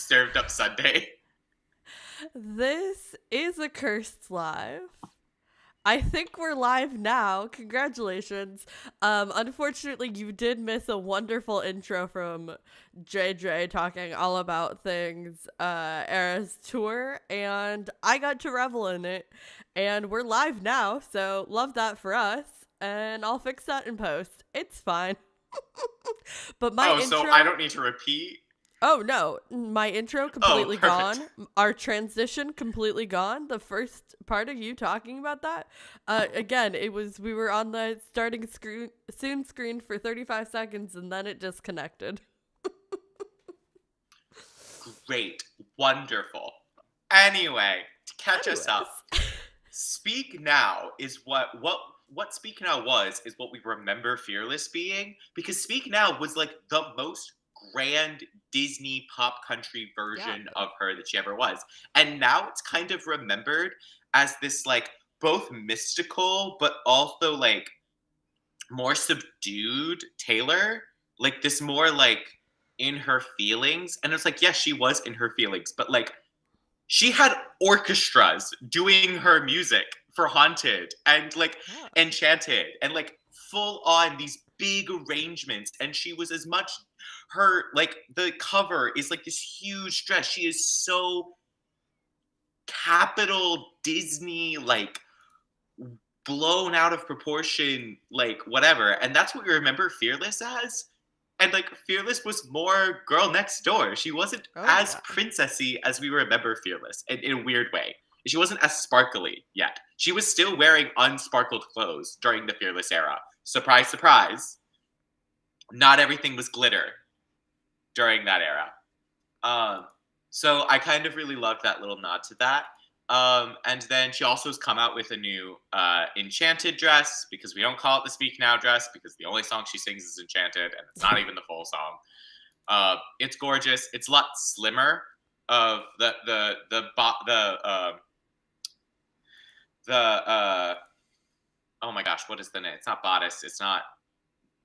served up Sunday. This is a cursed live. I think we're live now. Congratulations. Unfortunately, you did miss a wonderful intro from JJ talking all about things Era's tour, and I got to revel in it. And we're live now, so love that for us. And I'll fix that in post. It's fine. But my Oh, so intro. I don't need to repeat? Oh no, my intro Oh, completely perfect. gone. Our transition completely gone. The first part of you talking about that, again, we were on the starting screen for 35 seconds and then it disconnected. Great. Wonderful. Anyway, to catch us Anyways, up, Speak Now is what Speak Now was is what we remember Fearless being, because Speak Now was like the most grand Disney pop country yeah, version of her that she ever was. And now it's kind of remembered as this like both mystical but also like more subdued Taylor, like this more like in her feelings. And it's like, yes, she was in her feelings, but like she had orchestras doing her music for Haunted and like yeah. Enchanted and like full on these big arrangements. And she was as much her like the cover is like this huge dress. She is so capital Disney, like blown out of proportion, like whatever. And that's what we remember Fearless as. And like Fearless was more girl next door. She wasn't Oh as yeah. princessy as we remember Fearless in a weird way. She wasn't as sparkly yet. She was still wearing unsparkled clothes during the Fearless era. Surprise, surprise. Not everything was glitter during that era. Um, so I kind of really loved that little nod to that. And then she also has come out with a new Enchanted dress, because we don't call it the Speak Now dress because the only song she sings is Enchanted and it's not even the full song. It's gorgeous. It's a lot slimmer. Of oh my gosh, what is the name? It's not bodice. It's not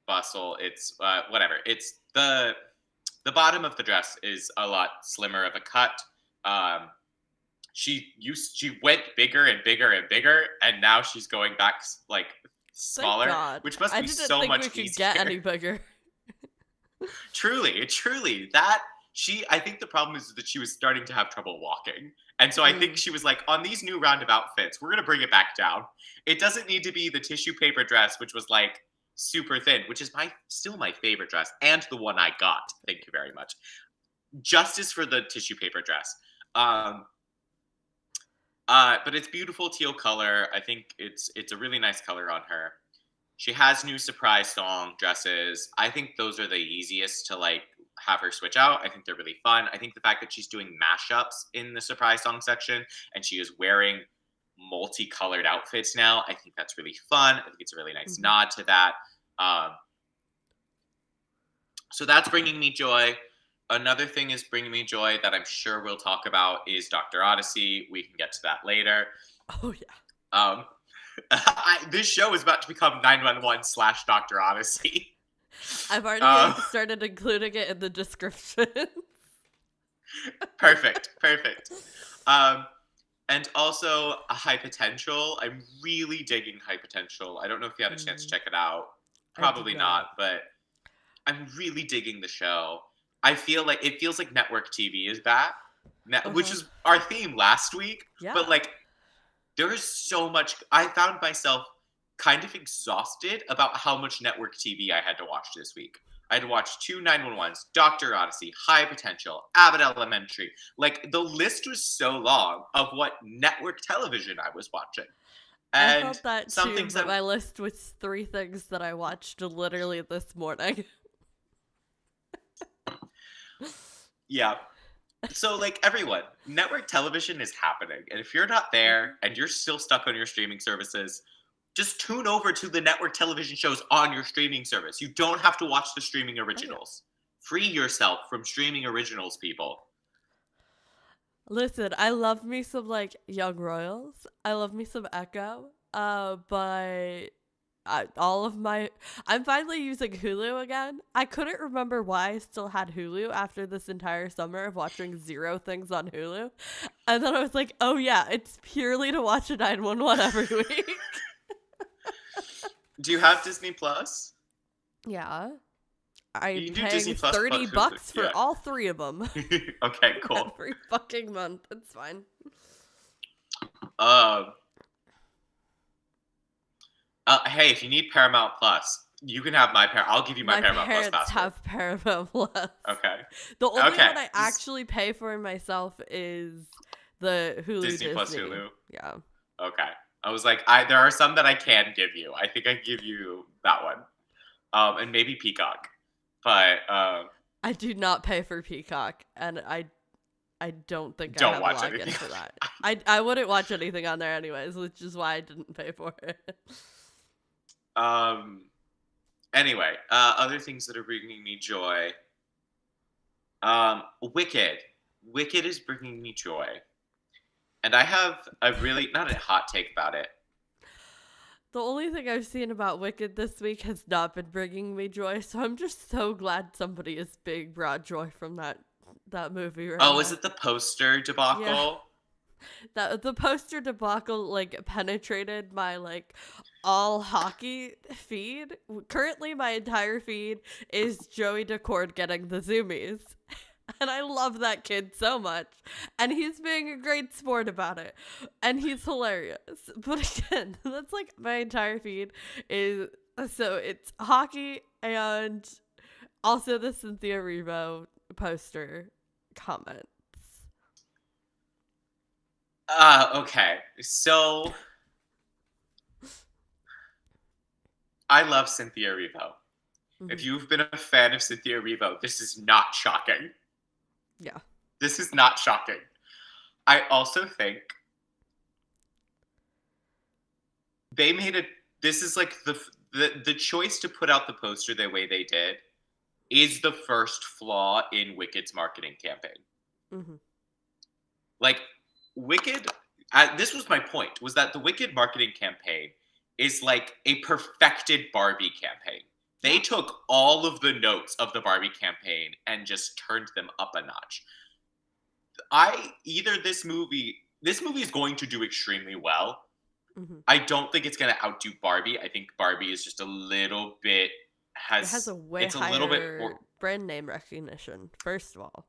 bustle. It's whatever. It's the bottom of the dress is a lot slimmer of a cut. Um, she went bigger and bigger and bigger, and now she's going back like Thank smaller, God. which must I be didn't so think we much could easier. get any bigger. Truly, that I think the problem is that she was starting to have trouble walking. And so I think she was like, on these new roundabout fits, we're going to bring it back down. It doesn't need to be the tissue paper dress, which was like super thin, which is still my favorite dress and the one I got. Thank you very much. Justice for the tissue paper dress. But it's beautiful teal color. I think it's a really nice color on her. She has new surprise song dresses. I think those are the easiest to like have her switch out. I think they're really fun. I think the fact that she's doing mashups in the surprise song section and she is wearing multicolored outfits now, I think that's really fun. I think it's a really nice nod to that. So that's bringing me joy. Another thing is bringing me joy that I'm sure we'll talk about is Doctor Odyssey. We can get to that later. Oh yeah. This show is about to become 911/Doctor Odyssey. I've already started including it in the description. Perfect. And also High Potential. I'm really digging High Potential. I don't know if you had a chance to check it out. Probably not, but I'm really digging the show. I feel like it feels like network TV is back, which is our theme last week. Yeah. But like, there is so much. I found myself kind of exhausted about how much network TV I had to watch this week. I had to watch 2 911s, Doctor Odyssey, High Potential, Abbott Elementary. Like, the list was so long of what network television I was watching. And I felt that too, but my list was 3 things that I watched literally this morning. Yeah. So, like, everyone, network television is happening. And if you're not there and you're still stuck on your streaming services, just tune over to the network television shows on your streaming service. You don't have to watch the streaming originals. Free yourself from streaming originals, people. Listen, I love me some, like, Young Royals. I love me some Echo. But I'm finally using Hulu again. I couldn't remember why I still had Hulu after this entire summer of watching zero things on Hulu. And then I was like, oh yeah, it's purely to watch a 911 every week. Do you have Disney Plus? Yeah. You I'm can do paying Disney Plus $30 Hulu. for all three of them. Okay, cool. Every fucking month. It's fine. Hey, if you need Paramount Plus, you can have my I'll give you my Paramount Plus parents password. have Paramount Plus. Okay. The only Okay. one I actually pay for myself is the Hulu Disney Plus Hulu. Yeah. Okay. I was like, there are some that I can give you. I think I can give you that one. And maybe Peacock. But I do not pay for Peacock, and I don't think Don't I have watch a login anything. for that. I wouldn't watch anything on there anyways, which is why I didn't pay for it. Anyway, other things that are bringing me joy. Wicked. Wicked is bringing me joy. And I have a really, not a hot take about it. The only thing I've seen about Wicked this week has not been bringing me joy, so I'm just so glad somebody is being brought joy from that movie right now. Oh, is it the poster debacle? Yeah. The poster debacle like penetrated my like all hockey feed. Currently my entire feed is Joey Decord getting the zoomies. And I love that kid so much. And he's being a great sport about it. And he's hilarious. But again, that's like my entire feed is so it's hockey and also the Cynthia Erivo poster comments. Okay. So I love Cynthia Erivo. Mm-hmm. If you've been a fan of Cynthia Erivo, this is not shocking. Yeah. This is not shocking. I also think they made this is like the choice to put out the poster the way they did is the first flaw in Wicked's marketing campaign. Mm-hmm. Like Wicked, this was my point, was that the Wicked marketing campaign is like a perfected Barbie campaign. They took all of the notes of the Barbie campaign and just turned them up a notch. This movie is going to do extremely well. Mm-hmm. I don't think it's going to outdo Barbie. I think Barbie is just a little bit it has a way higher a little bit more, brand name recognition, first of all.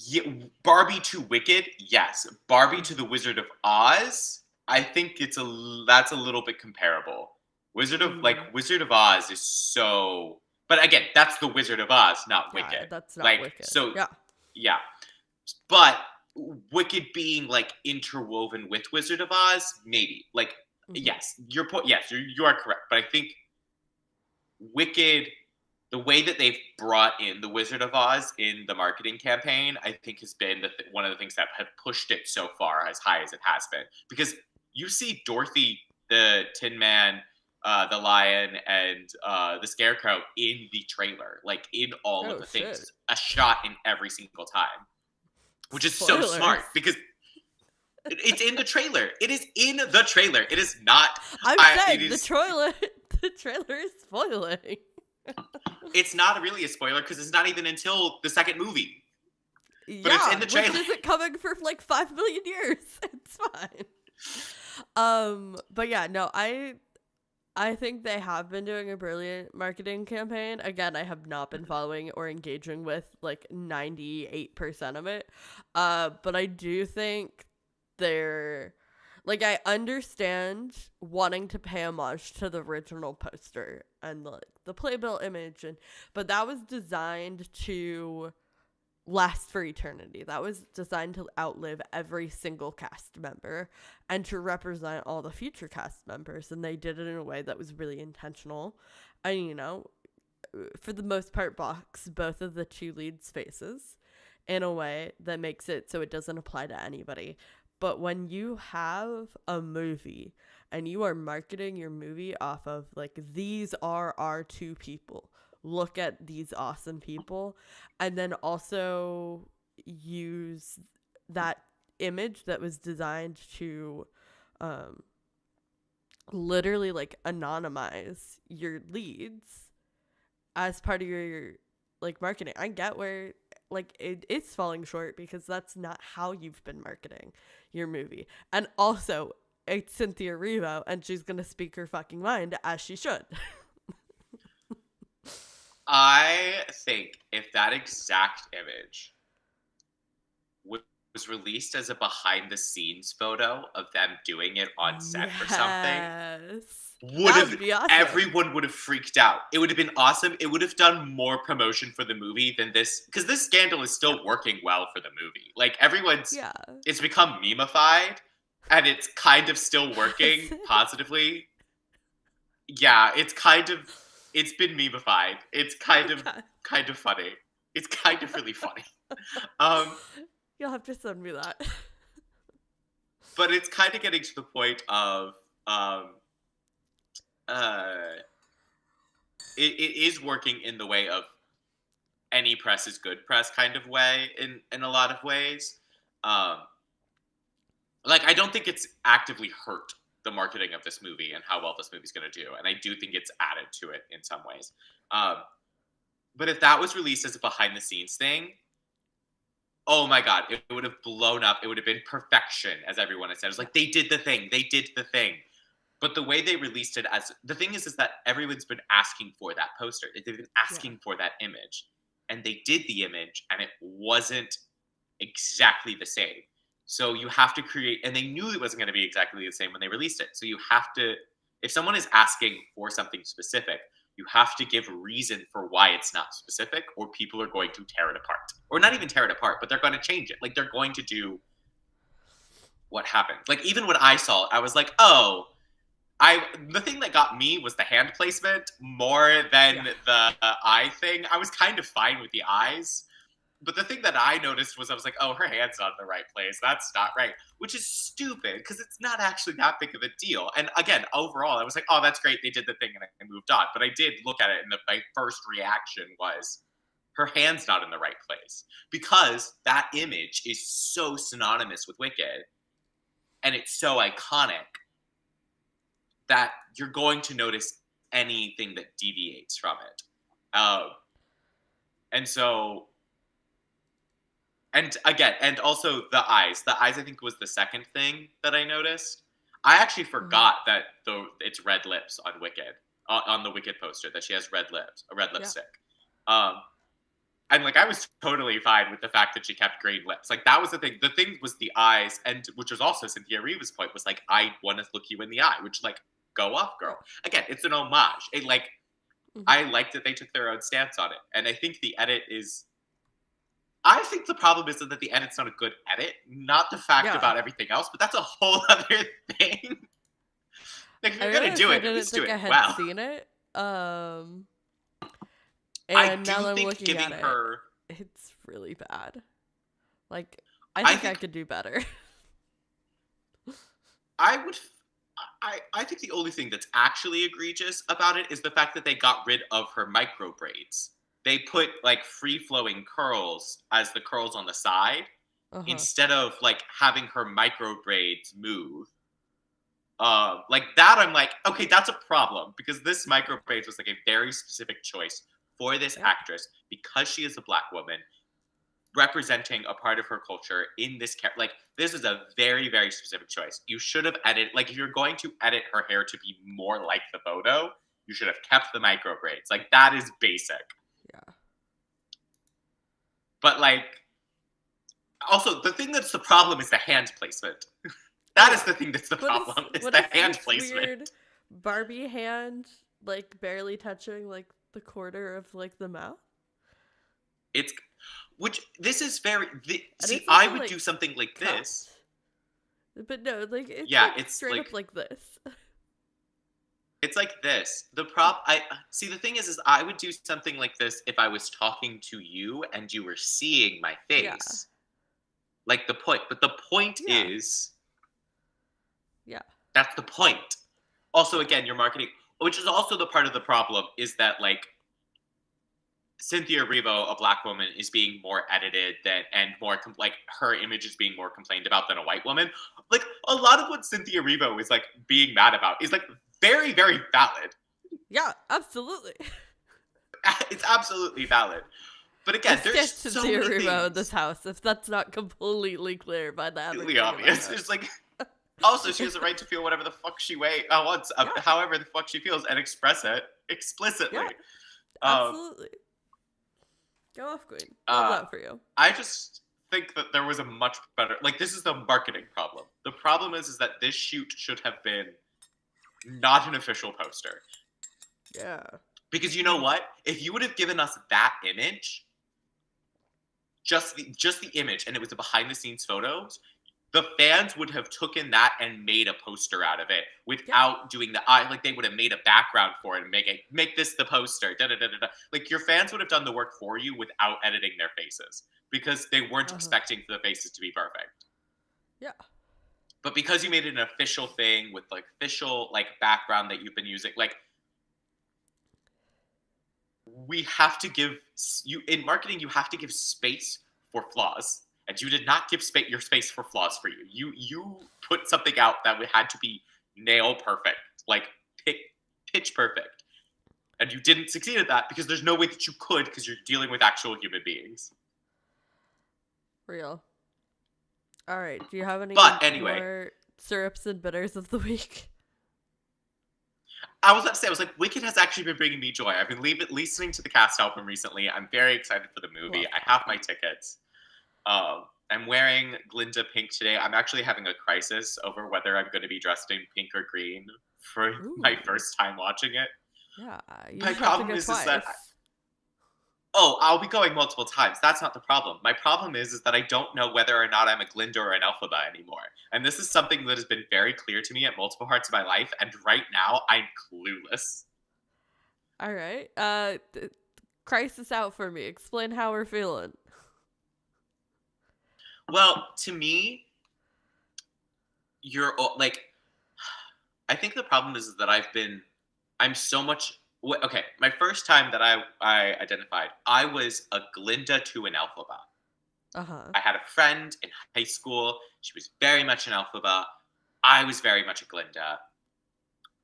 Yeah, Barbie to Wicked, yes. Barbie to the Wizard of Oz, I think that's a little bit comparable. Wizard of Oz is so, but again, that's the Wizard of Oz, not Wicked. That's not Wicked. So yeah, but Wicked being like interwoven with Wizard of Oz, maybe yes, your point. Yes, you are correct. But I think Wicked, the way that they've brought in the Wizard of Oz in the marketing campaign, I think has been one of the things that have pushed it so far as high as it has been. Because you see Dorothy, the Tin Man, the Lion, and the Scarecrow in the trailer, like in all of the things, a shot in every single time, which is so smart because it's in the trailer. It is in the trailer. It is not. I'm saying the trailer is spoiling. It's not really a spoiler because it's not even until the second movie. But yeah, it's in the trailer. Which isn't coming for like 5 million years. It's fine. But yeah, no, I think they have been doing a brilliant marketing campaign. Again, I have not been following or engaging with like 98% of it. But I do think they're like, I understand wanting to pay homage to the original poster and the playbill image, but that was designed to last for eternity. That was designed to outlive every single cast member and to represent all the future cast members. And they did it in a way that was really intentional. And, for the most part, box both of the two leads' faces in a way that makes it so it doesn't apply to anybody. But when you have a movie and you are marketing your movie off of like, these are our two people, look at these awesome people, and then also use that image that was designed to um literally like anonymize your leads as part of your like marketing. I get where like it's falling short because that's not how you've been marketing your movie. And also it's Cynthia Erivo and she's gonna speak her fucking mind as she should. I think if that exact image was released as a behind the scenes photo of them doing it on set or something, That'd be awesome. everyone would have freaked out. It would have been awesome. It would have done more promotion for the movie than this, because this scandal is still working well for the movie. Like everyone's, it's become memeified, and it's kind of still working positively. Yeah, it's been memeified. It's kind of funny. It's kind of really funny. You'll have to send me that. But it's kind of getting to the point of it is working in the way of any press is good press kind of way in a lot of ways. Like I don't think it's actively hurt the marketing of this movie and how well this movie's going to do, and I do think it's added to it in some ways. But if that was released as a behind the scenes thing, oh my god, it would have blown up. It would have been perfection, as everyone has said. It's like they did the thing. But the way they released it as the thing is that everyone's been asking for that poster. They've been asking for that image, and they did the image, and it wasn't exactly the same. So you have to create, and they knew it wasn't going to be exactly the same when they released it. So you have to, if someone is asking for something specific, you have to give reason for why it's not specific, or people are going to tear it apart. Or not even tear it apart, but they're going to change it. Like, they're going to do what happened. Like, even when I saw it, I was like, oh, the thing that got me was the hand placement more than the eye thing. I was kind of fine with the eyes. But the thing that I noticed was I was like, oh, her hand's not in the right place. That's not right. Which is stupid because it's not actually that big of a deal. And again, overall, I was like, oh, that's great. They did the thing and I moved on. But I did look at it and my first reaction was her hand's not in the right place. Because that image is so synonymous with Wicked and it's so iconic that you're going to notice anything that deviates from it. And so... And again, and also the eyes. The eyes, I think, was the second thing that I noticed. I actually forgot that it's red lips on Wicked, on the Wicked poster, that she has red lips, a red lipstick. And like I was totally fine with the fact that she kept green lips. Like that was the thing. The thing was the eyes, and which was also Cynthia Erivo's point, was like, I want to look you in the eye, which like, go off, girl. Again, it's an homage. It like, I like that they took their own stance on it, and I think the edit is. I think the problem is that the edit's not a good edit, not the fact about everything else, but that's a whole other thing. Like, if you're going to do it, at least do it well. I hadn't seen it. And now I'm looking at it. It's really bad. Like, I think I could do better. I think the only thing that's actually egregious about it is the fact that they got rid of her micro braids. They put like free-flowing curls as the curls on the side instead of like having her micro braids move. Like that, I'm like, okay, that's a problem because this micro braids was like a very specific choice for this actress because she is a Black woman representing a part of her culture in this like this is a very, very specific choice. You should have edited, like if you're going to edit her hair to be more like the photo, you should have kept the micro braids. Like that is basic. Yeah. But like, also the thing that's the problem is the hand placement. That is the thing that's the problem. Is the hand placement. Weird Barbie hand, like barely touching like the corner of like the mouth. It's this is very. See, I would do something like cupped. This. But no, like it's it's straight up like this. It's like this. The see. The thing is I would do something like this if I was talking to you and you were seeing my face. Yeah. Like the point, but the point is. Yeah. That's the point. Also, again, your marketing, which is also the part of the problem, is that like Cynthia Erivo, a black woman, is being more edited and more like her image is being more complained about than a white woman. Like a lot of what Cynthia Erivo is like being mad about is like very, very valid. Yeah, absolutely. It's absolutely valid. But again, there's so many things in this house, if that's not completely clear by that. Completely obvious. It's like, also, she has the right to feel whatever the fuck she wants, however the fuck she feels, and express it explicitly. Yeah, absolutely. Go off, Queen. Love that for you. I just think that there was a much better, like, this is the marketing problem. The problem is that this shoot should have been not an official poster. Yeah. Because you know what? If you would have given us that image, just the image, and it was a behind the scenes photos, the fans would have taken that and made a poster out of it without doing the eye. Like, they would have made a background for it and make this the poster. Da, da, da, da, da. Like, your fans would have done the work for you without editing their faces because they weren't expecting for the faces to be perfect. Yeah. But because you made it an official thing with like official like background that you've been using, like, we have to give you in marketing. You have to give space for flaws, and you did not give your space for flaws for you. You put something out that had to be nail perfect, like pitch perfect, and you didn't succeed at that because there's no way that you could because you're dealing with actual human beings. Real. All right. Do you have any more syrups and bitters of the week? I was about to say, I was like, Wicked has actually been bringing me joy. I've been listening to the cast album recently. I'm very excited for the movie. I have my tickets. I'm wearing Glinda pink today. I'm actually having a crisis over whether I'm going to be dressed in pink or green for my first time watching it. Yeah. My problem is that I'll be going multiple times. That's not the problem. My problem is that I don't know whether or not I'm a Glinda or an Elphaba anymore. And this is something that has been very clear to me at multiple parts of my life. And right now, I'm clueless. All right. Crisis out for me. Explain how we're feeling. Well, to me, you're like, I think the problem is that I'm so much. Okay, my first time that I identified, I was a Glinda to an Elphaba. I had a friend in high school. She was very much an Elphaba. I was very much a Glinda.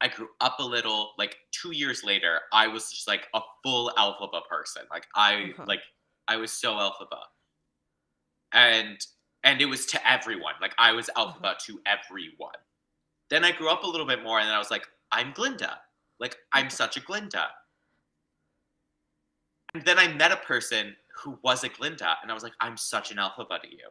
I grew up a little. Like 2 years later, I was just like a full Elphaba person. Like I was so Elphaba, and it was to everyone. Like I was Elphaba to everyone. Then I grew up a little bit more, and then I was like, I'm Glinda. Like, I'm such a Glinda. And then I met a person who was a Glinda, and I was like, I'm such an Elphaba to you.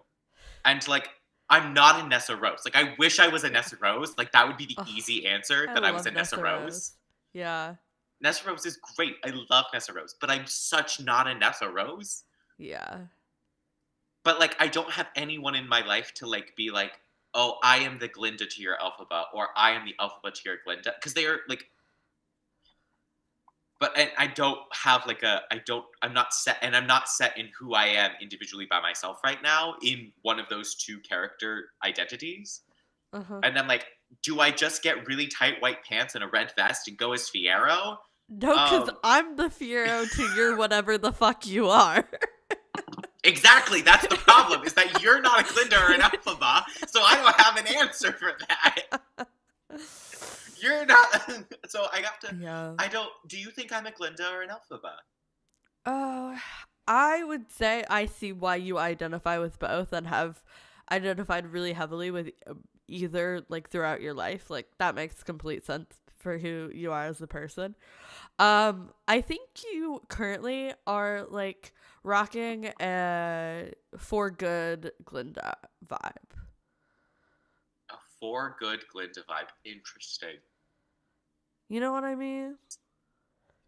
And, like, I'm not a Nessa Rose. Like, I wish I was a Nessa Rose. Like, that would be the easy answer, that I was a Nessa Rose. Yeah. Nessa Rose is great. I love Nessa Rose. But I'm such not a Nessa Rose. Yeah. But, like, I don't have anyone in my life to, like, be like, oh, I am the Glinda to your Elphaba, or I am the Elphaba to your Glinda. Because they are, like... But I don't have like I'm not set in who I am individually by myself right now in one of those two character identities. And I'm like, do I just get really tight white pants and a red vest and go as Fiero? No, because I'm the Fiero to your whatever the fuck you are. Exactly, that's the problem, is that you're not a Glinda or an Elphaba, so I don't have an answer for that. You're not. So I have to. Yeah. Do you think I'm a Glinda or an Elphaba? I would say I see why you identify with both and have identified really heavily with either, like, throughout your life. Like, that makes complete sense for who you are as a person. I think you currently are, like, rocking a for good Glinda vibe. For good Glinda vibe. Interesting. You know what I mean?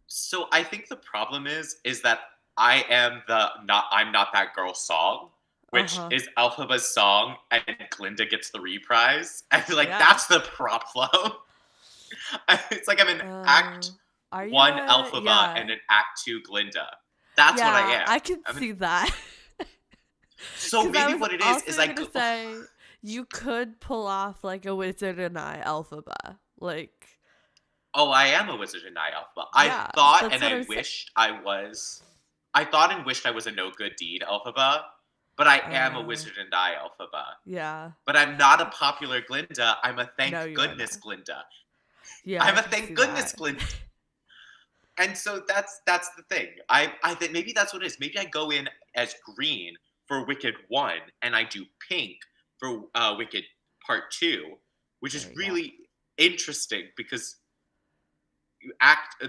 So I think the problem is that I am I'm Not That Girl song, which is Elphaba's song, and Glinda gets the reprise. I feel like that's the problem. It's like I'm an Act 1 Elphaba and an Act 2 Glinda. That's what I am. I can see that. So maybe what it is I could say you could pull off like a Wizard and I Elphaba. Like, oh, I am a Wizard and I Elphaba. I thought and I wished I was I thought and wished I was a no good deed Elphaba, but I am a Uh, wizard and I Elphaba. yeah. But I'm not a popular Glinda. I'm a thank No, you are goodness not. Glinda. Yeah, I'm I a can see thank goodness that. Glinda. And so that's the thing. I think maybe that's what it is. Maybe I go in as green for Wicked 1 and I do pink for Wicked Part 2, which is There you go. really interesting because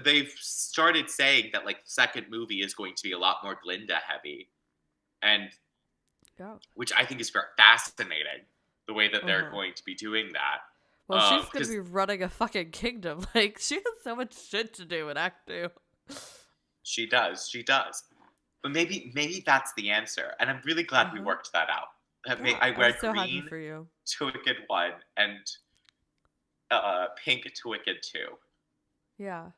they've started saying that like the second movie is going to be a lot more Glinda heavy, and Yeah. which I think is very fascinating the way that they're Uh-huh. going to be doing that. Well, she's gonna Because be running a fucking kingdom. Like, she has so much shit to do in Act 2. she does. But maybe that's the answer, and I'm really glad we Uh-huh. worked that out. Yeah, I I'm wear so happy green for you. to Wicked 1 and pink to Wicked 2. Yeah.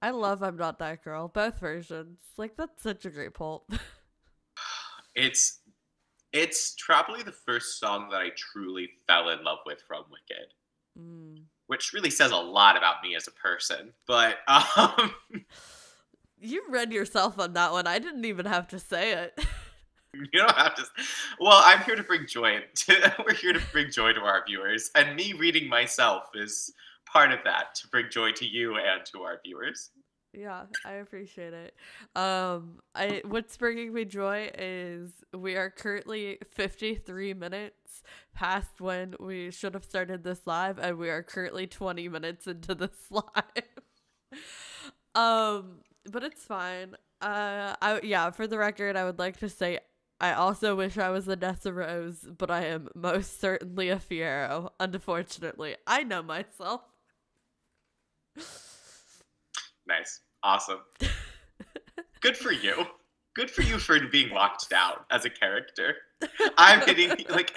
I love I'm Not That Girl. Both versions. Like, that's such a great poll. It's it's probably the first song that I truly fell in love with from Wicked, Mm. which really says a lot about me as a person. But You read yourself on that one. I didn't even have to say it. you don't have to. Well, I'm here to bring joy. We're here to bring joy to our viewers, and me reading myself is part of that to bring joy to you and to our viewers. Yeah, I appreciate it. What's bringing me joy is we are currently 53 minutes past when we should have started this live, and we are currently 20 minutes into this live. But it's fine. For the record, I would like to say I also wish I was a Nessa Rose, but I am most certainly a Fiero. Unfortunately, I know myself. Nice, awesome, good for you. Good for you for being locked down as a character. I'm hitting like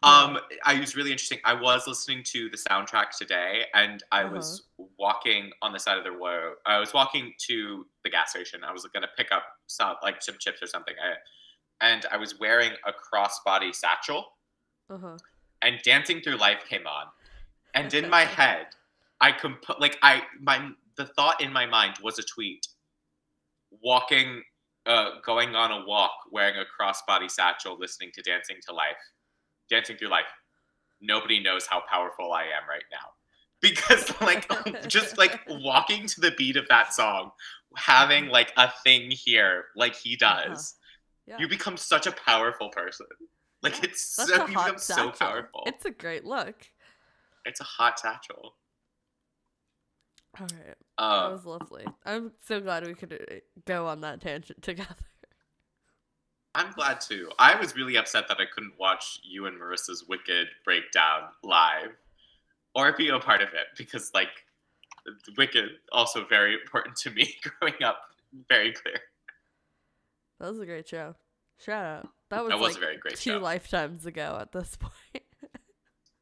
Yeah. I was really interesting. I was listening to the soundtrack today, and I Uh-huh. was walking on the side of the road. I was walking to the gas station. I was gonna pick up some chips or something, and I was wearing a crossbody satchel. Uh-huh. And Dancing Through Life came on, and in my head, I the thought in my mind was a tweet. Going on a walk, wearing a crossbody satchel, listening to Dancing Through Life. Nobody knows how powerful I am right now. Because like just like walking to the beat of that song, having like a thing here like he Uh-huh. does, Yeah. you become such a powerful person. Like Yeah. it's That's so a you become hot so satchel. powerful. It's a great look. It's a hot satchel. All right. That Um was lovely. I'm so glad we could go on that tangent together. I'm glad too. I was really upset that I couldn't watch you and Marissa's Wicked breakdown live or be a part of it because like Wicked also very important to me growing up. Very clear. That was a great show. Shout out. That That was was a like very great 2 show. lifetimes ago at this point.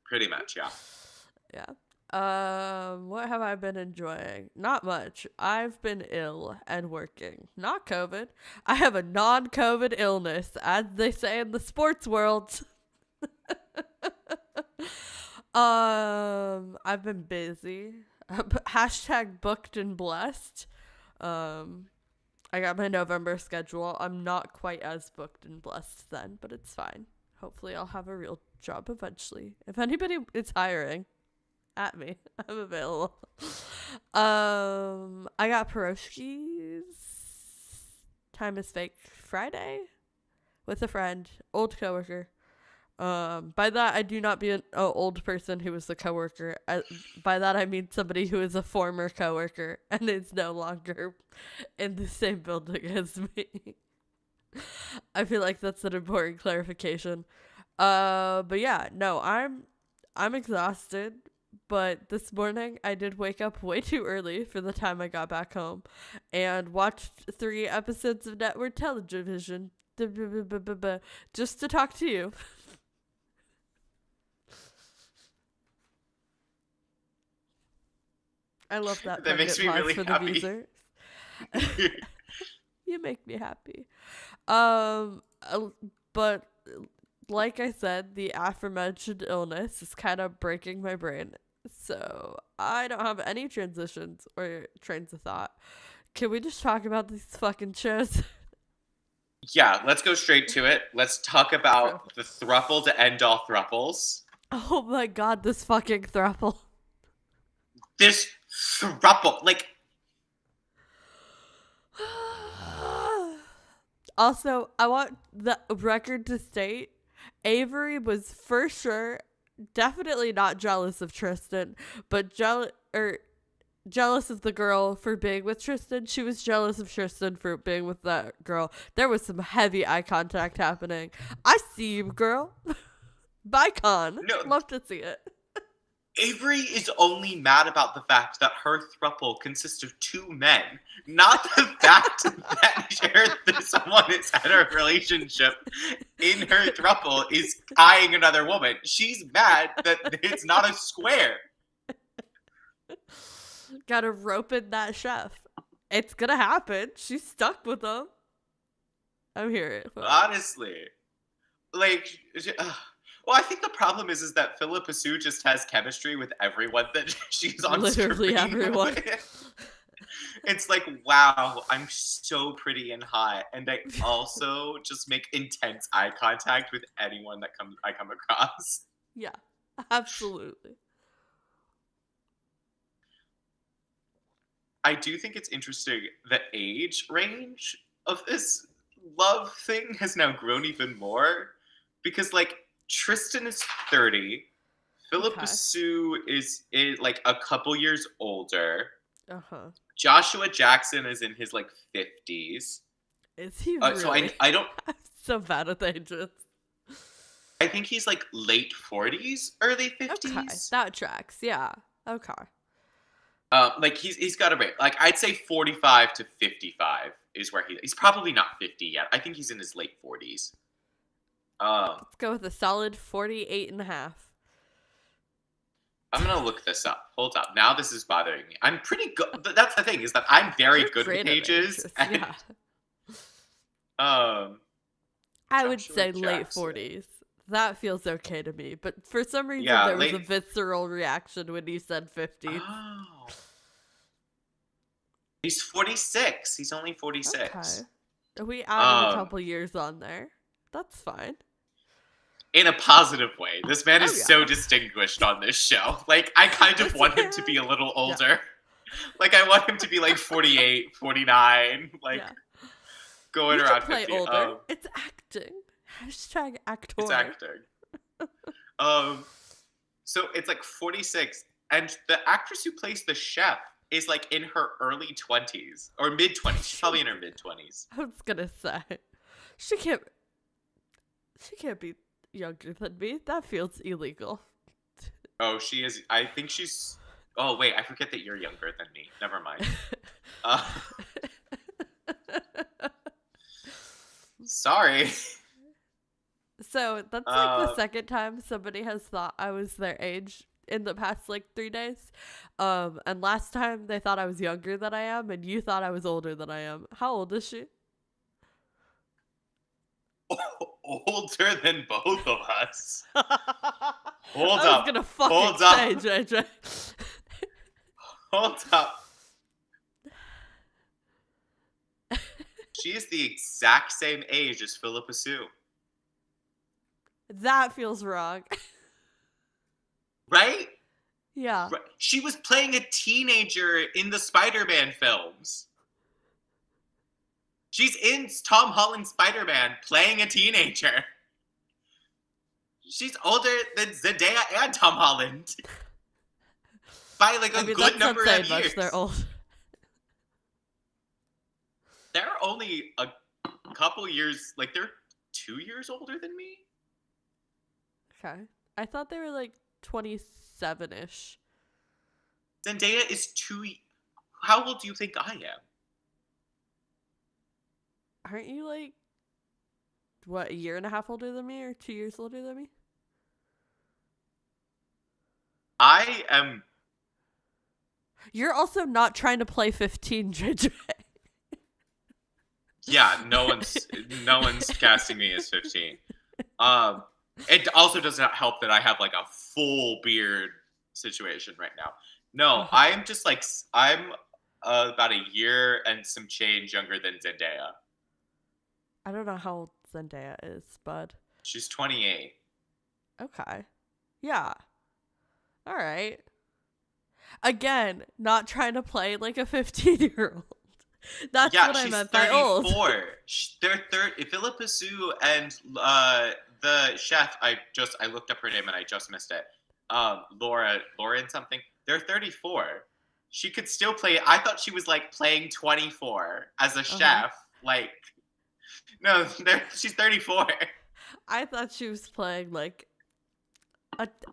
Pretty much, yeah. Yeah. What have I been enjoying? Not much. I've been ill and working. Not COVID. I have a non-COVID illness, as they say in the sports world. I've been busy. Hashtag booked and blessed. I got my November schedule. I'm not quite as booked and blessed then, but it's fine. Hopefully I'll have a real job eventually. If anybody is hiring, at me. I'm available. I got pierogies. Time is fake Friday with a friend, old coworker. By that I do not mean an old person who is a coworker. By that I mean somebody who is a former coworker and is no longer in the same building as me. I feel like that's an important clarification. But yeah, no, I'm exhausted. But this morning I did wake up way too early for the time I got back home, and watched 3 episodes of network television just to talk to you. I love that That makes pregnant me pause really for the happy. user. You make me happy. But like I said, the aforementioned illness is kind of breaking my brain. So I don't have any transitions or trains of thought. Can we just talk about these fucking shows? Yeah, let's go straight to it. Let's talk about the Thruples. thruple to end all thruples. Oh my god, this fucking thruple. This thruple, like, Also, I want the record to state Avery was for sure definitely not jealous of Tristan, but jealous of the girl for being with Tristan. She was jealous of Tristan for being with that girl. There was some heavy eye contact happening. I see you, girl. Bye, Con. no, Love to see it. Avery is only mad about the fact that her thruple consists of two men, not the fact that someone is in a relationship in her thruple is eyeing another woman. She's mad that it's not a square. Gotta rope in that chef. It's gonna happen. She's stuck with him. I'm here. Honestly. Like, well, I think the problem is that Philippa Sue just has chemistry with everyone that she's on Literally screen everyone. with. It's like, wow, I'm so pretty and hot, and I also just make intense eye contact with anyone that I come across. Yeah, absolutely. I do think it's interesting the age range of this love thing has now grown even more because, like, Tristan is 30, Philippa Okay. Sue is like a couple years older. Uh-huh. Joshua Jackson is in his like 50s. Is he really? So I don't. I'm so bad at ages. I think he's like late 40s, early 50s. Okay, that tracks. Yeah. Okay. Like he's got a rate. Like I'd say 45 to 55 is where he's probably not 50 yet. I think he's in his late 40s. Let's go with a solid 48 and a half. I'm gonna look this up. Hold up. Now this is bothering me. I'm pretty good. That's the thing is that I'm very You're good with great at ages. And, yeah. I would Joshua say late Jackson. 40s. That feels okay to me. But for some reason, Yeah, there was a late- visceral reaction when you said 50s. Oh. He's 46. He's only 46. Okay. We added a couple years on there. That's fine. In a positive way. This man is yeah. so distinguished on this show. Like, I kind of want him to be a little older. Like, I want him to be like 48, 49. Like, going You around can play 50. older. It's acting. Hashtag actor. It's acting. So it's like 46. And the actress who plays the chef is like in her early 20s. Or mid-20s. She's probably in her mid-20s. I was gonna say. She can't be younger than me. That feels illegal. Oh, she is. I think she's. Oh, wait. I forget that you're younger than me. Never mind. Sorry. So that's like the second time somebody has thought I was their age in the past like 3 days. And last time they thought I was younger than I am, and you thought I was older than I am. How old is she? Older than both of us. Hold I up. was gonna fucking Hold say, up. JJ. Hold up. She is the exact same age as Philippa Sue. That feels wrong. Right? Yeah. Right. She was playing a teenager in the Spider-Man films. She's in Tom Holland's Spider-Man playing a teenager. She's older than Zendaya and Tom Holland. By like a good number of years. They're old. They're only a couple years, like they're 2 years older than me. Okay. I thought they were like 27-ish. Zendaya is How old do you think I am? Aren't you like, what, a year and a half older than me or 2 years older than me? I am. You're also not trying to play 15, JJ. Yeah, no one's casting me as 15. It also does not help that I have like a full beard situation right now. No, I'm just like I'm about a year and some change younger than Zendaya. I don't know how old Zendaya is, bud. She's 28. Okay. Yeah. All right. Again, not trying to play like a 15-year-old. That's Yeah, what I she's meant by old. 34. They're Philippa Sue and the chef. I looked up her name and I just missed it. Lauren something. They're 34. She could still play. I thought she was like playing 24 as a chef. Like, no, she's 34. I thought she was playing like.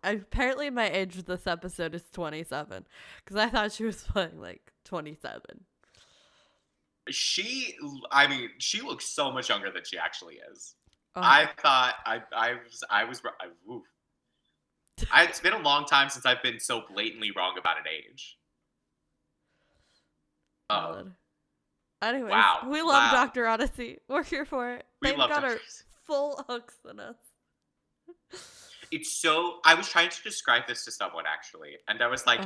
Apparently, my age of this episode is 27 because I thought she was playing like 27. She looks so much younger than she actually is. Oh. I thought oof. It's been a long time since I've been so blatantly wrong about an age. Anyways, wow, we love Doctor Odyssey. We're here for it. We They've love got Dr. our Odyssey. full hooks in us. It's so. I was trying to describe this to someone actually, and I was like,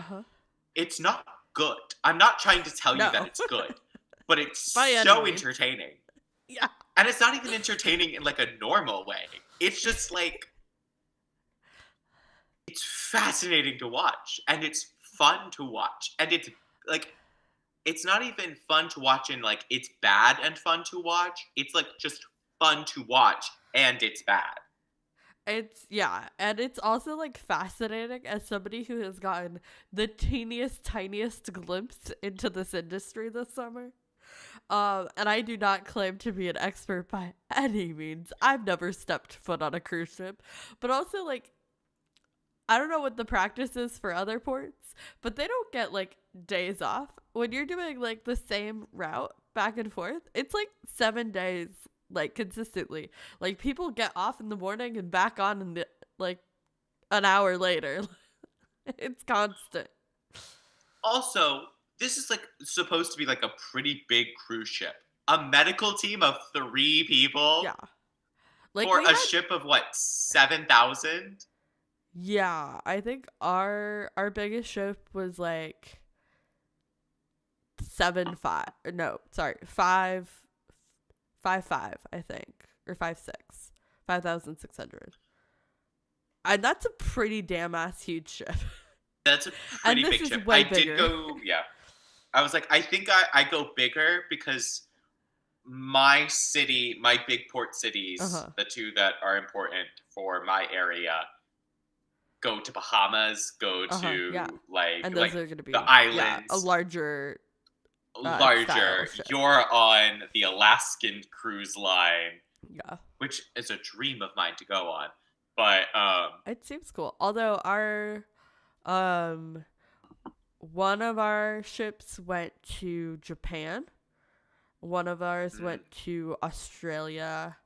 "It's not good." I'm not trying to tell you that it's good, but it's so entertaining. Yeah, and it's not even entertaining in like a normal way. It's just like it's fascinating to watch, and it's fun to watch, and it's like it's not even fun to watch in like it's bad and fun to watch. It's like just fun to watch, and it's bad. and it's also like fascinating as somebody who has gotten the tiniest glimpse into this industry this summer. And I do not claim to be an expert by any means. I've never stepped foot on a cruise ship, but also like I don't know what the practice is for other ports, but they don't get like days off when you're doing like the same route back and forth. It's like 7 days. Like consistently, like people get off in the morning and back on in the like an hour later. It's constant. Also, this is like supposed to be like a pretty big cruise ship. A medical team of 3 people. Yeah. Like for a ship of what, 7,000? Yeah, I think our biggest ship was like 5.5, I think, or 5.6, 5,600. And that's a pretty damn ass huge ship. That's a pretty big ship. I did go, yeah. I was like, I think I go bigger because my city, my big port cities, the 2 that are important for my area, go to Bahamas, go to like, and those are going to be the islands. Yeah, a larger. You're on the Alaskan cruise line. Yeah. Which is a dream of mine to go on. But it seems cool. Although our one of our ships went to Japan. One of ours went to Australia.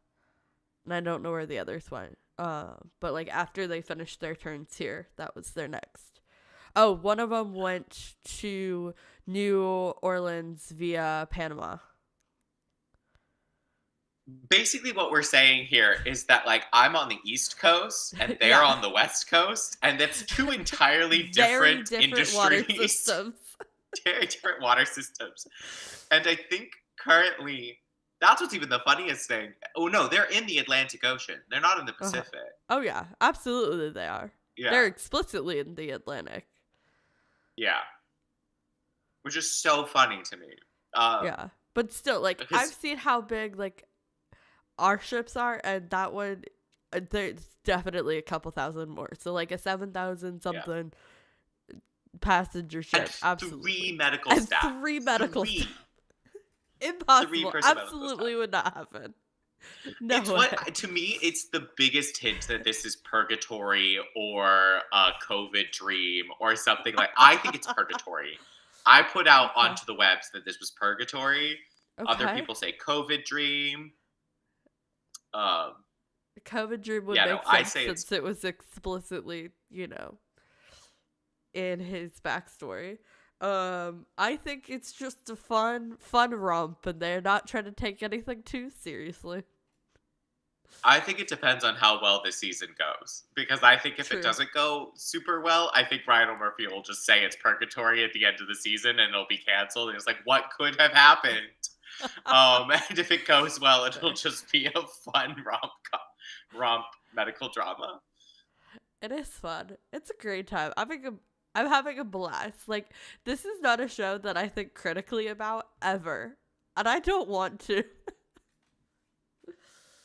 And I don't know where the others went. But like after they finished their turns here, that was their next. Oh, one of them went to New Orleans via Panama. Basically what we're saying here is that like I'm on the East Coast and they're on the West Coast, and that's 2 entirely different industries. Water systems. Very different water systems. And I think currently that's what's even the funniest thing. Oh no, they're in the Atlantic Ocean. They're not in the Pacific. Oh yeah, absolutely they are. Yeah. They're explicitly in the Atlantic. Yeah. Which is so funny to me. Yeah. But still, like, I've seen how big, like, our ships are, and that one, there's definitely a couple thousand more. So, like, a 7,000 something passenger ship. And absolutely. 3 medical staff. 3 medical staff. Impossible. Absolutely would not happen. No way. To me, it's the biggest hint that this is purgatory or a COVID dream or something. Like, I think it's purgatory. I put out onto the webs that this was purgatory. Other people say COVID dream. COVID dream would make sense since it was explicitly, you know, in his backstory. I think it's just a fun romp, and they're not trying to take anything too seriously. I think it depends on how well this season goes. Because I think if it True. doesn't go super well, I think Ryan Murphy will just say it's purgatory at the end of the season and it'll be canceled. And it's like, what could have happened? And if it goes well, it'll Fair. just be a fun romp medical drama. It is fun. It's a great time. I'm having a blast. Like, this is not a show that I think critically about ever. And I don't want to.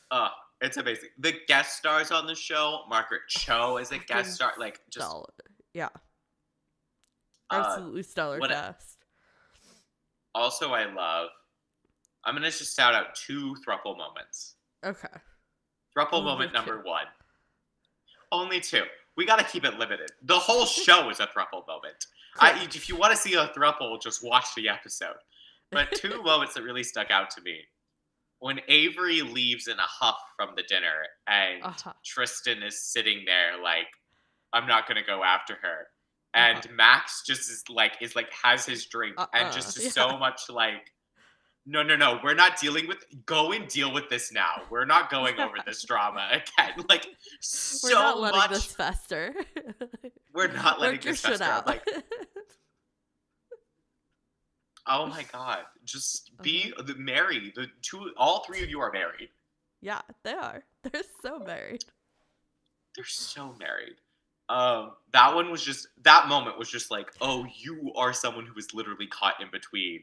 Uh, it's amazing. The guest stars on the show, Margaret Cho is a guest star. Like, just Stellar. Yeah. uh, Absolutely stellar what cast. also I love. I'm gonna just shout out two thruple moments. Okay. Thruple Only moment two. number one. Only two. We gotta keep it limited. The whole show is a thruple moment. If you want to see a thruple, just watch the episode. But two moments that really stuck out to me. When Avery leaves in a huff from the dinner and Tristan is sitting there like, I'm not gonna go after her. And Max just is like has his drink and just is so much like, no, we're not dealing with, go and deal with this now. We're not going over this drama again. Like, so We're not letting much. this fester. We're not letting Work your this shit fester. out. Like, oh my god, just be married. All three of you are married. Yeah, they are. They're so married. They're so married. That moment was just like, oh, you are someone who is literally caught in between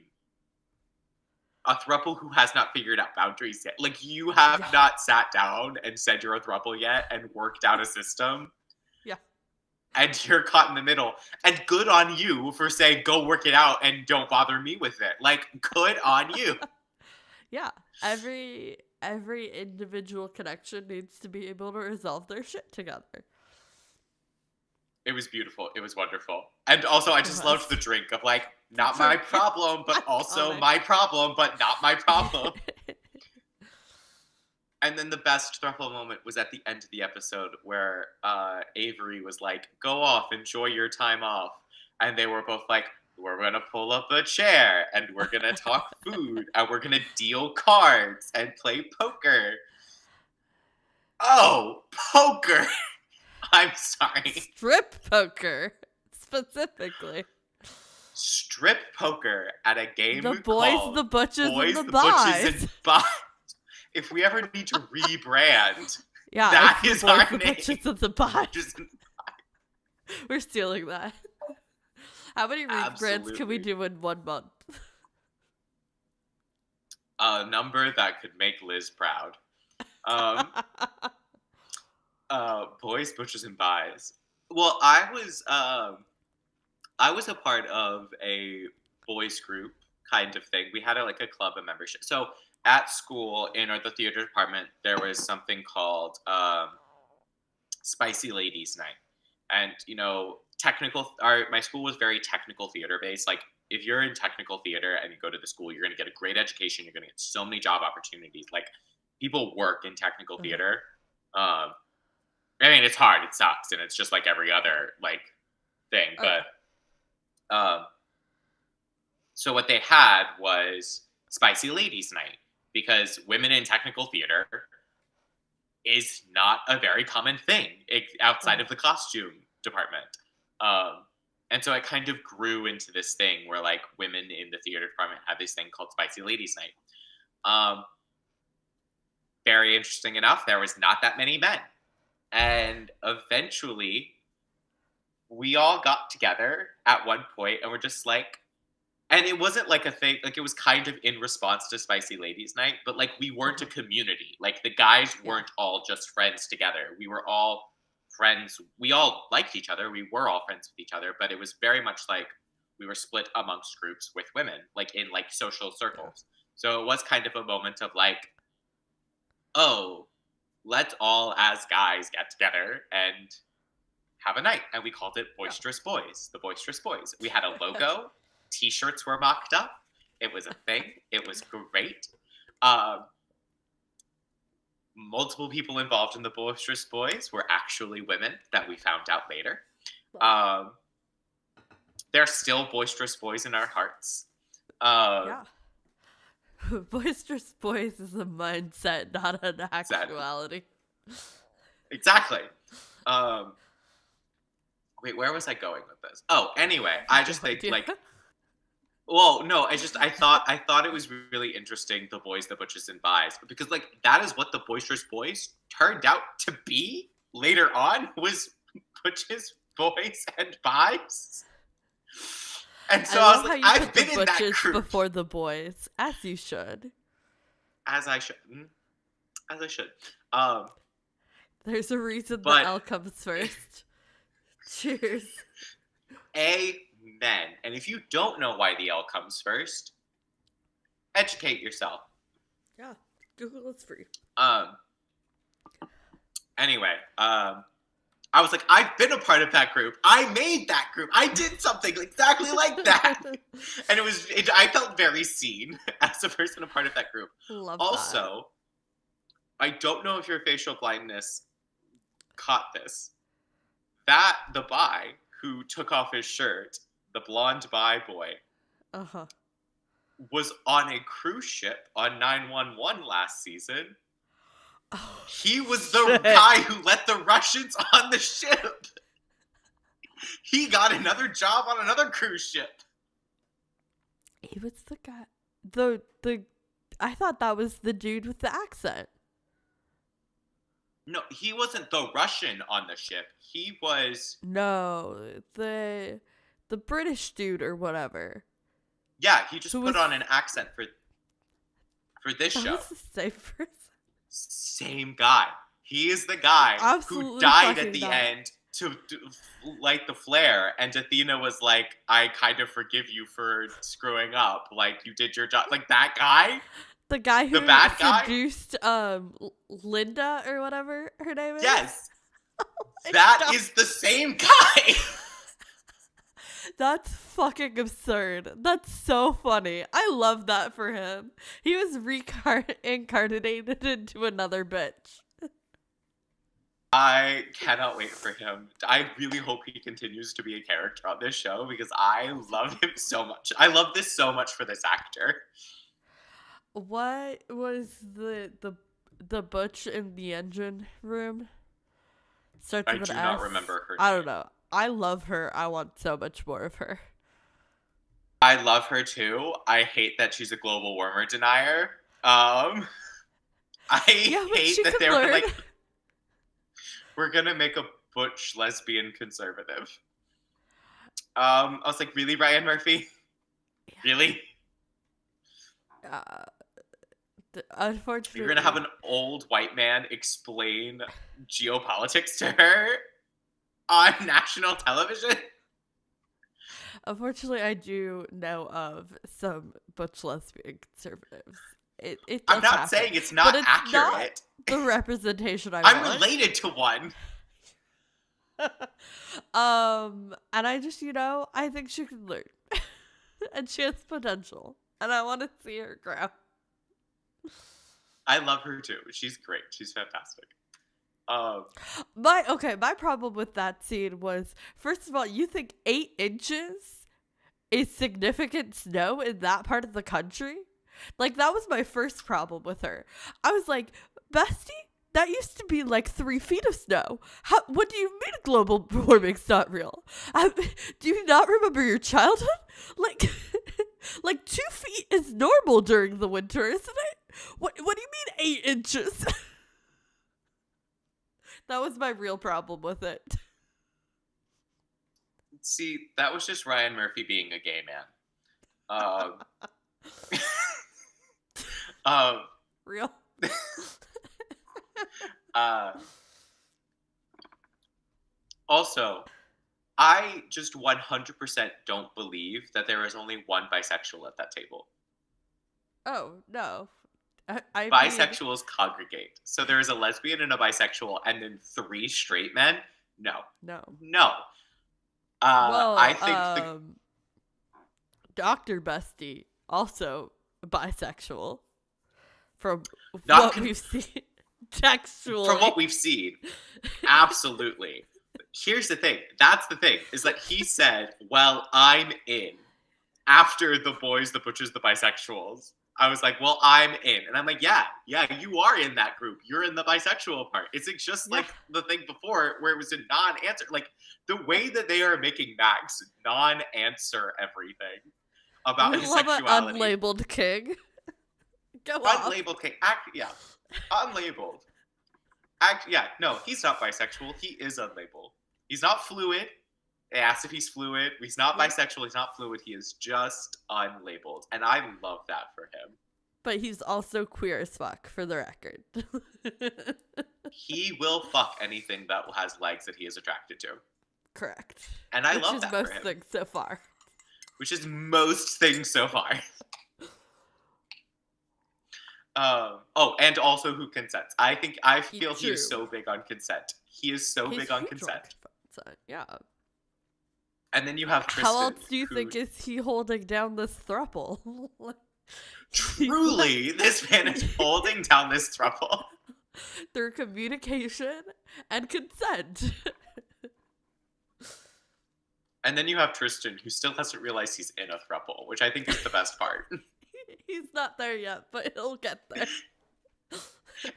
a throuple who has not figured out boundaries yet. Like, you have not sat down and said you're a throuple yet and worked out a system. Yeah. And you're caught in the middle. And good on you for saying, go work it out and don't bother me with it. Like, good on you. Yeah. Every individual connection needs to be able to resolve their shit together. It was beautiful. It was wonderful. And also, I just loved the drink of like, not my problem, but also my problem, but not my problem. And then the best throuple moment was at the end of the episode where Avery was like, go off, enjoy your time off. And they were both like, we're going to pull up a chair and we're going to talk food and we're going to deal cards and play poker. Oh, poker. I'm sorry. Strip poker, specifically. Strip poker at a game The boys, called the butches, Boys, and the Butches, buys. and Buys. If we ever need to rebrand, Yeah, that it's is the boys, our the name. butches, and the buys. Just We're stealing that. How many rebrands can we do in 1 month? a number that could make Liz proud. Boys, Butches, and Buys. Well, I was a part of a boys group kind of thing. We had a club of membership. So at school in the theater department, there was something called Spicy Ladies Night, and my school was very technical theater based. Like, if you're in technical theater and you go to the school, you're going to get a great education. You're going to get so many job opportunities. Like, people work in technical theater. I mean, it's hard. It sucks, and it's just like every other thing. But so what they had was Spicy Ladies Night, because women in technical theater is not a very common thing outside of the costume department. And so it kind of grew into this thing where women in the theater department had this thing called Spicy Ladies Night. Very interesting enough, there was not that many men. And eventually we all got together at one point and we're just and it wasn't a thing, it was kind of in response to Spicy Ladies Night, but we weren't a community. The guys weren't all just friends together. We were all friends. We all liked each other. We were all friends with each other, but it was very much we were split amongst groups with women, in social circles. So it was kind of a moment of oh, let's all as guys get together and have a night. And we called it Boisterous Boys, the Boisterous Boys. We had a logo. T-shirts were mocked up. It was a thing. It was great. Multiple people involved in the Boisterous Boys were actually women that we found out later. They're still Boisterous Boys in our hearts. Boisterous boys is a mindset, not an actuality. Exactly. Wait, where was I going with this? Oh, anyway, I just think like, well, no, I thought it was really interesting, the boys, the butches and buys, because like that is what the boisterous boys turned out to be later on, was butches, boys, and buys. And so I was like, I've been in that group before the boys, as you should. As I should. As I should. There's a reason the L comes first. Cheers. Amen. And if you don't know why the L comes first, educate yourself. Yeah, Google is free. Anyway, I was like, I've been a part of that group. I made that group. I did something exactly like that. And I felt very seen as a person a part of that group. Love also, that. I don't know if your facial blindness caught this. That the bi who took off his shirt, the blonde bi boy, was on a cruise ship on 911 last season. Oh, he was the guy who let the Russians on the ship. He got another job on another cruise ship. He was the guy. The I thought that was the dude with the accent. No, he wasn't the Russian on the ship. He was the British dude or whatever. Yeah, he just put on an accent for this show. Was the same person. Same guy. He is the guy who died at the end to light the flare, and Athena was like, I kind of forgive you for screwing up. Like, you did your job. Like, that guy? The guy who bad seduced Linda or whatever her name is? Yes. That is the same guy. That's fucking absurd. That's so funny. I love that for him. He was reincarnated into another bitch. I cannot wait for him. I really hope he continues to be a character on this show because I love him so much. I love this so much for this actor. What was the butch in the engine room? I do not remember her name. I don't know. I love her. I want so much more of her. I love her too. I hate that she's a global warmer denier. I hate that they were like, we're gonna make a butch lesbian conservative. I was like, really, Ryan Murphy? Yeah. Really? Unfortunately, you're gonna have an old white man explain geopolitics to her on national television? Unfortunately, I do know of some butch lesbian conservatives. I'm not saying it's not accurate. Not the representation I I'm want. related to one. And I just, I think she can learn. And she has potential. And I want to see her grow. I love her too. She's great. She's fantastic. My problem with that scene was, first of all, you think 8 inches is significant snow in that part of the country? Like, that was my first problem with her. I was like, bestie, that used to be like 3 feet of snow. What do you mean global warming's not real? Do you not remember your childhood? Like 2 feet is normal during the winter, isn't it? What do you mean 8 inches? That was my real problem with it. See, that was just Ryan Murphy being a gay man. Real? Also, I just 100% don't believe that there is only one bisexual at that table. Oh, no. Bisexuals congregate. So there is a lesbian and a bisexual and then 3 straight men? No. I think Dr. Bestie, also bisexual. From what we've seen. Textually. From what we've seen. Absolutely. Here's the thing. That's the thing. Is that he said, well, I'm in. After the boys, the butchers, the bisexuals I was like, well, I'm in. And I'm like, yeah, you are in that group. You're in the bisexual part. It's just like the thing before where it was a non-answer. Like, the way that they are making Max non-answer everything about We his love an sexuality. unlabeled king. Go off. Unlabeled king. Unlabeled. No, he's not bisexual. He is unlabeled. He's not fluid. They asked if he's fluid. He's not bisexual. He's not fluid. He is just unlabeled. And I love that for him. But he's also queer as fuck, for the record. He will fuck anything that has legs that he is attracted to. Correct. And I love that for him. Which is most things so far. Which is most things so far. And also who consents. I feel he is so big on consent. He is so big on consent. Yeah. And then you have Tristan. How else do you think is he holding down this throuple? Truly, this man is holding down this throuple. Through communication and consent. And then you have Tristan, who still hasn't realized he's in a throuple, which I think is the best part. He's not there yet, but he'll get there.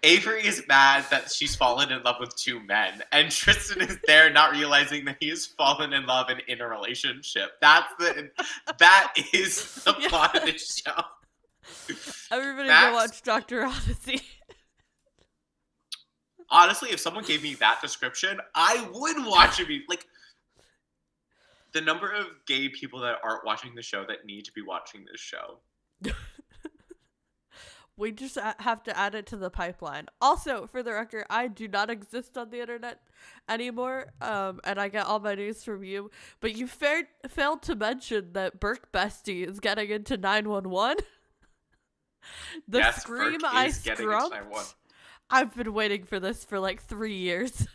Avery is mad that she's fallen in love with two men, and Tristan is there not realizing that he has fallen in love and in a relationship. That is the plot of this show. Everybody go watch Doctor Odyssey. Honestly, if someone gave me that description, I would watch it. Like, the number of gay people that aren't watching the show that need to be watching this show. We just have to add it to the pipeline. Also, for the record, I do not exist on the internet anymore, and I get all my news from you. But you failed to mention that Burke Bestie is getting into 911. Yes, scream Burke I is getting into 911. I've been waiting for this for like 3 years.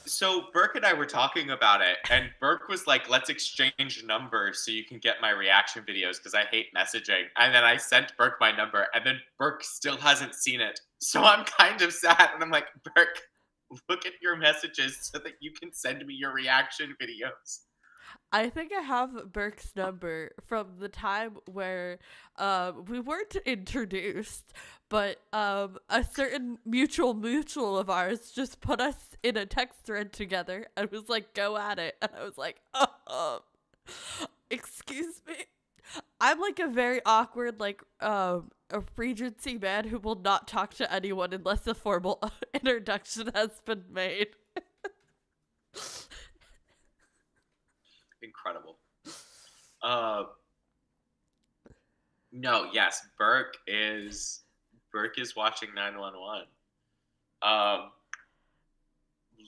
So Burke and I were talking about it, and Burke was like, let's exchange numbers so you can get my reaction videos because I hate messaging. And then I sent Burke my number, and then Burke still hasn't seen it. So I'm kind of sad, and I'm like, Burke, look at your messages so that you can send me your reaction videos. I think I have Burke's number from the time where we weren't introduced, but a certain mutual of ours just put us in a text thread together and was like, go at it. And I was like, excuse me. I'm like a very awkward, like, a Regency man who will not talk to anyone unless a formal introduction has been made. Incredible. No, yes, Burke is watching 911.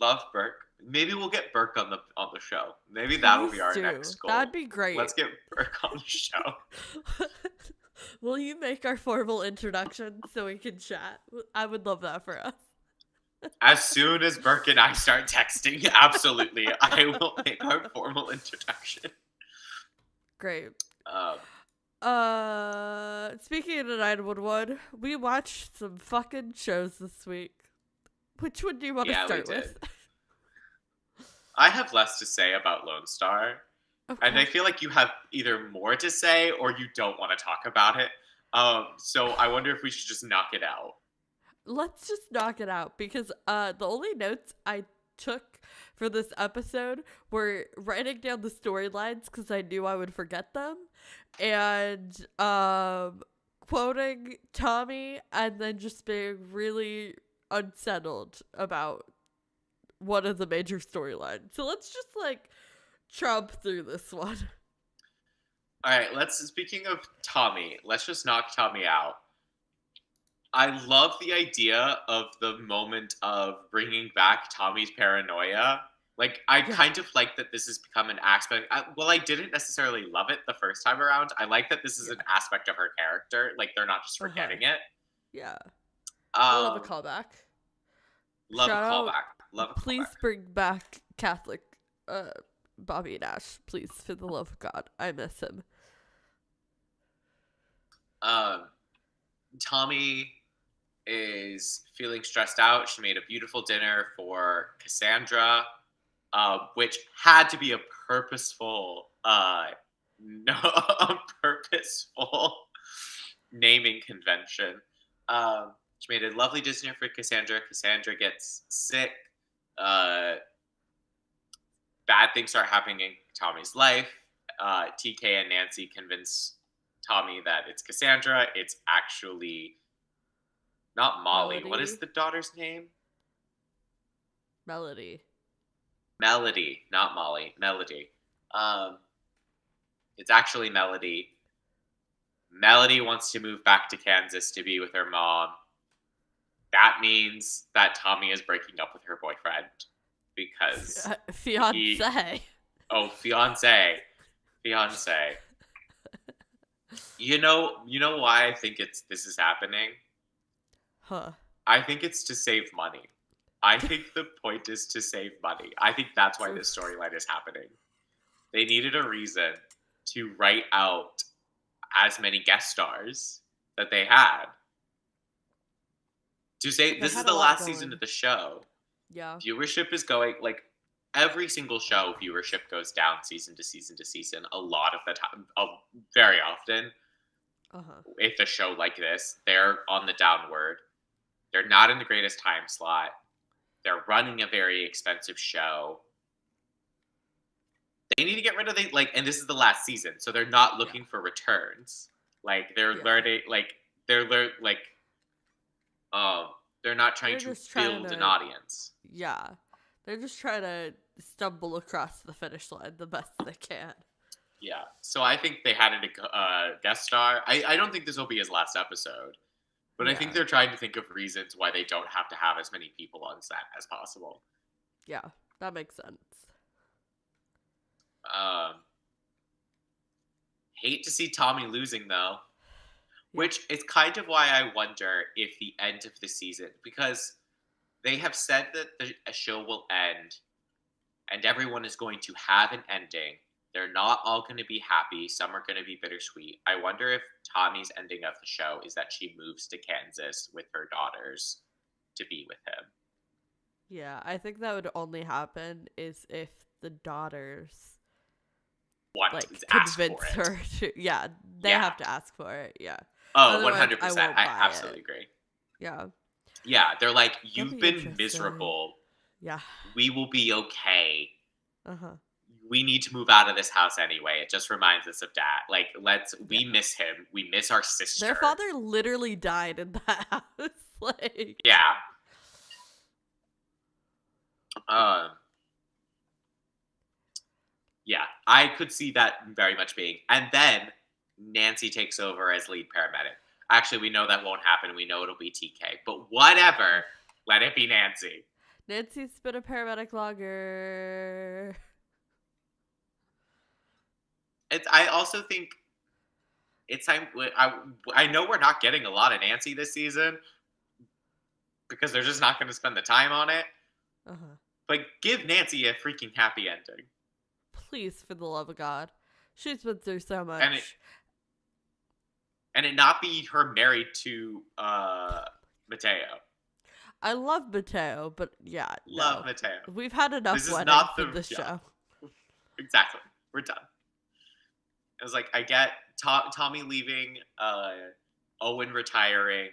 Love Burke. Maybe we'll get Burke on the show. Maybe that'll be our next goal. That'd be great. Let's get Burke on the show. Will you make our formal introduction so we can chat? I would love that for us. As soon as Burke and I start texting, absolutely, I will make our formal introduction. Great. Speaking of 911, we watched some fucking shows this week. Which one do you want to start with? I have less to say about Lone Star. Okay. And I feel like you have either more to say or you don't want to talk about it. So I wonder if we should just knock it out. Let's just knock it out because the only notes I took for this episode were writing down the storylines because I knew I would forget them and quoting Tommy and then just being really unsettled about one of the major storylines. So let's just like chomp through this one. All right, speaking of Tommy, let's just knock Tommy out. I love the idea of the moment of bringing back Tommy's paranoia. Like, I kind of like that this has become an aspect. I didn't necessarily love it the first time around. I like that this is an aspect of her character. Like, they're not just forgetting it. Yeah. Love a callback. Love a callback. Please bring back Catholic Bobby Nash. Please, for the love of God. I miss him. Tommy is feeling stressed out. She made a beautiful dinner for Cassandra, which had to be a purposeful naming convention. She made a lovely dinner for Cassandra. Cassandra gets sick. Bad things start happening in Tommy's life. TK and Nancy convince Tommy that it's Cassandra. It's actually not Molly. Melody. What is the daughter's name? Melody. Melody, not Molly. Melody. It's actually Melody. Melody wants to move back to Kansas to be with her mom. That means that Tommy is breaking up with her boyfriend because Fiance. Fiance. You know why I think this is happening? Huh. I think it's to save money. I think the point is to save money. I think that's why this storyline is happening. They needed a reason to write out as many guest stars that they had. To say this is the last season of the show. Yeah. Viewership is going, like, every single show, viewership goes down season to season to season. A lot of the time, very often. If a show like this, they're on the downward. They're not in the greatest time slot. They're running a very expensive show. They need to get rid of and this is the last season, so they're not looking for returns. Like they're learning, they're not trying to build an audience. Yeah, they're just trying to stumble across the finish line the best they can. Yeah, so I think they had a guest star. I don't think this will be his last episode, but I think they're trying to think of reasons why they don't have to have as many people on set as possible. Yeah, that makes sense. Hate to see Tommy losing though, which is kind of why I wonder if the end of the season, because they have said that a show will end and everyone is going to have an ending. They're not all going to be happy. Some are going to be bittersweet. I wonder if Tommy's ending of the show is that she moves to Kansas with her daughters to be with him. Yeah, I think that would only happen is if the daughters convince her to. Yeah, they have to ask for it. Yeah. Oh, 100%. I absolutely agree. Yeah. Yeah, they're like, you've been miserable. Yeah. We will be okay. Uh-huh. We need to move out of this house anyway. It just reminds us of Dad. Like, we miss him. We miss our sister. Their father literally died in that house. Yeah. Yeah, I could see that very much being. And then Nancy takes over as lead paramedic. Actually, we know that won't happen. We know it'll be TK. But whatever. Let it be Nancy. Nancy's been a paramedic longer. I also think it's time. I know we're not getting a lot of Nancy this season because they're just not going to spend the time on it. But give Nancy a freaking happy ending. Please, for the love of God. She's been through so much. And it not be her married to Mateo. I love Mateo, but yeah. Love Mateo. We've had enough this weddings in this show. Exactly. We're done. It was like, I get Tommy leaving, Owen retiring,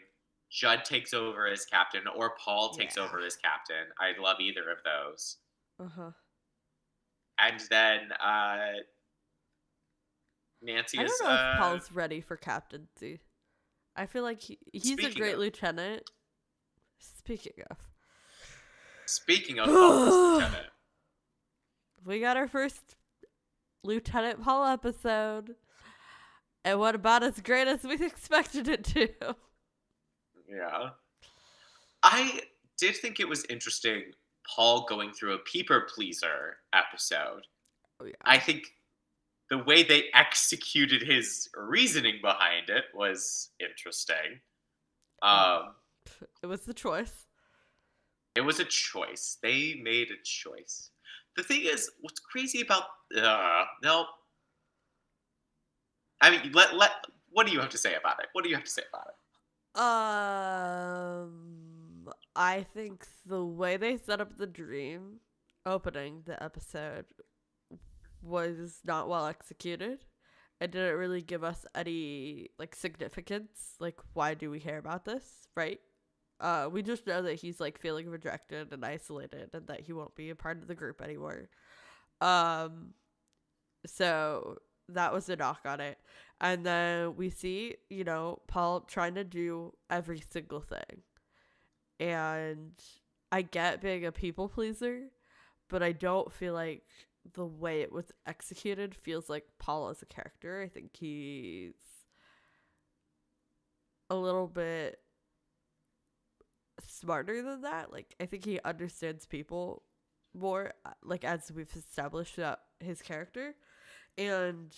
Judd takes over as captain, or Paul takes over as captain. I love either of those. And then Nancy is... I don't know if Paul's ready for captaincy. I feel like he's a great lieutenant. Speaking of Paul's lieutenant. We got our first Lieutenant Paul episode. And what about as great as we expected it to? Yeah. I did think it was interesting, Paul going through a people pleaser episode. Oh, yeah. I think the way they executed his reasoning behind it was interesting. It was the choice. It was a choice. They made a choice. The thing is, what's crazy about... no. I mean, what do you have to say about it? I think the way they set up the dream opening the episode was not well executed. it didn't really give us any like significance. Like, why do we care about this, right? We just know that he's like feeling rejected and isolated, and that he won't be a part of the group anymore. Um, so that was a knock on it. And then we see, Paul trying to do every single thing. And I get being a people pleaser, but I don't feel like the way it was executed feels like Paul as a character. I think he's a little bit smarter than that. Like, I think he understands people more, like, as we've established that his character. And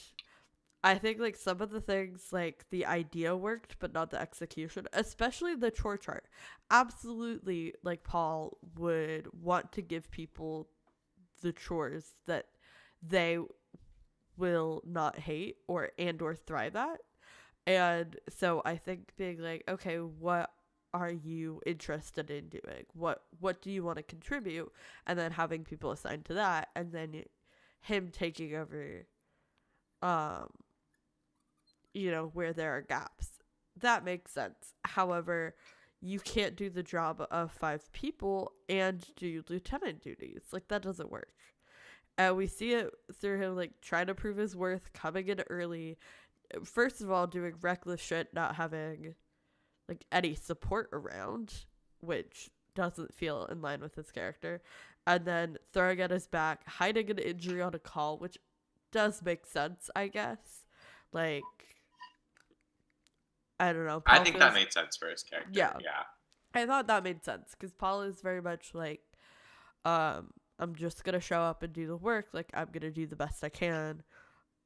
I think, like, some of the things, like, the idea worked, but not the execution, especially the chore chart. Absolutely, like, Paul would want to give people the chores that they will not hate or thrive at. And so I think being like, okay, what are you interested in doing? What do you want to contribute? And then having people assigned to that, and then him taking over where there are gaps. That makes sense. However, you can't do the job of 5 people and do lieutenant duties. Like, that doesn't work. And we see it through him, like, trying to prove his worth, coming in early. First of all, doing reckless shit, not having, like, any support around, which doesn't feel in line with his character. And then throwing at his back, hiding an injury on a call, which does make sense, I guess. Like, I don't know. I think that made sense for his character. Yeah. I thought that made sense because Paul is very much like, I'm just going to show up and do the work. Like, I'm going to do the best I can.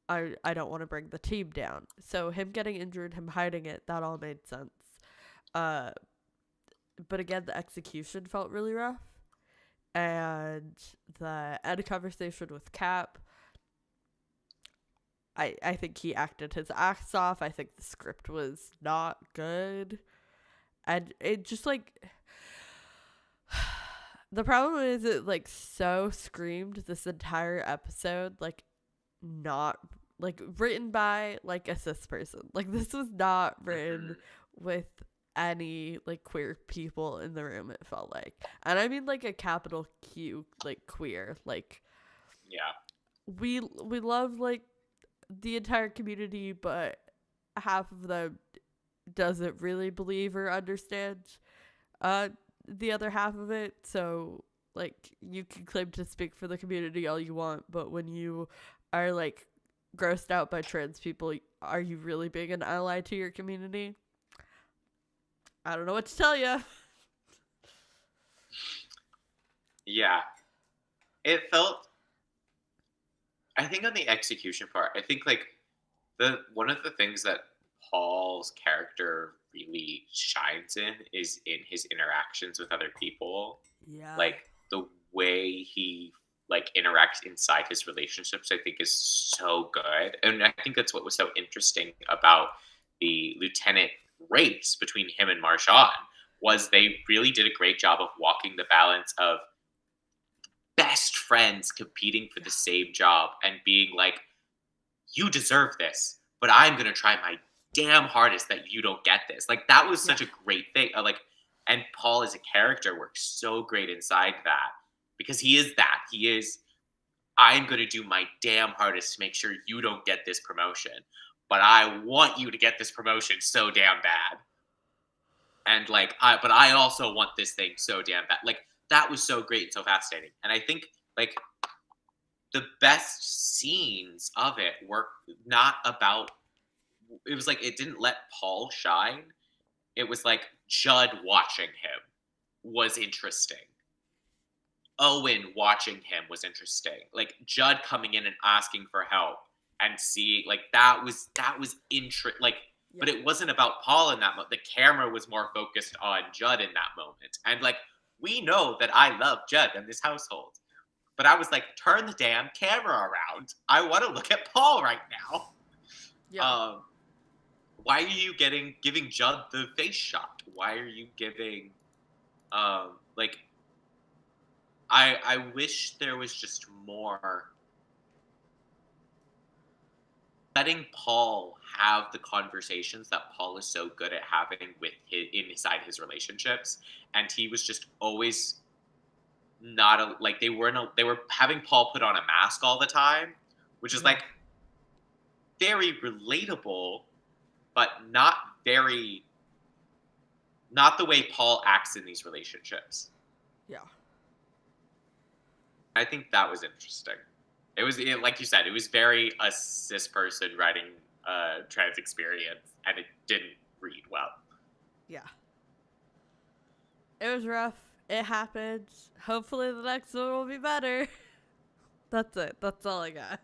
I don't want to bring the team down. So him getting injured, him hiding it, that all made sense. But again, the execution felt really rough. And the end conversation with Cap, I think he acted his ass off. I think the script was not good. And it just, like, the problem is it, like, so screamed this entire episode, like, not, like, written by, like, a cis person. Like, this was not written with any, like, queer people in the room, it felt like. And I mean, like, a capital Q, like, queer. Like, yeah, we love, like, the entire community, but half of them doesn't really believe or understand the other half of it. So, like, you can claim to speak for the community all you want, but when you are, like, grossed out by trans people, are you really being an ally to your community? I don't know what to tell you. Yeah. It felt, I think on the execution part, I think, like, one of the things that Paul's character really shines in is in his interactions with other people. Yeah. Like, the way he, like, interacts inside his relationships, I think, is so good. And I think that's what was so interesting about the lieutenant race between him and Marshawn, was they really did a great job of walking the balance of best friends competing for the same job and being like, you deserve this, but I'm going to try my damn hardest that you don't get this. Like, that was such a great thing. And Paul as a character works so great inside that, because he is that. He is, I'm going to do my damn hardest to make sure you don't get this promotion, but I want you to get this promotion so damn bad. And, like, but I also want this thing so damn bad. Like, that was so great and so fascinating. And I think, like, the best scenes of it were not about, it was like, it didn't let Paul shine. It was like Judd watching him was interesting. Owen watching him was interesting. Like, Judd coming in and asking for help and seeing, like, that was interesting. Like, yeah. But it wasn't about Paul in that moment. The camera was more focused on Judd in that moment. And, like, we know that I love Judd in this household. But I was like, turn the damn camera around. I want to look at Paul right now. Yeah. Why are you giving Judd the face shot? Why are you giving, like, I wish there was just more letting Paul have the conversations that Paul is so good at having with inside his relationships, and he was just always not like they were having Paul put on a mask all the time, which is like very relatable, but not the way Paul acts in these relationships. Yeah. I think that was interesting. Like you said, it was very a cis person writing a trans experience, and it didn't read well. Yeah. It was rough. It happened. Hopefully the next one will be better. That's it. That's all I got.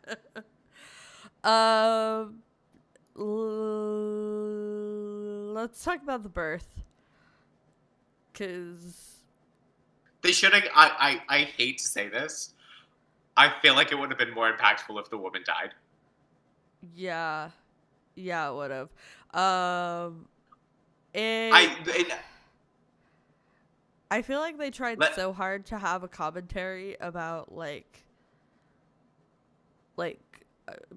Let's talk about the birth. Because they should have. I hate to say this. I feel like it would have been more impactful if the woman died. Yeah, it would have. I feel like they tried so hard to have a commentary about like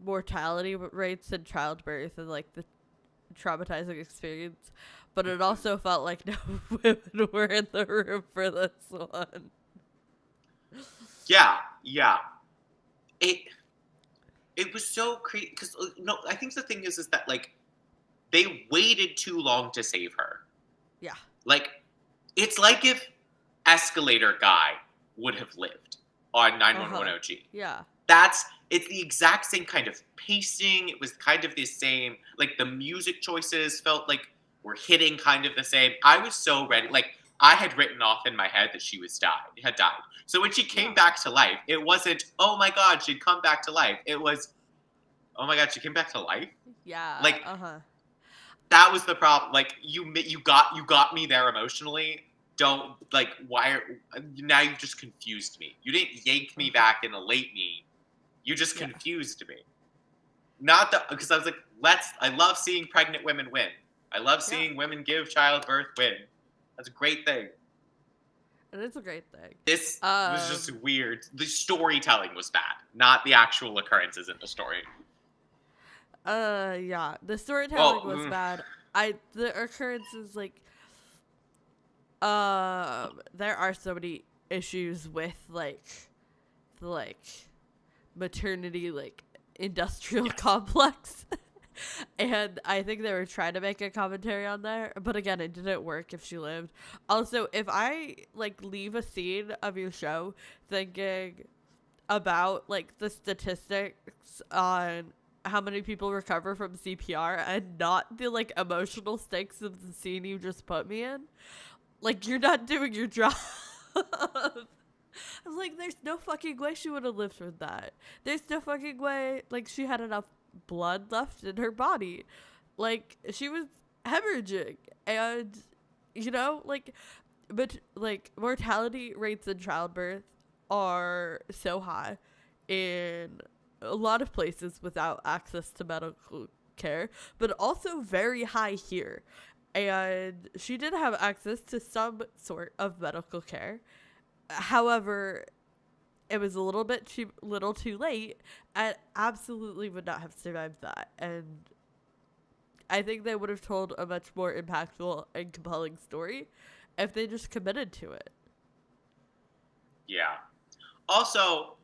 mortality rates and childbirth and like the traumatizing experience, but it also felt like no women were in the room for this one. Yeah. It was so crazy because no, I think the thing is that like they waited too long to save her. Yeah. Like it's like if Escalator Guy would have lived on 911 OG. Yeah. It's the exact same kind of pacing. It was kind of the same. Like the music choices felt like were hitting kind of the same. I was so ready. Like I had written off in my head that she had died. So when she came back to life, it wasn't, oh my God, she'd come back to life. It was, oh my God, she came back to life? Yeah. Like, that was the problem. Like, you got me there emotionally. Don't, like, now you've just confused me. You didn't yank me back and elate me. You just confused me. Because I was like, I love seeing pregnant women win. I love seeing women give childbirth win. That's a great thing. It is a great thing. This was just weird. The storytelling was bad, not the actual occurrences in the story. Yeah. The storytelling was bad. The occurrences, like, there are so many issues with, like maternity, like, industrial complex. And I think they were trying to make a commentary on there, but again, it didn't work if she lived. Also, if I like leave a scene of your show thinking about like the statistics on how many people recover from CPR and not the like emotional stakes of the scene you just put me in, like you're not doing your job. I was like, there's no fucking way she would have lived with that. There's no fucking way, like, she had enough blood left in her body. Like, she was hemorrhaging. And, you know, like, but, like, mortality rates in childbirth are so high in a lot of places without access to medical care, but also very high here. And she did have access to some sort of medical care. However, it was a little too late, and absolutely would not have survived that. And I think they would have told a much more impactful and compelling story if they just committed to it. Yeah. Also,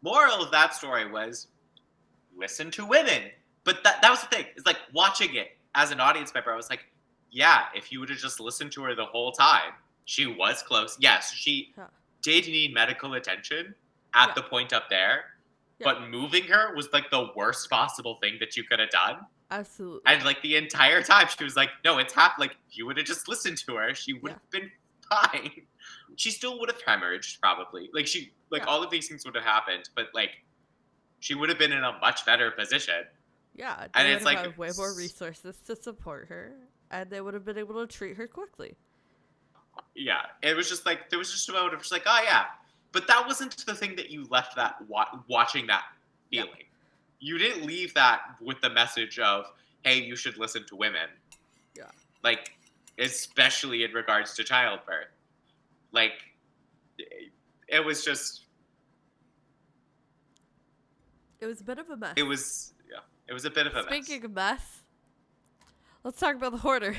moral of that story was listen to women. But that was the thing. It's like watching it as an audience member, I was like, yeah, if you would have just listened to her the whole time, she was close. Yes, she did need medical attention at the point up there, but moving her was like the worst possible thing that you could have done. Absolutely. And like the entire time she was like, no, it's like if you would have just listened to her, she would have been fine. She still would have hemorrhaged probably. Like all of these things would have happened, but like she would have been in a much better position. Yeah, and it's like had way more resources to support her, and they would have been able to treat her quickly. Yeah, it was just like there was just a moment of just like, oh yeah, but that wasn't the thing that you left that watching that feeling. Yeah. You didn't leave that with the message of, hey, you should listen to women. Yeah, like especially in regards to childbirth. Like it was just. It was a bit of a mess. It was It was a bit of a mess. Speaking of mess, let's talk about the Hoarder.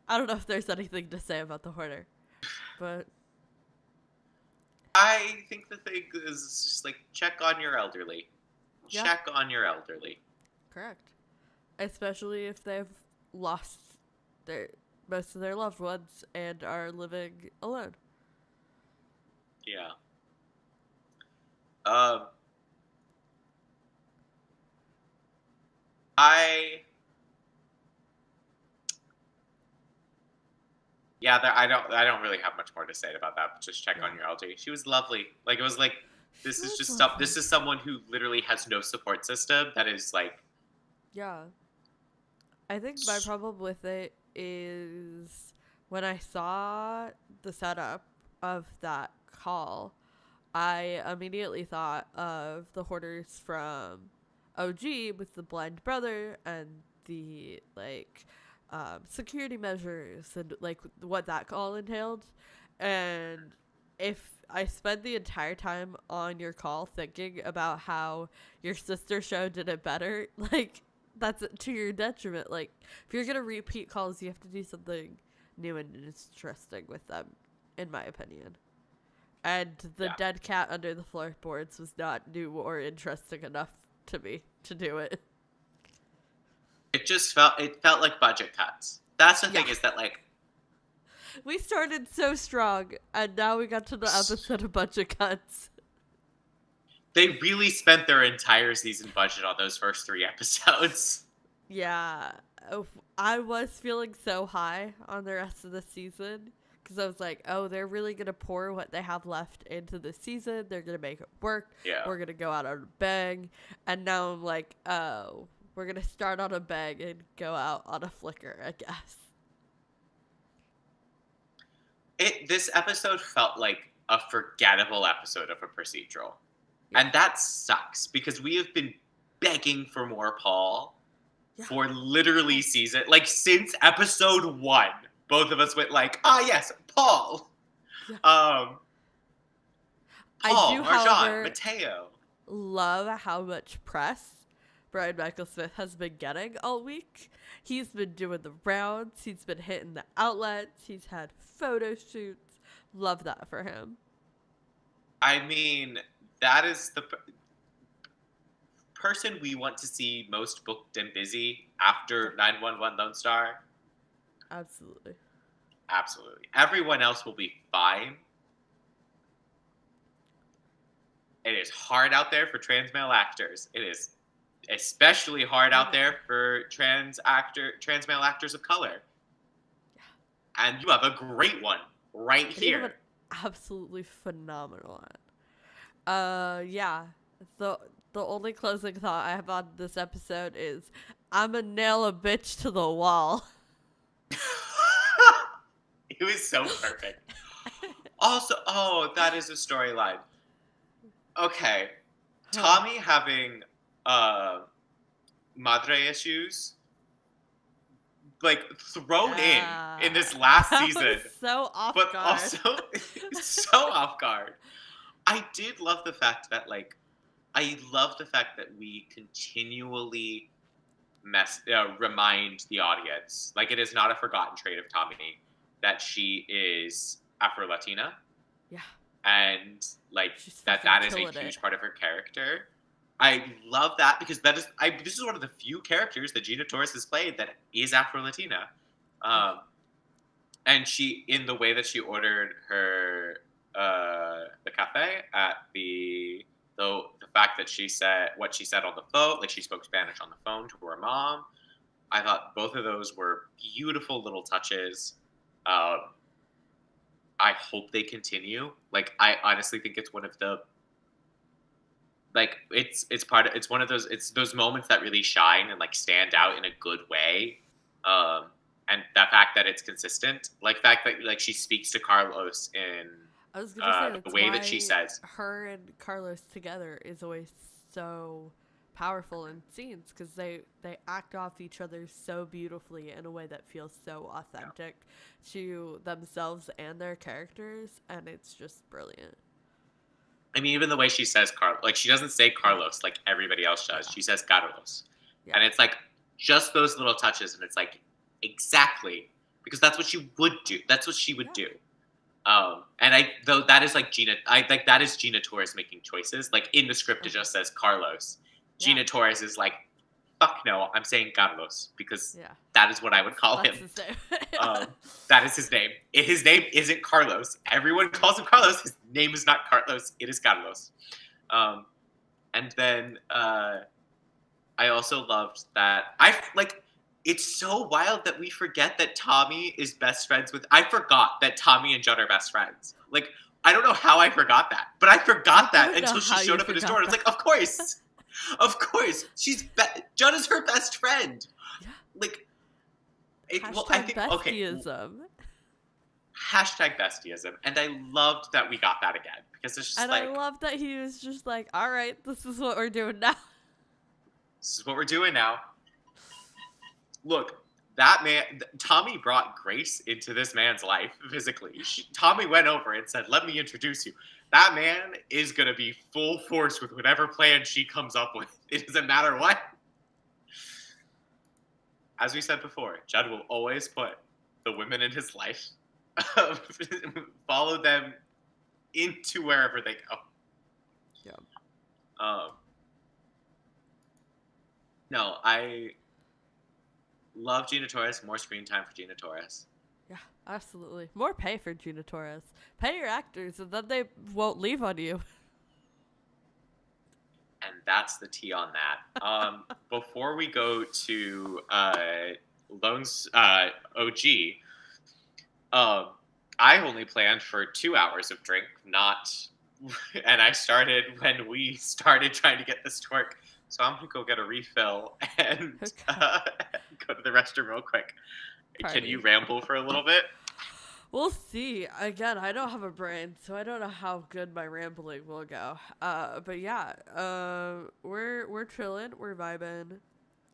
I don't know if there's anything to say about the Hoarder, but I think the thing is just like check on your elderly. yeah, Check on your elderly. correct. Especially if they've lost their most of their loved ones and are living alone. Yeah. Um. I. Yeah, I don't really have much more to say about that. But just check on your elderly. She was lovely. Like it was like She this is was just stuff. lovely. This is someone who literally has no support system. That is like Yeah. I think my problem with it is when I saw the setup of that call, I immediately thought of the Hoarders from OG with the blind brother and the security measures and like what that call entailed. And if I spend the entire time on your call thinking about how your sister show did it better, like that's to your detriment. Like if you're gonna repeat calls, you have to do something new and interesting with them, in my opinion. And the yeah. dead cat under the floorboards was not new or interesting enough to me to do it. It felt like budget cuts. That's the Yeah. thing is that like We started so strong, and now we got to the episode of budget cuts. they really spent their entire season budget on those first 3 episodes. Yeah. I was feeling so high on the rest of the season because I was like, oh, they're really going to pour what they have left into the season. They're going to make it work. Yeah. We're going to go out on a bang. And now I'm like, oh, we're going to start on a bang and go out on a flicker, I guess. This episode felt like a forgettable episode of a procedural. Yeah. And that sucks because we have been begging for more Paul for literally season, like since episode 1. Both of us went like, yes, Paul. Yeah. Paul, I do, Marjan, however, Mateo. love how much press Brian Michael Smith has been getting all week. He's been doing the rounds. He's been hitting the outlets. He's had photo shoots. Love that for him. I mean, that is the person we want to see most booked and busy after 911 Lone Star. Absolutely. Absolutely. Everyone else will be fine. It is hard out there for trans male actors. It is especially hard out there for trans male actors of color. Yeah. And you have a great one right You here. have an absolutely phenomenal one. Yeah. The only closing thought I have on this episode is I'ma nail a bitch to the wall. It was so perfect. Also, that is a storyline. Okay. Tommy having madre issues like thrown in this last season. So off but guard. Also so off guard. I did love the fact that we continually remind the audience, like it is not a forgotten trait of Tommy that she is Afro-Latina. Yeah. And like She's that is a huge part of her character. I love that because this is one of the few characters that Gina Torres has played that is Afro-Latina. And she, in the way that she ordered her the cafe at the fact that she said what she said on the phone, like she spoke Spanish on the phone to her mom. I thought both of those were beautiful little touches. I hope they continue. Like I honestly think it's one of the it's one of those moments that really shine and like stand out in a good way. And the fact that it's consistent, like the fact that like she speaks to Carlos in I was gonna say the way that she says her and Carlos together is always so powerful in scenes because they act off each other so beautifully in a way that feels so authentic to themselves and their characters, and it's just brilliant. I mean, even the way she says Carlos, like she doesn't say Carlos like everybody else does. She says Carlos. Yeah. And it's like just those little touches, and it's like exactly because that's what she would do. That's what she would do. And though that is like Gina, that is Gina Torres making choices. Like in the script, it just says Carlos. Gina Torres is like, fuck no, I'm saying Carlos because that is what I would call him. His name. That is his name. His name isn't Carlos. Everyone calls him Carlos. His name is not Carlos. It is Carlos. And then I also loved that it's so wild that we forget that Tommy is best friends with. I forgot that Tommy and Judd are best friends. Like, I don't know how I forgot that, but I forgot that until she showed up at his door. It's like, of course. Of course. Judd is her best friend. Yeah. Like, I think, bestieism. Okay. Hashtag bestieism. And I loved that we got that again. Because it's just I love that he was just like, all right, this is what we're doing now. This is what we're doing now. Look, that man, Tommy brought grace into this man's life physically. Tommy went over and said, let me introduce you. That man is going to be full force with whatever plan she comes up with. It doesn't matter what. As we said before, Judd will always put the women in his life, follow them into wherever they go. Yeah. No, I love Gina Torres. More screen time for Gina Torres. Yeah, absolutely. More pay for Gina Torres. Pay your actors, and then they won't leave on you. And that's the tea on that. Before we go to Lone's OG, I only planned for 2 hours of drink, and I started when we started trying to get this to work. So I'm going to go get a refill and go to the restroom real quick. Party. Can you ramble for a little bit? We'll see. Again, I don't have a brain, so I don't know how good my rambling will go. But yeah, we're chilling, we're vibing.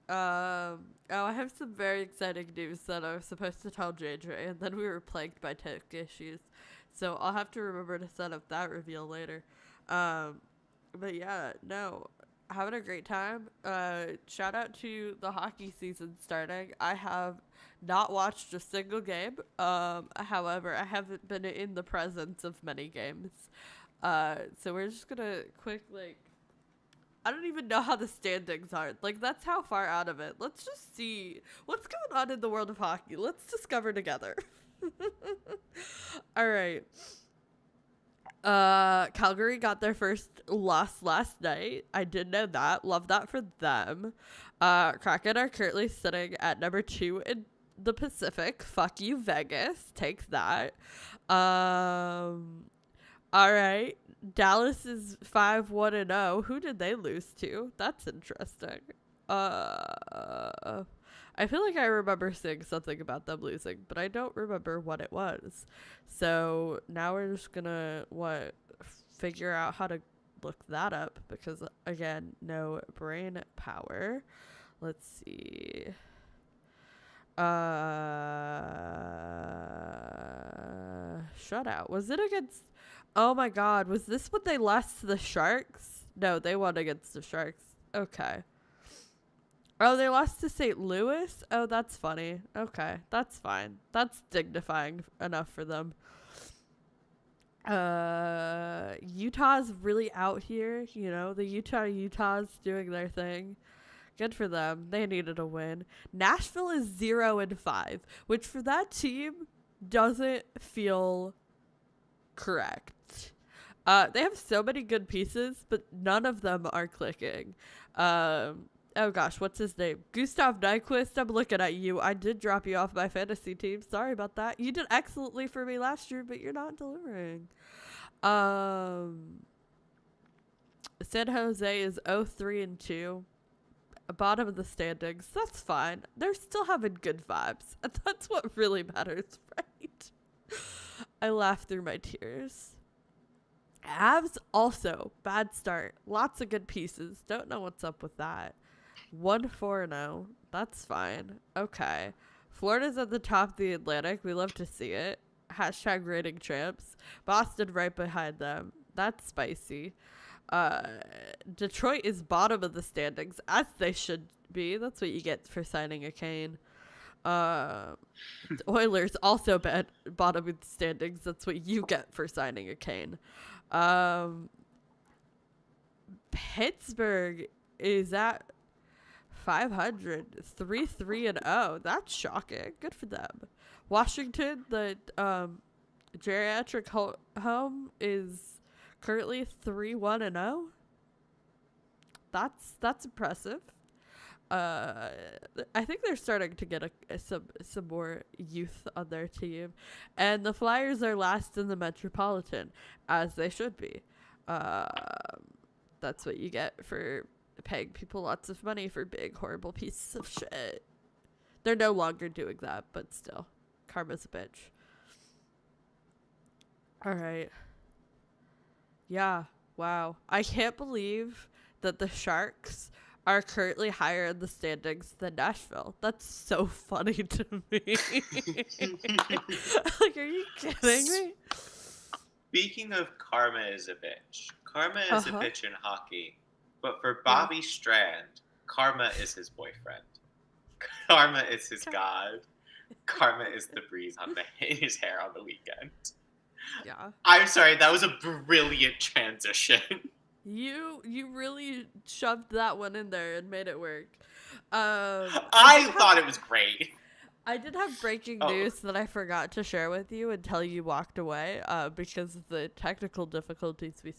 I have some very exciting news that I was supposed to tell JJ, and then we were plagued by tech issues. So I'll have to remember to set up that reveal later. But yeah, no. Having a great time. Shout out to the hockey season starting. I have not watched a single game. However, I haven't been in the presence of many games. So we're just gonna I don't even know how the standings are. Like, that's how far out of it. Let's just see what's going on in the world of hockey. Let's discover together. All right. Calgary got their first loss last night. I did know that. Love that for them. Kraken are currently sitting at number 2 in the Pacific. Fuck you, Vegas. Take that. All right. Dallas is 5-1-0. Who did they lose to? That's interesting. I feel like I remember seeing something about them losing, but I don't remember what it was. So now we're just gonna figure out how to look that up because again, no brain power. Let's see. Shutout. Was it against? Oh my God, was this when they lost to the Sharks? No, they won against the Sharks. Okay. Oh, they lost to St. Louis? Oh, that's funny. Okay, that's fine. That's dignifying enough for them. Utah's really out here, you know. The Utah's doing their thing. Good for them. They needed a win. Nashville is 0-5, which for that team doesn't feel correct. They have so many good pieces, but none of them are clicking. Oh gosh, what's his name? Gustav Nyquist, I'm looking at you. I did drop you off my fantasy team. Sorry about that. You did excellently for me last year, but you're not delivering. San Jose is 0-3-2. Bottom of the standings. That's fine. They're still having good vibes. And that's what really matters, right? I laughed through my tears. Avs also, bad start. Lots of good pieces. Don't know what's up with that. 1-4-0. That's fine. Okay. Florida's at the top of the Atlantic. We love to see it. Hashtag rating champs. Boston right behind them. That's spicy. Detroit is bottom of the standings, as they should be. That's what you get for signing a Kane. The Oilers also bottom of the standings. That's what you get for signing a Kane. Pittsburgh is at 500, 3-3-0. That's shocking. Good for them. Washington, the geriatric home, is currently 3-1-0. That's impressive. I think they're starting to get some more youth on their team, and the Flyers are last in the Metropolitan, as they should be. That's what you get for paying people lots of money for big horrible pieces of shit. They're no longer doing that, but still, karma's a bitch. All right. Yeah. Wow. I can't believe that the Sharks are currently higher in the standings than Nashville. That's so funny to me. Like, are you kidding me? Speaking of karma is a bitch. Karma is a bitch in hockey. But for Bobby Strand, karma is his boyfriend. Karma is his god. Karma is the breeze on his hair on the weekend. Yeah. I'm sorry, that was a brilliant transition. You really shoved that one in there and made it work. I thought it was great. I did have breaking news that I forgot to share with you until you walked away because of the technical difficulties we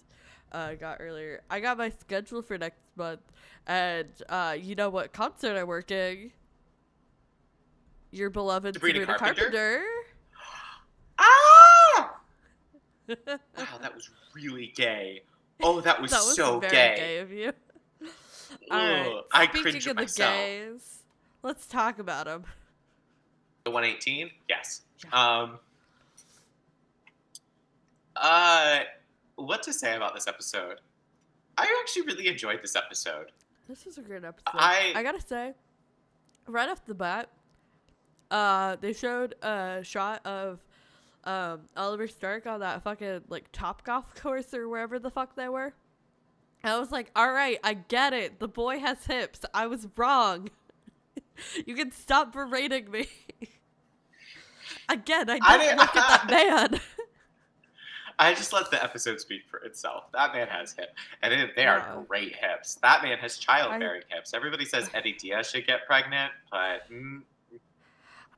got earlier. I got my schedule for next month, and you know what concert I'm working? Your beloved Sabrina Carpenter. Ah! Wow, that was really gay. Oh, that was so very gay. gay of you. All right. I Speaking cringe of at myself. the gays, let's talk about them. The 118? Yes. Yeah. What to say about this episode? I actually really enjoyed this episode. This was a great episode. I gotta say, right off the bat, they showed a shot of Oliver Stark on that fucking like Top Golf course or wherever the fuck they were. And I was like, all right, I get it. The boy has hips. I was wrong. You can stop berating me. Again, I didn't look at that man. I just let the episode speak for itself. That man has hips. And they are great hips. That man has childbearing hips. Everybody says Eddie Diaz should get pregnant, but...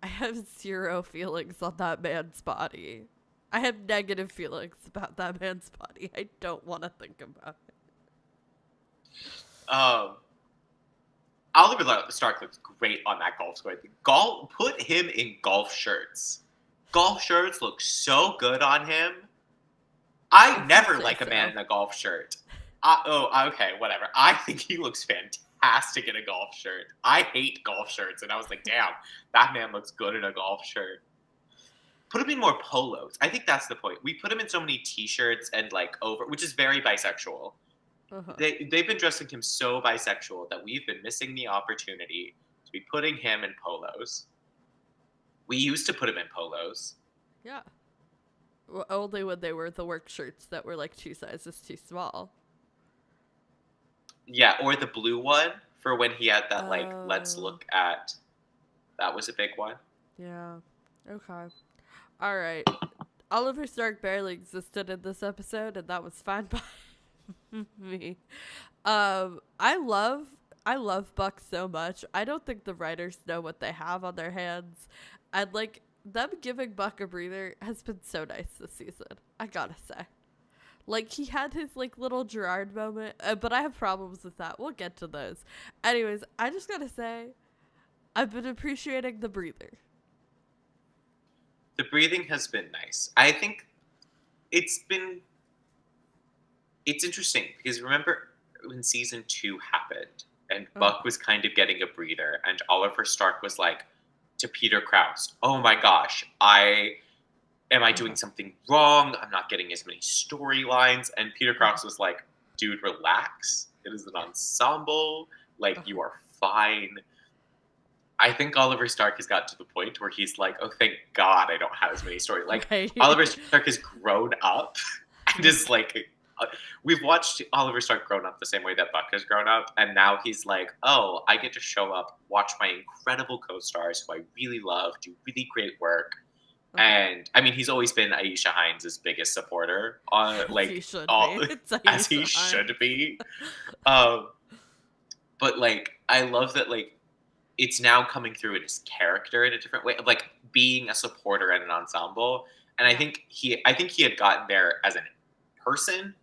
I have zero feelings on that man's body. I have negative feelings about that man's body. I don't want to think about it. Oliver Stark looks great on that golf square. Put him in golf shirts. Golf shirts look so good on him. I never like a man in a golf shirt. Okay, whatever. I think he looks fantastic in a golf shirt. I hate golf shirts, and I was like, damn, that man looks good in a golf shirt. Put him in more polos. I think that's the point. We put him in so many t-shirts and which is very bisexual. Uh-huh. They've been dressing him so bisexual that we've been missing the opportunity to be putting him in polos. We used to put him in polos. Yeah. Well, only when they were the work shirts that were like 2 sizes too small. Yeah, or the blue one for when he had that let's look at. That was a big one. Yeah. Okay. All right. Oliver Stark barely existed in this episode, and that was fine by me. I love Buck so much. I don't think the writers know what they have on their hands. And them giving Buck a breather has been so nice this season. I gotta say. He had his little Gerard moment, but I have problems with that. We'll get to those. Anyways, I just gotta say, I've been appreciating the breather. The breathing has been nice. I think it's interesting because remember when season 2 happened and Buck was kind of getting a breather and Oliver Stark was like to Peter Krause, oh my gosh, am I doing something wrong? I'm not getting as many storylines. And Peter Krause was like, dude, relax. It is an ensemble. You are fine. I think Oliver Stark has got to the point where he's like, oh, thank God I don't have as many stories. Right. Oliver Stark has grown up and is we've watched Oliver Stark grown up the same way that Buck has grown up, and now he's like, oh, I get to show up, watch my incredible co-stars who I really love, do really great work. And I mean, he's always been Aisha Hines' biggest supporter, As he should be. It's as he Aisha should Hines. be. But like, I love that like it's now coming through in his character in a different way of like being a supporter in an ensemble. And Yeah. I think he had gotten there as a person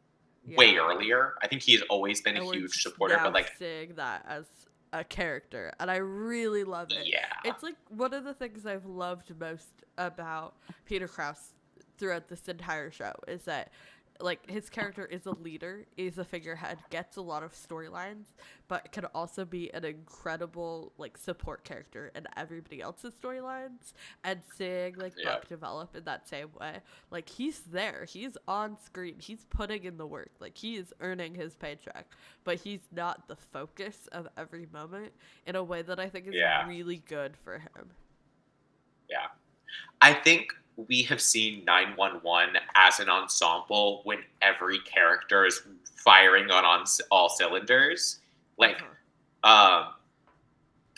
way Yeah. earlier. I think he has always been a And we're huge just supporter, now but like, seeing that as a character, and I really love it. yeah, It's like one of the things I've loved most about Peter Krause throughout this entire show is that like his character is a leader, is a figurehead, gets a lot of storylines, but can also be an incredible like support character in everybody else's storylines. And seeing like yeah, Buck develop in that same way, like he's there, he's on screen, he's putting in the work, like he is earning his paycheck, but he's not the focus of every moment in a way that I think is yeah, really good for him. yeah. I think we have seen 911 as an ensemble when every character is firing on all cylinders. Like, Uh-huh.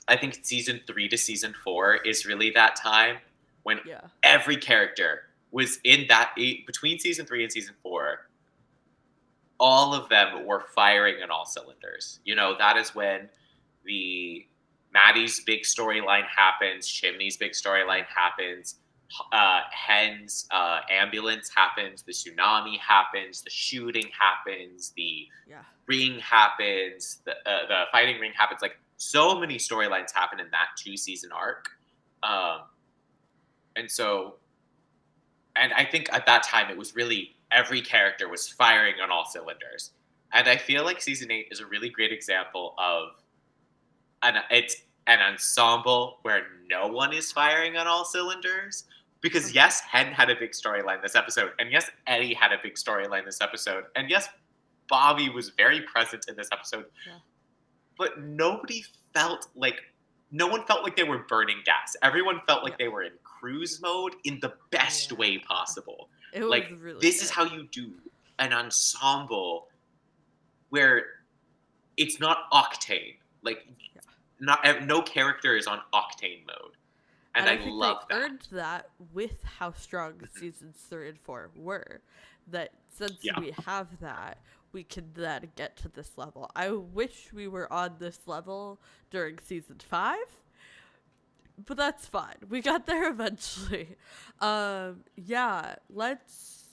I think season 3 to season 4 is really that time when Yeah. every character was in that between season 3 and season 4. All of them were firing on all cylinders. You know, that is when the Maddie's big storyline happens, Chimney's big storyline happens, Hen's ambulance happens, the tsunami happens, the shooting happens, the Yeah. ring happens, the fighting ring happens. Like, so many storylines happen in that 2-season arc. And so, and I think at that time it was really every character was firing on all cylinders. And I feel like season 8 is a really great example of it's an ensemble where no one is firing on all cylinders. Because yes, Hen had a big storyline this episode, and yes, Eddie had a big storyline this episode, and yes, Bobby was very present in this episode. Yeah. But no one felt like they were burning gas. Everyone felt like they were in cruise mode in the best way possible. It was Like, really this good. is how you do an ensemble where it's not octane. Like, no character is on octane mode. And I think love they that. earned that with how strong seasons 3 and 4 were. That since we have that, we can then get to this level. I wish we were on this level during season 5, but that's fine. We got there eventually. Yeah, let's.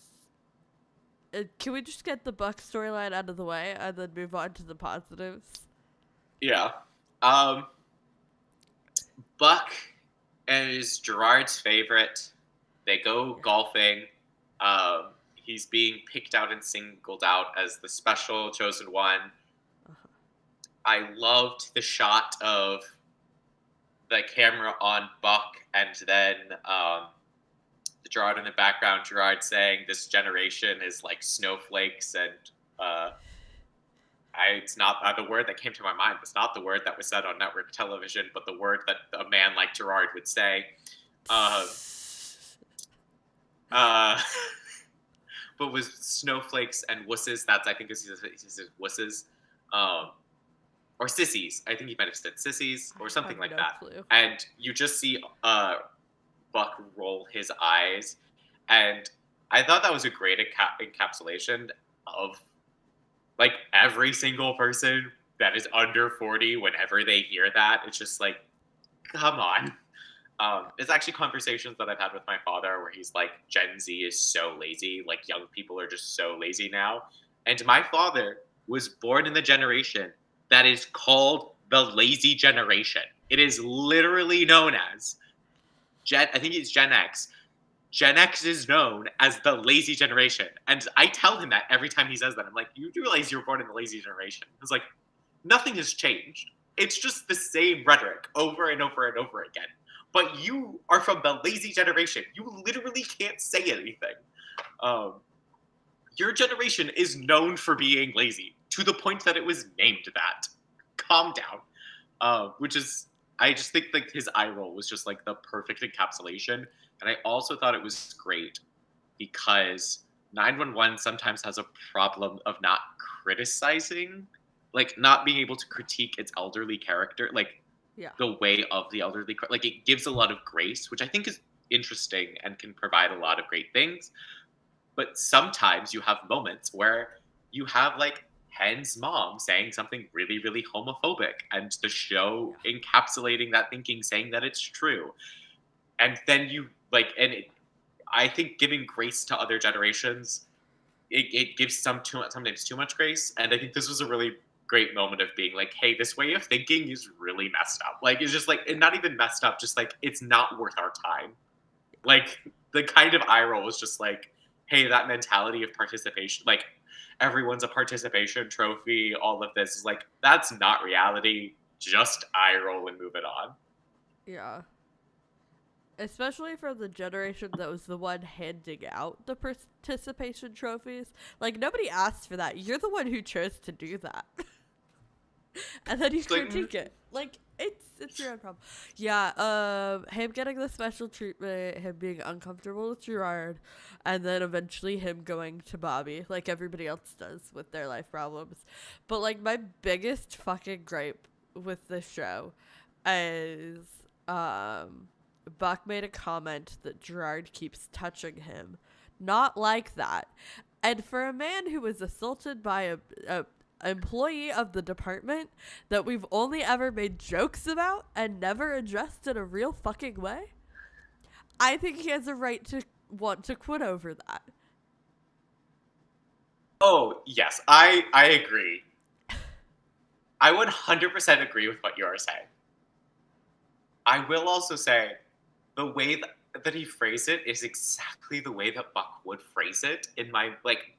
Can we just get the Buck storyline out of the way and then move on to the positives? Yeah. Buck is Gerard's favorite. They go golfing. He's being picked out and singled out as the special chosen one. I loved the shot of the camera on Buck and then the Gerard in the background, Gerard saying this generation is like snowflakes, and it's not the word that came to my mind was not the word that was said on network television, but the word that a man like Gerard would say. But was snowflakes and wusses. That's, I think, he says wusses. Or sissies. I think he might have said sissies or something like that. Clue. And you just see Buck roll his eyes. And I thought that was a great encapsulation of like every single person that is under 40, whenever they hear that, it's just like, come on. It's actually conversations that I've had with my father where he's like, Gen Z is so lazy. Like, young people are just so lazy now. And my father was born in the generation that is called the lazy generation. It is literally known as I think it's Gen X. Gen X is known as the lazy generation. And I tell him that every time he says that. I'm like, you do realize you were born in the lazy generation. It's like, nothing has changed. It's just the same rhetoric over and over and over again. But you are from the lazy generation. You literally can't say anything. Your generation is known for being lazy to the point that it was named that. Calm down. Which is, I just think like his eye roll was just like the perfect encapsulation. And I also thought it was great because 911 sometimes has a problem of not criticizing, like not being able to critique its elderly character, like Yeah. the way of the elderly, like it gives a lot of grace, which I think is interesting and can provide a lot of great things. But sometimes you have moments where you have like Hen's mom saying something really, really homophobic, and the show encapsulating that thinking, saying that it's true. And then you like, I think giving grace to other generations, it gives sometimes too much grace. And I think this was a really great moment of being like, hey, this way of thinking is really messed up. Like, it's just like, and not even messed up, just like, it's not worth our time. Like, the kind of eye roll was just like, hey, that mentality of participation, like, everyone's a participation trophy, all of this is like, that's not reality. Just eye roll and move it on. Yeah. Especially for the generation that was the one handing out the participation trophies. Like, nobody asked for that. You're the one who chose to do that. And then you critique it. Like, it's your own problem. Yeah, him getting the special treatment, him being uncomfortable with Gerard, and then eventually him going to Bobby, like everybody else does with their life problems. But, like, my biggest fucking gripe with this show is, Buck made a comment that Gerard keeps touching him. Not like that. And for a man who was assaulted by a employee of the department that we've only ever made jokes about and never addressed in a real fucking way, I think he has a right to want to quit over that. Oh, yes, I agree. I 100% agree with what you are saying. I will also say the way that he phrased it is exactly the way that Buck would phrase it in my, like,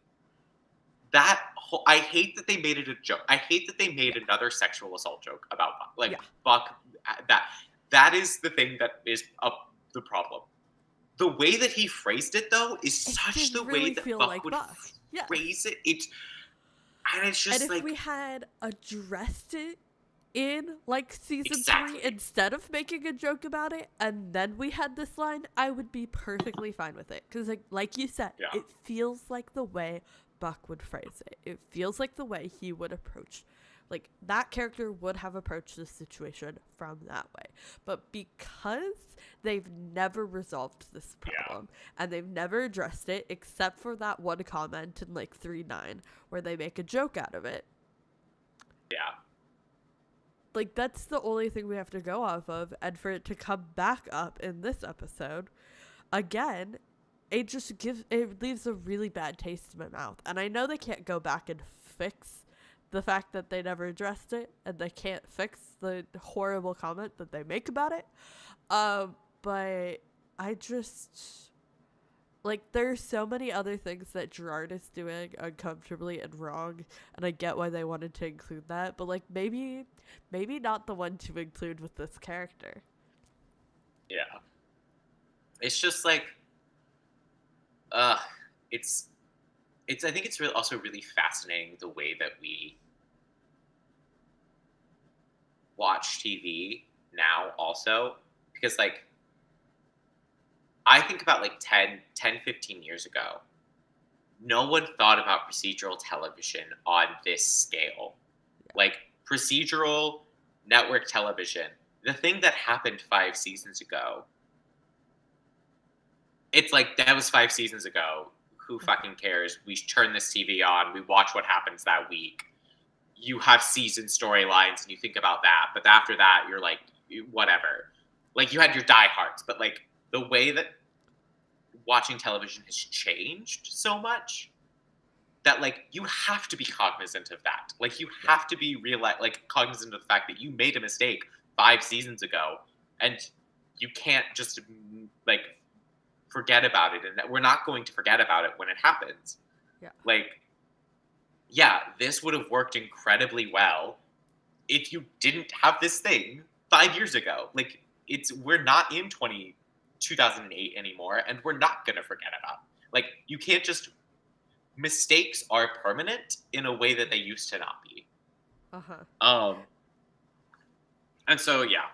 that whole, I hate that they made it a joke. I hate that they made another sexual assault joke about Buck. Like, Buck, that is the thing that is the problem. The way that he phrased it, though, is such the way that Buck would phrase it. It's just, and if we had addressed it in like season 3 instead of making a joke about it, and then we had this line, I would be perfectly fine with it. Because like you said, it feels like the way Buck would phrase it. It feels like the way he would approach, like that character would have approached this situation from that way. But because they've never resolved this problem and they've never addressed it except for that one comment in like 3-9 where they make a joke out of it. Yeah. Like, that's the only thing we have to go off of, and for it to come back up in this episode, again, it leaves a really bad taste in my mouth. And I know they can't go back and fix the fact that they never addressed it, and they can't fix the horrible comment that they make about it. But I just, like, there's so many other things that Gerard is doing uncomfortably and wrong, and I get why they wanted to include that, but, like, maybe not the one to include with this character. Yeah. It's just, like, it's I think it's also really fascinating the way that we watch TV now also, because, like, I think about, like, 10, 15 years ago, no one thought about procedural television on this scale. Like, procedural network television, the thing that happened 5 seasons ago, it's like, that was 5 seasons ago. Who fucking cares? We turn this TV on, we watch what happens that week. You have season storylines and you think about that, but after that, you're like, whatever. Like, you had your diehards, but, like, the way that watching television has changed so much that, like, you have to be cognizant of that. Like, you have to be cognizant of the fact that you made a mistake 5 seasons ago, and you can't just, like, forget about it. And we're not going to forget about it when it happens. Yeah. Like, yeah, this would have worked incredibly well if you didn't have this thing 5 years ago. Like, we're not in 2008 anymore, and we're not going to forget about it. Like, you can't just, mistakes are permanent in a way that they used to not be. Uh-huh. And so, yeah.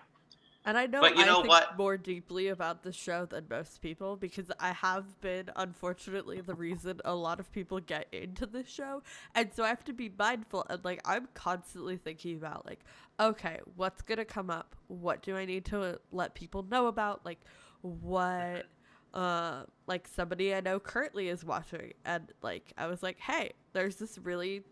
And I know But you I know think what? more deeply about the show than most people because I have been, unfortunately, the reason a lot of people get into this show. And so I have to be mindful. And, like, I'm constantly thinking about, like, okay, what's going to come up? What do I need to let people know about? Like, what, like, somebody I know currently is watching. And, like, I was like, hey, there's this really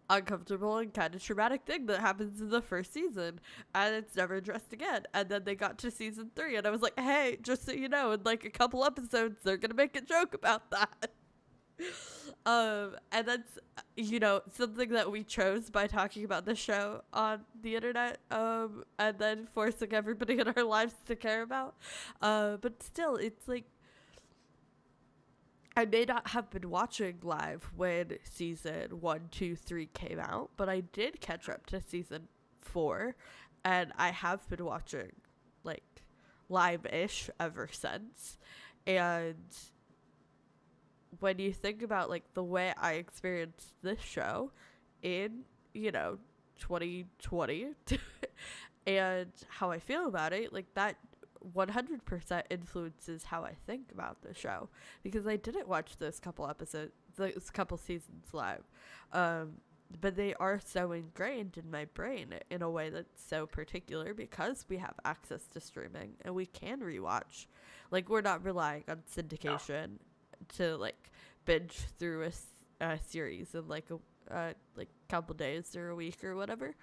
uncomfortable and kind of traumatic thing that happens in the first season and it's never addressed again. And then they got to season 3 and I was like, hey, just so you know, in like a couple episodes they're gonna make a joke about that. And that's, you know, something that we chose by talking about the show on the internet, and then forcing everybody in our lives to care about. But still, it's like I may not have been watching live when season 1, 2, 3 came out, but I did catch up to season 4, and I have been watching like live-ish ever since. And when you think about like the way I experienced this show in, you know, 2020 and how I feel about it, like that 100% influences how I think about the show because I didn't watch those couple seasons live, but they are so ingrained in my brain in a way that's so particular because we have access to streaming and we can rewatch. Like we're not relying on syndication to like binge through a series in like a couple days or a week or whatever.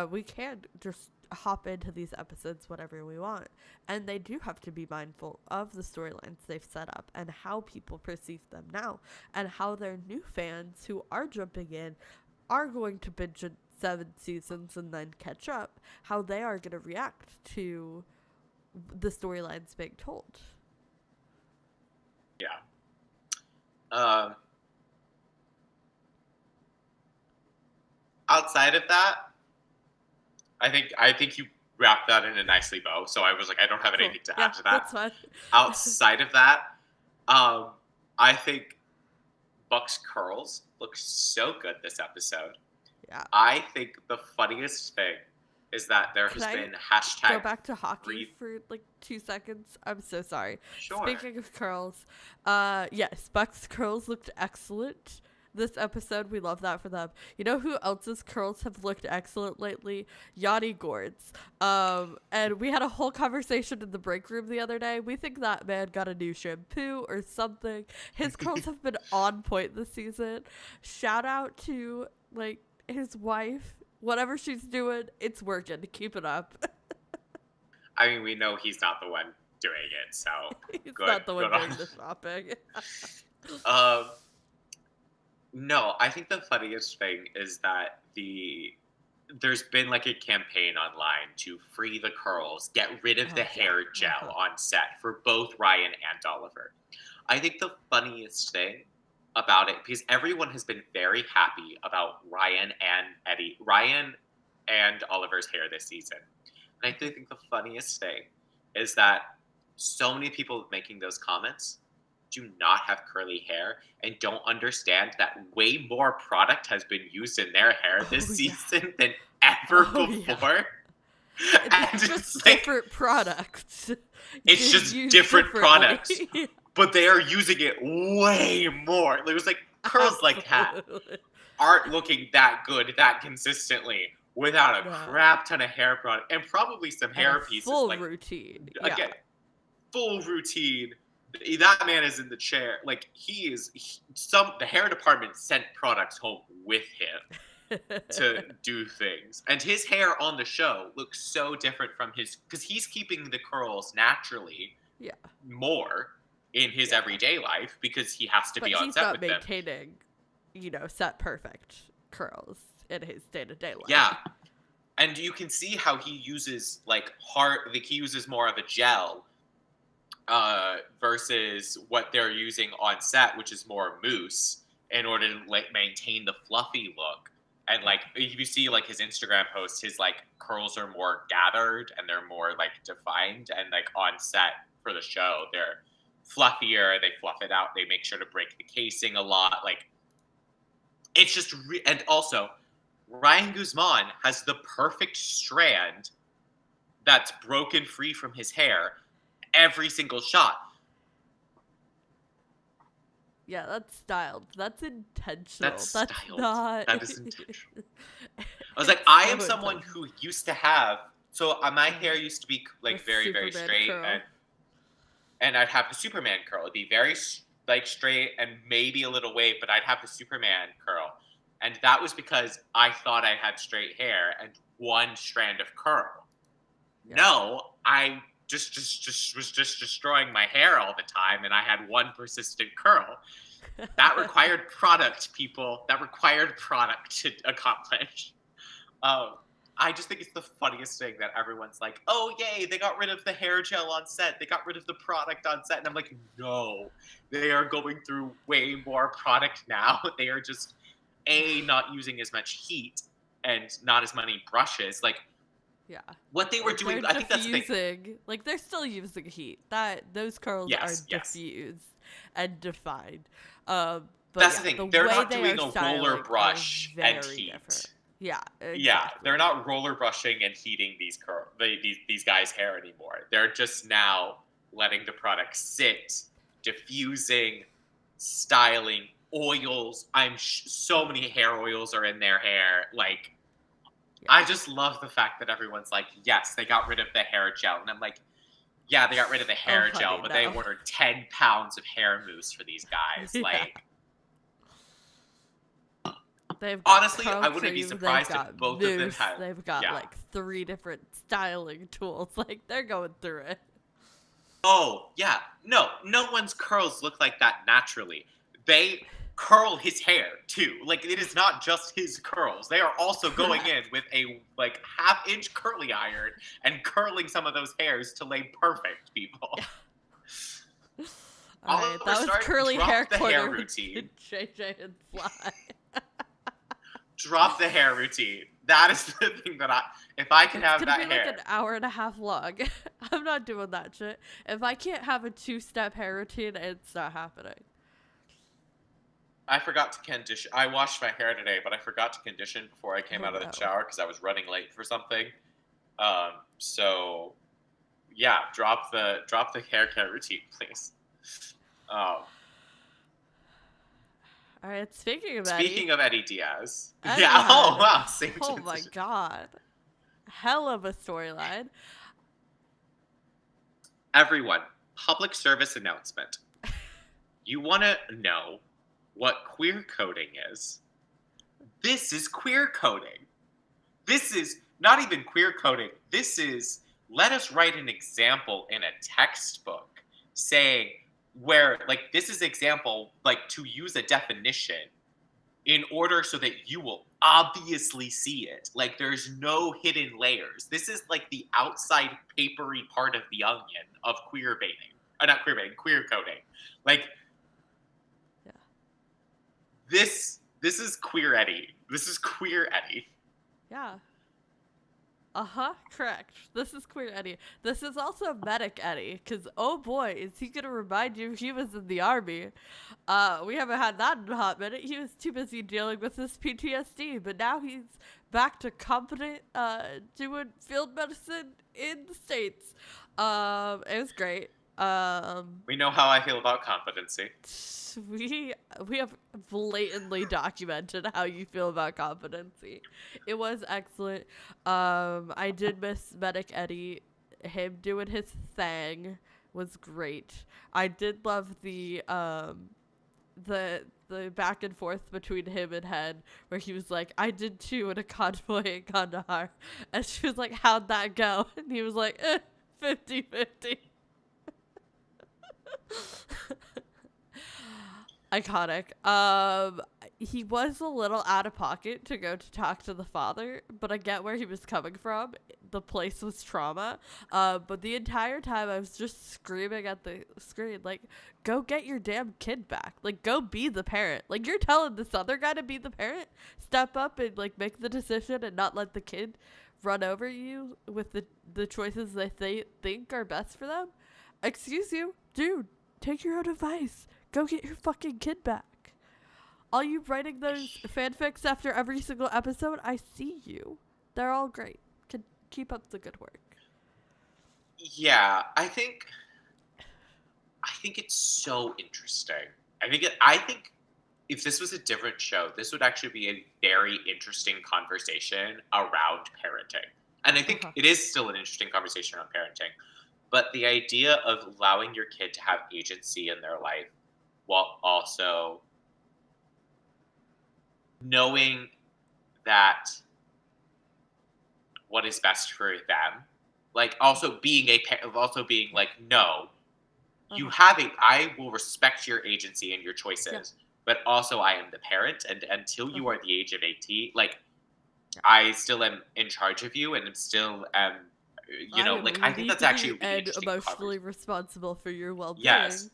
We can just hop into these episodes whenever we want, and they do have to be mindful of the storylines they've set up and how people perceive them now and how their new fans who are jumping in are going to binge 7 seasons and then catch up, how they are going to react to the storylines being told. Yeah. Outside of that, I think you wrapped that in a nicely bow. So I was like, I don't have anything to add to that. That's fine. Outside of that, I think Buck's curls look so good this episode. Yeah. I think the funniest thing is that there has been hashtag. Go back to hockey for like 2 seconds. I'm so sorry. Sure. Speaking of curls, yes, Buck's curls looked excellent this episode. We love that for them. You know who else's curls have looked excellent lately? Yanni Gord's. And we had a whole conversation in the break room the other day. We think that man got a new shampoo or something. His curls have been on point this season. Shout out to like his wife. Whatever she's doing, it's working. Keep it up. I mean, we know he's not the one doing it, so he's not the one doing the shopping. No, I think the funniest thing is that there's been like a campaign online to free the curls, get rid of the hair gel on set for both Ryan and Oliver. I think the funniest thing about it, because everyone has been very happy about Ryan and Oliver's hair this season. And I think the funniest thing is that so many people making those comments do not have curly hair and don't understand that way more product has been used in their hair this season than ever before. It's just different products. It's just different products. But they are using it way more. It was like curls like that aren't looking that good, that consistently, without a crap ton of hair product and probably some hair pieces. Full routine. Again, full routine. That man is in the chair. Like the hair department sent products home with him to do things. And his hair on the show looks so different from because he's keeping the curls naturally more in his everyday life because he has to be on set with them. But he's not maintaining, set perfect curls in his day-to-day life. Yeah. And you can see how he uses he uses more of a gel versus what they're using on set, which is more mousse in order to maintain the fluffy look. And if you see his Instagram posts, his curls are more gathered and they're more defined, and on set for the show they're fluffier. They fluff it out. They make sure to break the casing a lot. It's just and also Ryan Guzman has the perfect strand that's broken free from his hair every single shot. Yeah, that's styled. That's intentional. That's That's styled. Not. That is intentional. I was like, It's I so am someone intentional. who used to have, so my hair used to be The like very, very Superman straight, curl. and I'd have the Superman curl. It'd be very like straight and maybe a little wave, but I'd have the Superman curl. And that was because I thought I had straight hair and one strand of curl. Yeah. No, I just was just destroying my hair all the time, and I had one persistent curl. That required product, people. That required product to accomplish. I just think it's the funniest thing that everyone's like, "Oh, yay! They got rid of the hair gel on set. They got rid of the product on set." And I'm like, "No, they are going through way more product now. They are just not using as much heat and not as many brushes. Like, Yeah. what they were doing, I think that's the thing. Diffusing. Like, they're still using heat. Those curls are diffused and defined. But that's yeah, the thing. The They're way not they doing are a styling roller brush are and very heat. different. Yeah, exactly. Yeah, they're not roller brushing and heating these guys' hair anymore. They're just now letting the product sit, diffusing, styling, oils. So many hair oils are in their hair. Like, Yeah. I just love the fact that everyone's like, yes, they got rid of the hair gel. And I'm like, yeah, they got rid of the hair gel, but they ordered 10 pounds of hair mousse for these guys. Yeah. Like, honestly, I wouldn't be surprised if both of them had. They've got like 3 different styling tools. Like, they're going through it. Oh, yeah. No one's curls look like that naturally. They curl his hair too. Like, it is not just his curls. They are also going in with a like half-inch curly iron and curling some of those hairs to lay perfect, people. Yeah. All right, that was curly hair corner routine. JJ and Cly. Drop the hair routine. That is the thing that if I can have that hair. It's gonna be like an hour and a half long. I'm not doing that shit. If I can't have a 2-step hair routine, it's not happening. I forgot to condition. I washed my hair today, but I forgot to condition before I came out of the shower because I was running late for something. So, yeah, drop the hair care routine, please. All right, speaking of Eddie Diaz. Eddie yeah, oh, wow. Same oh, my God. Hell of a storyline. Everyone, public service announcement. You want to know what queer coding is? This is queer coding. This is not even queer coding. This is, let us write an example in a textbook saying, where, like, this is example, like, to use a definition in order so that you will obviously see it. Like, there's no hidden layers. This is, like, the outside papery part of the onion of queer baiting. Not queer baiting, queer coding. Like, yeah. This is queer Eddie. This is queer Eddie. Yeah. Correct. This is queer Eddie. This is also medic Eddie, because oh boy, is he gonna remind you he was in the army. We haven't had that in a hot minute. He was too busy dealing with his PTSD, but now he's back to competent doing field medicine in the States. It was great. We know how I feel about competency. We have blatantly documented how you feel about competency. It was excellent. I did miss Medic Eddie. Him doing his thing was great. I did love the back and forth between him and Hen, where he was like, "I did too in a convoy in Kandahar," and she was like, "How'd that go?" And he was like, 50-50. Iconic. He was a little out of pocket to go to talk to the father, but I get where he was coming from. The place was trauma. But the entire time I was just screaming at the screen, like, go get your damn kid back. Like, go be the parent. Like, you're telling this other guy to be the parent? Step up and, like, make the decision and not let the kid run over you with the choices they think are best for them? Excuse you? Dude, take your own advice. Go get your fucking kid back. All you writing those fanfics after every single episode, I see you. They're all great. Keep up the good work. Yeah, I think it's so interesting. I think if this was a different show, this would actually be a very interesting conversation around parenting. And I think Uh-huh. it is still an interesting conversation around parenting. But the idea of allowing your kid to have agency in their life while also knowing that what is best for them, like also being also being like, no, you Uh-huh. have I will respect your agency and your Yeah. choices, but also I am the parent, and until you Uh-huh. are the age of 18, like Yeah. I still am in charge of you, and I'm still I am like I think that's actually legally a really and interesting emotionally conversation. responsible for your well-being, Yes.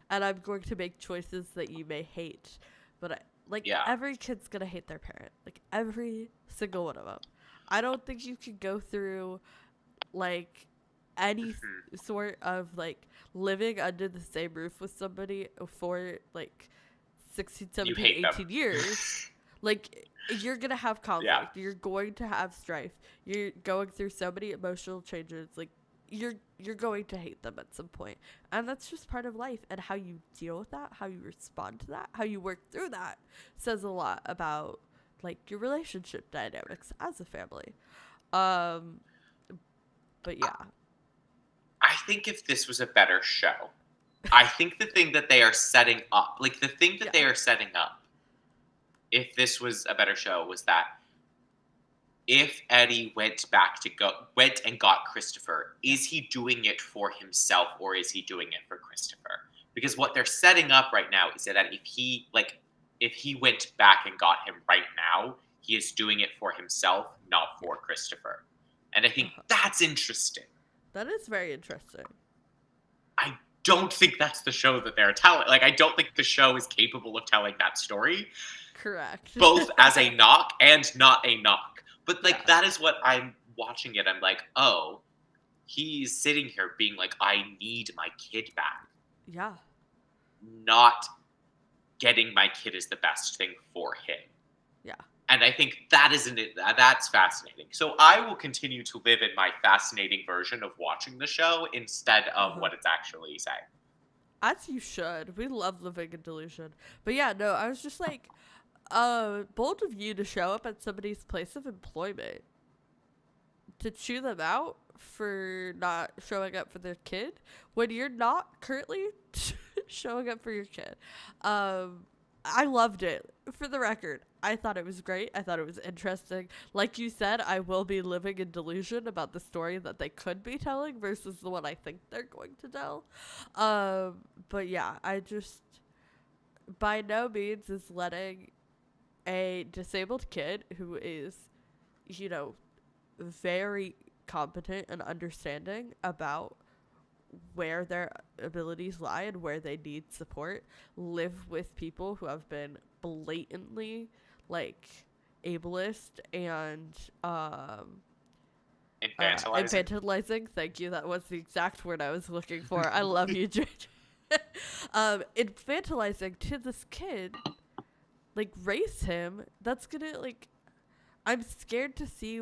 and I'm going to make choices that you may hate. But like Yeah. every kid's gonna hate their parent, like every single one of them. I don't think you can go through like any Mhm. sort of like living under the same roof with somebody for like 16, You 17, hate them. 18 years. Like you're gonna have Yeah. conflict, you're going to have strife, you're going through so many emotional changes. Like you're going to hate them at some point, and that's just part of life. And how you deal with that, how you respond to that, how you work through that says a lot about like your relationship dynamics as a family. um but yeah. I think if this was a better show, I think the thing that they are setting up, like the thing that they Yeah. are setting up, if this was a better show, was that if Eddie went and got Christopher, Yeah. is he doing it for himself or is he doing it for Christopher? Because what they're setting up right now is that if he went back and got him right now, he is doing it for himself, not Yeah. for Christopher. And I think Uh-huh. that's interesting. That is very interesting. I don't think that's the show that they're telling. Like, I don't think the show is capable of telling that story, Correct. both as a knock and not a knock. But, like, Yeah. that is what I'm watching it. I'm like, oh, he's sitting here being like, I need my kid back. Yeah. Not getting my kid is the best thing for him. Yeah. And I think that's fascinating. So I will continue to live in my fascinating version of watching the show instead of Uh-huh. what it's actually saying. As you should. We love living in delusion. But yeah, no, I was just like, bold of you to show up at somebody's place of employment to chew them out for not showing up for their kid when you're not currently showing up for your kid. I loved it. For the record, I thought it was great. I thought it was interesting. Like you said, I will be living in delusion about the story that they could be telling versus the one I think they're going to tell. But yeah, I just by no means is letting a disabled kid who is, you know, very competent and understanding about where their abilities lie and where they need support, live with people who have been blatantly like ableist and Infantilizing. infantilizing. Thank you. That was the exact word I was looking for. I love you, JJ. Infantilizing to this kid, like raise him. That's gonna like. I'm scared to see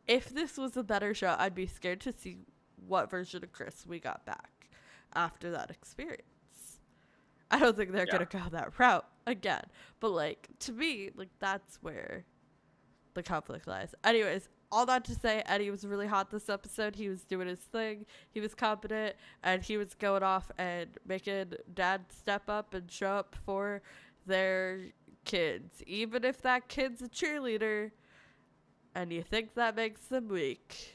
if this was a better show. I'd be scared to see what version of Chris we got back after that experience. I don't think they're Yeah. gonna go that route again. But like to me, like that's where the conflict lies. Anyways, all that to say, Eddie was really hot this episode. He was doing his thing. He was competent, and he was going off and making dad step up and show up for their kids, even if that kid's a cheerleader, and you think that makes them weak.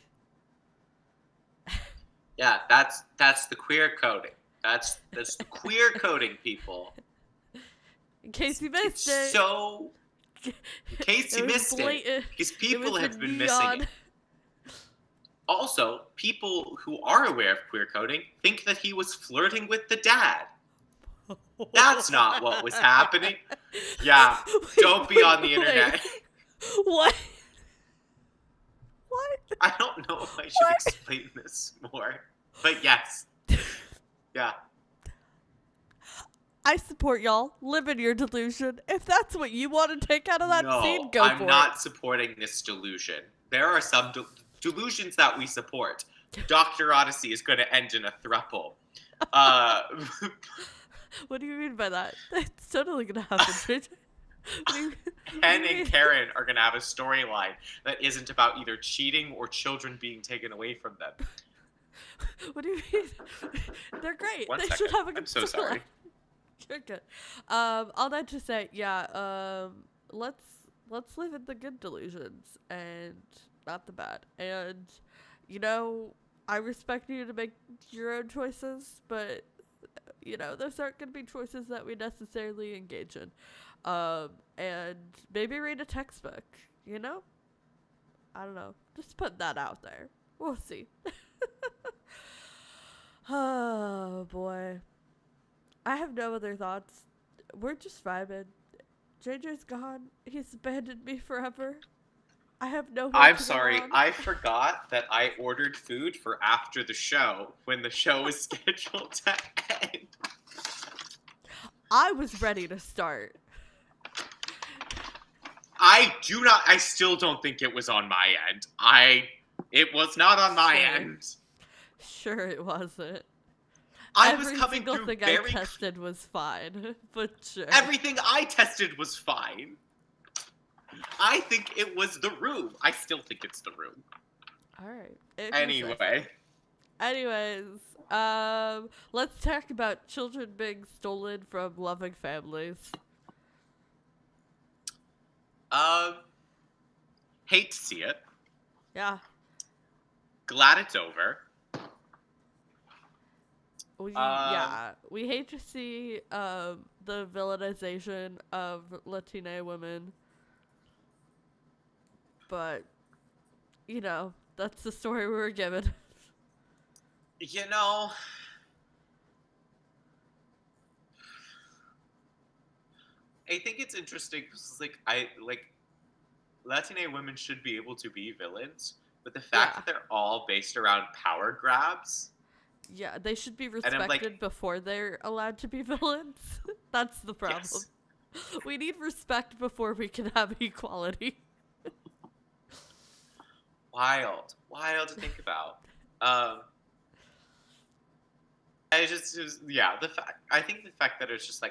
Yeah, that's the queer coding. That's the queer coding, people. In case you It's missed it, so in case you it was missed it, blatant. because It people was have in been missing neon. it. Also, people who are aware of queer coding think that he was flirting with the dad. That's not what was happening. Yeah, don't be on the internet. What? What? I don't know if I should What? explain this more, but yes, yeah. I support y'all. Live in your delusion. If that's what you want to take out of that scene, No, go I'm for not supporting this delusion. There are some delusions that we support, Doctor Odyssey is going to end in a throuple. Uh, What do you mean by that? It's totally gonna happen, JJ. What do you, what do Ken you and mean? Karen are going to have a storyline that isn't about either cheating or children being taken away from them. What do you mean? They're great. One They second. should have a I'm good so storyline. sorry. You're good. All that to say, yeah. Let's live in the good delusions and not the bad. And you know, I respect you to make your own choices, but you know, those aren't going to be choices that we necessarily engage in. And maybe read a textbook. You know, I don't know. Just put that out there. We'll see. Oh boy. I have no other thoughts. We're just vibing. JJ's gone. He's abandoned me forever. I have no way I'm to sorry. go on. I forgot that I ordered food for after the show when the show was scheduled to end. I was ready to start. I still don't think it was on my end. It was not on my Sure. end. Sure, it wasn't. I Every was coming single through thing very. I tested was fine, but sure. Everything I tested was fine. I think it was the room. I still think it's the room. All right. If you say so. Anyway. Anyways, let's talk about children being stolen from loving families. Hate to see it. Yeah. Glad it's over. We hate to see the villainization of Latina women, but you know, that's the story we were given. You know, I think it's interesting because Latina women should be able to be villains, but the fact that they're all based around power grabs. Yeah, they should be I'm respected like- before they're allowed to be villains. That's the problem. Yes. We need respect before we can have equality. Wild to think about. I think the fact that it's just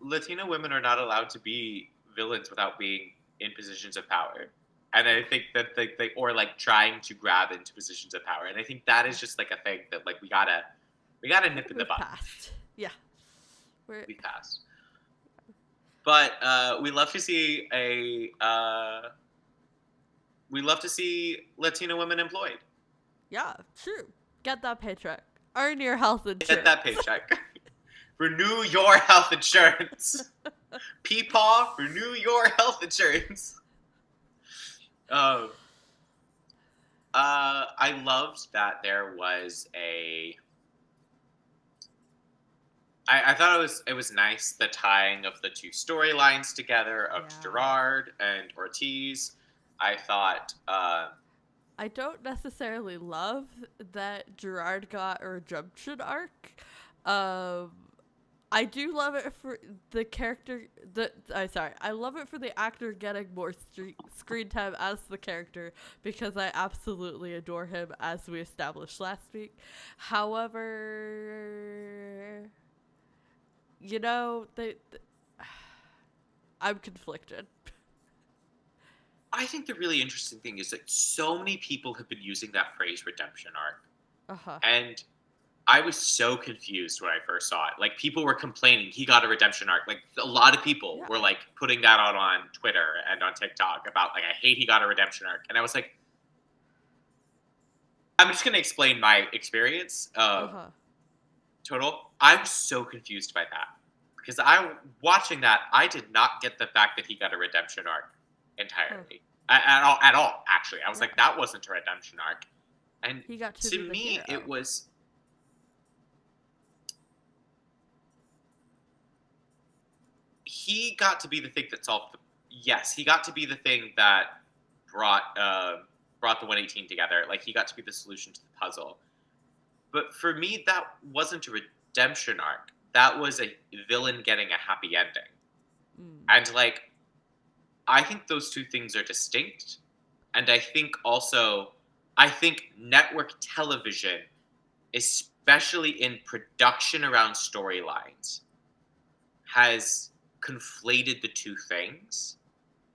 Latina women are not allowed to be villains without being in positions of power. And I think that they or trying to grab into positions of power. And I think that is just a thing that we gotta nip in the bud. Past. Yeah. We passed. But we love to see Latina women employed. Yeah, true. Get that paycheck. Earn your health insurance. Get that paycheck. Renew your health insurance. Peepaw, renew your health insurance. I loved that there was I thought it was nice the tying of the two storylines together of Gerard and Ortiz. I thought I don't necessarily love that Gerard got a redemption arc. I do love it for the character. I love it for the actor getting more screen time as the character because I absolutely adore him, as we established last week. However, you know, I'm conflicted. I think the really interesting thing is that so many people have been using that phrase redemption arc. And I was so confused when I first saw it. People were complaining he got a redemption arc. A lot of people were putting that out on Twitter and on TikTok about I hate he got a redemption arc. And I was like, I'm just gonna explain my experience. Total. I was so confused by that because watching that, I did not get the fact that he got a redemption arc entirely at all. Actually, I was like, that wasn't a redemption arc. And he got to me, hero. it was. He got to be the thing that solved he got to be the thing that brought the 118 together. He got to be the solution to the puzzle. But for me, that wasn't a redemption arc. That was a villain getting a happy ending. And I think those two things are distinct. And I think also, I think network television, especially in production around storylines, has conflated the two things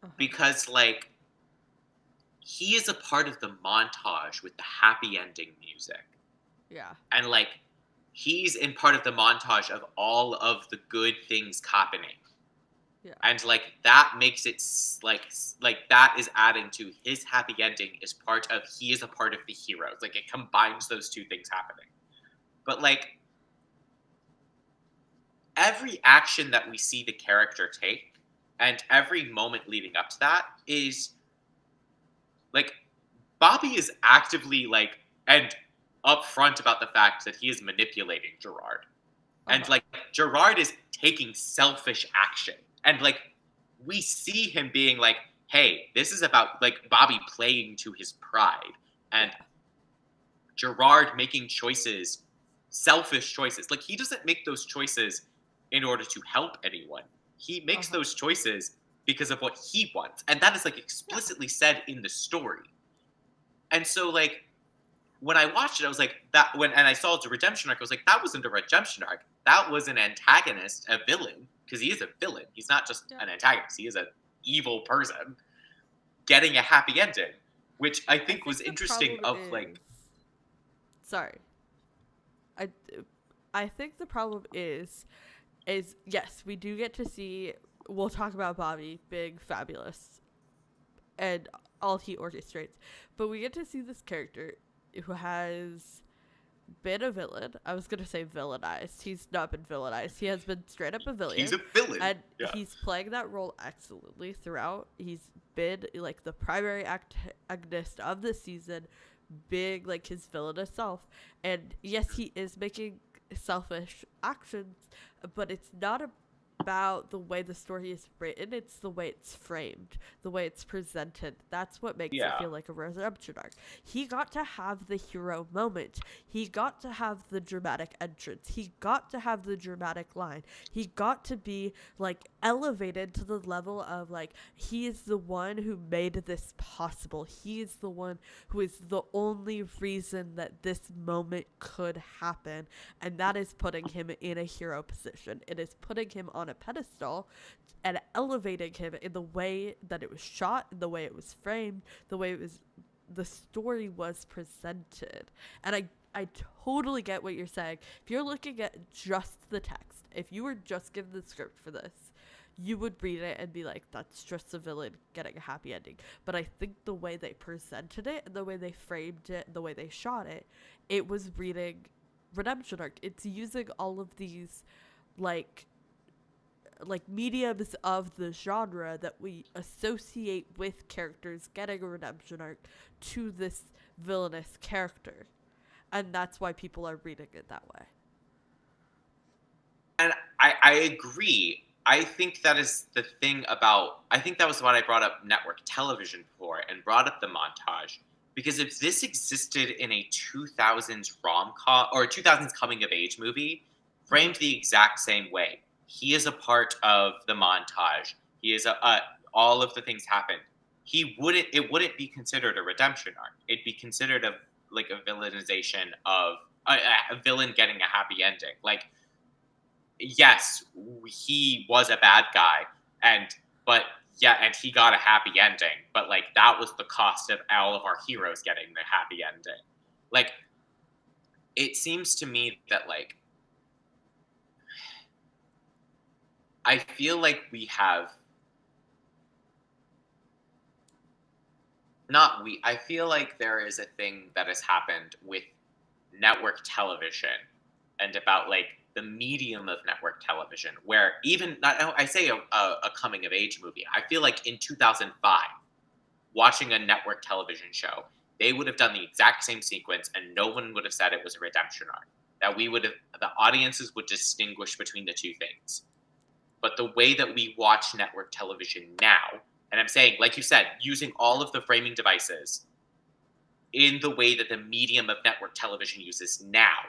Uh-huh. because, like, he is a part of the montage with the happy ending music. Yeah. And, like, he's in part of the montage of all of the good things happening. Yeah. And, like, that makes it, like that is adding to his happy ending is part of, he is a part of the heroes. Like, it combines those two things happening. But, like, every action that we see the character take and every moment leading up to that is, like, Bobby is actively, like, and upfront about the fact that he is manipulating Gerard. And, Uh-huh. like, Gerard is taking selfish action. And, like, we see him being like, hey, this is about, like, Bobby playing to his pride. And Yeah. Gerard making choices, selfish choices. Like, he doesn't make those choices in order to help anyone. He makes Uh-huh. those choices because of what he wants. And that is, like, Yeah. explicitly said in the story. And so, like, when I watched it, I was like, and I saw it's a redemption arc, I was like, that wasn't a redemption arc. That was an antagonist, a villain, because he is a villain. He's not just Yeah. an antagonist. He is an evil person getting a happy ending, which I I think was think the interesting. problem Of, is, like, sorry. I I think the problem is yes, we do get to see, we'll talk about Bobby, big, fabulous, and all he orchestrates. But we get to see this character who has been a villain. I was going to say villainized. He's not been villainized. He has been straight up a he's villain. a villain. And Yeah. he's playing that role excellently throughout. He's been like the primary antagonist of the season, big like his villainous self. And yes, he is making selfish actions, but it's not about the way the story is written, it's the way it's framed, the way it's presented. That's what makes it Yeah. feel like a redemption arc. He got to have the hero moment. He got to have the dramatic entrance. He got to have the dramatic line. He got to be like elevated to the level of like, he is the one who made this possible. He is the one who is the only reason that this moment could happen. And that is putting him in a hero position. It is putting him on a pedestal and elevating him in the way that it was shot, in the way it was framed, the way it was, the story was presented. And I totally get what you're saying. If you're looking at just the text, if you were just given the script for this, you would read it and be like, that's just a villain getting a happy ending. But I think the way they presented it, and the way they framed it, the way they shot it, it was reading redemption arc. It's using all of these like mediums of the genre that we associate with characters getting a redemption arc to this villainous character. And that's why people are reading it that way. And I agree. I think that is the thing about, I think that was what I brought up network television for and brought up the montage. Because if this existed in a 2000s rom-com or 2000s coming of age movie, framed the exact same way, he is a part of the montage. He is all of the things happen. It wouldn't be considered a redemption arc. It'd be considered a villainization of a villain getting a happy ending. Like, yes, he was a bad guy, but yeah, and he got a happy ending, but like that was the cost of all of our heroes getting the happy ending. Like, it seems to me that, like, I feel like we have not we I feel like there is a thing that has happened with network television and about like the medium of network television where even not I say a coming of age movie. I feel like in 2005 watching a network television show, they would have done the exact same sequence and no one would have said it was a redemption arc. That the audiences would distinguish between the two things. But the way that we watch network television now, and I'm saying, like you said, using all of the framing devices in the way that the medium of network television uses now,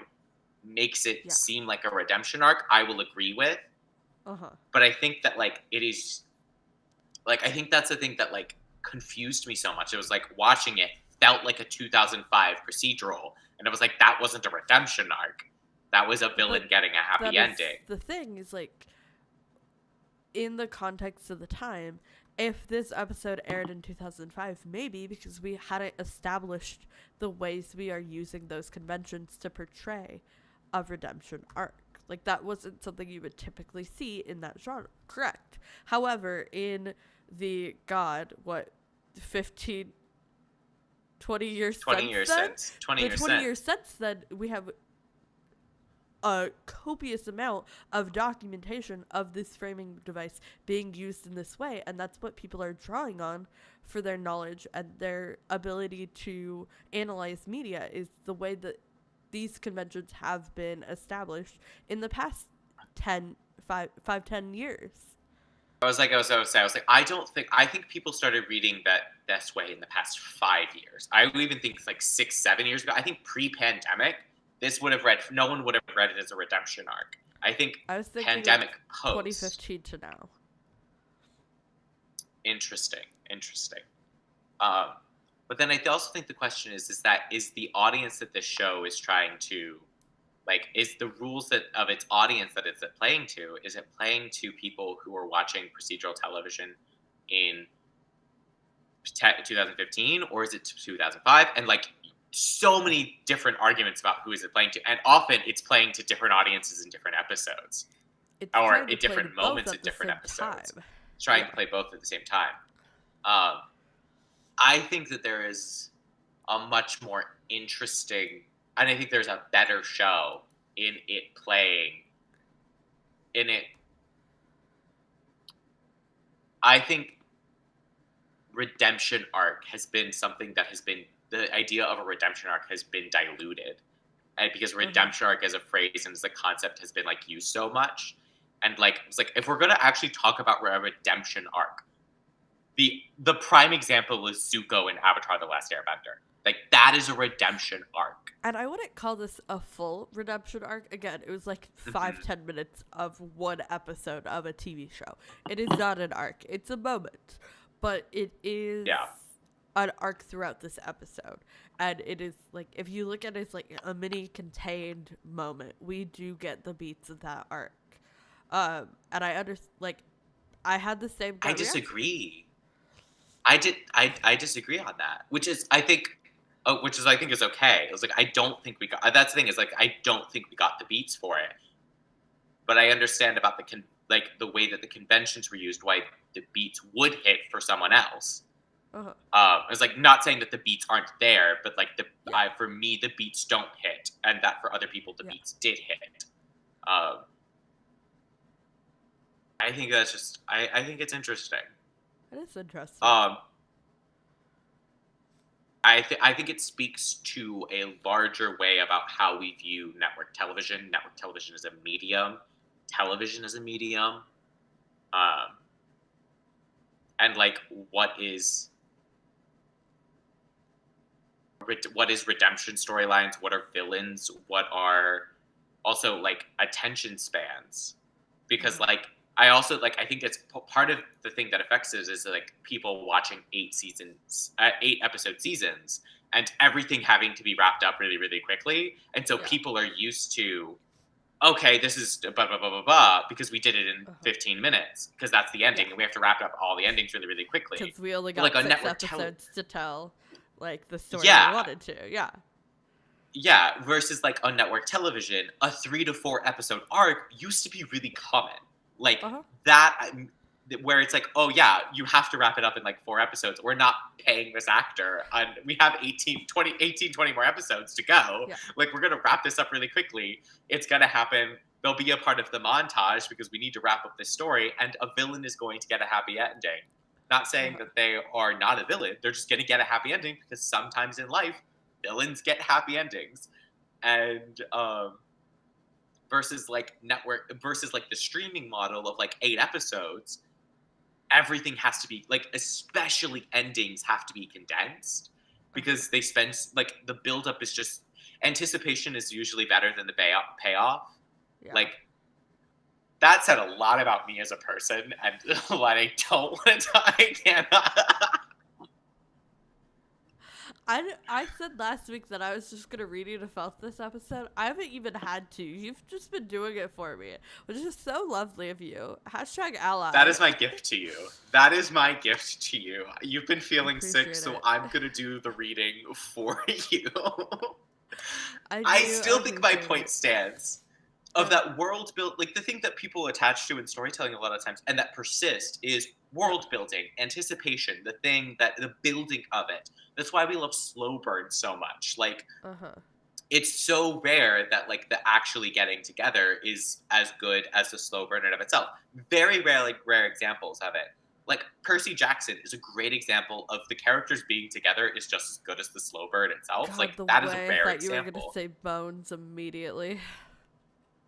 makes it Yeah. seem like a redemption arc, I will agree with. Uh-huh. But I think that, like, it is, like, I think that's the thing that, like, confused me so much. It was like watching it felt like a 2005 procedural, and it was like that wasn't a redemption arc. That was a villain getting a happy ending. The thing is, like, in the context of the time, if this episode aired in 2005, maybe because we hadn't established the ways we are using those conventions to portray a redemption arc. Like, that wasn't something you would typically see in that genre. Correct. However, in the 15, 20 years 20 years since. 20 years since then, we have a copious amount of documentation of this framing device being used in this way, and that's what people are drawing on for their knowledge and their ability to analyze media, is the way that these conventions have been established in the past 10 years. I think people started reading that this way in the past 5 years. I would even think it's like 6-7 years ago. I think pre-pandemic, no one would have read it as a redemption arc. I think pandemic post 2015 to now. Interesting. But then I also think the question is the audience that this show is trying to, like, is the rules of its audience that it's playing to, is it playing to people who are watching procedural television in 2015, or is it 2005? And, like, so many different arguments about who is it playing to. And often it's playing to different audiences in different episodes. Or at different moments in different episodes. It's trying to play both at the same time. I think that there is a much more interesting, and I think there's a better show in it playing in it. I think redemption arc has been something that has been, the idea of a redemption arc has been diluted, and because redemption arc as a phrase and as a concept has been, like, used so much, and, like, it's like, if we're gonna actually talk about a redemption arc, the prime example is Zuko in Avatar: The Last Airbender. Like, that is a redemption arc. And I wouldn't call this a full redemption arc. Again, it was like 5-10 minutes of one episode of a TV show. It is not an arc. It's a moment. But it is an arc throughout this episode. And it is, like, if you look at it as, like, a mini contained moment, we do get the beats of that arc. And I had the same gut reaction. I disagree on that, which is I think is okay. It was like, I don't think we got, that's the thing, is, like, I don't think we got the beats for it, but I understand about the way that the conventions were used, why the beats would hit for someone else. It's like, not saying that the beats aren't there, but, like, for me the beats don't hit, and that for other people the beats did hit. I think that's just I think it's interesting. It is interesting. I think it speaks to a larger way about how we view network television. Network television as a medium, television as a medium, and, like, what is redemption storylines? What are villains? What are also, like, attention spans? Because, like, I think it's part of the thing that affects it is, like, people watching 8 episode seasons, and everything having to be wrapped up really, really quickly. And so people are used to, okay, this is blah, blah, blah, blah, blah, because we did it in 15 minutes, because that's the ending, and we have to wrap up all the endings really, really quickly. Because we only got 6 episodes to tell, like, the story we wanted to. Yeah, versus, like, on network television, a 3 to 4 episode arc used to be really common. Like, that, where it's like, oh yeah, you have to wrap it up in, like, 4 episodes. We're not paying this actor, and we have 18, 20 more episodes to go. Like, we're going to wrap this up really quickly. It's going to happen. They'll be a part of the montage because we need to wrap up this story, and a villain is going to get a happy ending. Not saying that they are not a villain. They're just going to get a happy ending because sometimes in life, villains get happy endings. And, versus, like, the streaming model of, like, 8 episodes, everything has to be, like, especially endings have to be condensed, because they spend, like, the buildup is just, anticipation is usually better than the payoff. Like, that said a lot about me as a person, and what I don't want to, I cannot. I said last week that I was just gonna read you to felt this episode. I haven't even had to. You've just been doing it for me, which is so lovely of you. Hashtag ally. That is my gift to you. That is my gift to you. You've been feeling sick, Appreciate so it. I'm gonna do the reading for you. I I do still think my appreciate point it. stands. Of that world build, like the thing that people attach to in storytelling a lot of times, and that persist is world building, anticipation, the building of it. That's why we love slow burn so much. Like, Uh-huh. it's so rare that like the actually getting together is as good as the slow burn in and of itself. Very rare examples of it. Like Percy Jackson is a great example of the characters being together is just as good as the slow burn itself. God, Like the that is a way I rare thought you were gonna example. say bones immediately.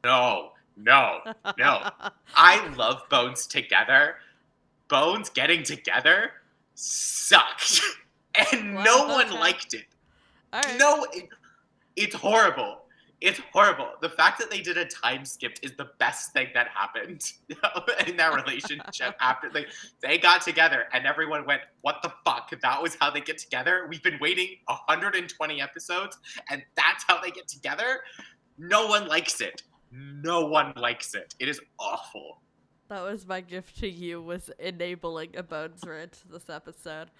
No, no, no. I love Bones together. Bones getting together sucked. And Well, no one okay. liked it. All right. No, it's horrible. It's horrible. The fact that they did a time skip is the best thing that happened in that relationship after they got together and everyone went, what the fuck? That was how they get together? We've been waiting 120 episodes and that's how they get together? No one likes it. No one likes it. It is awful. That was my gift to you, was enabling a bones rant this episode.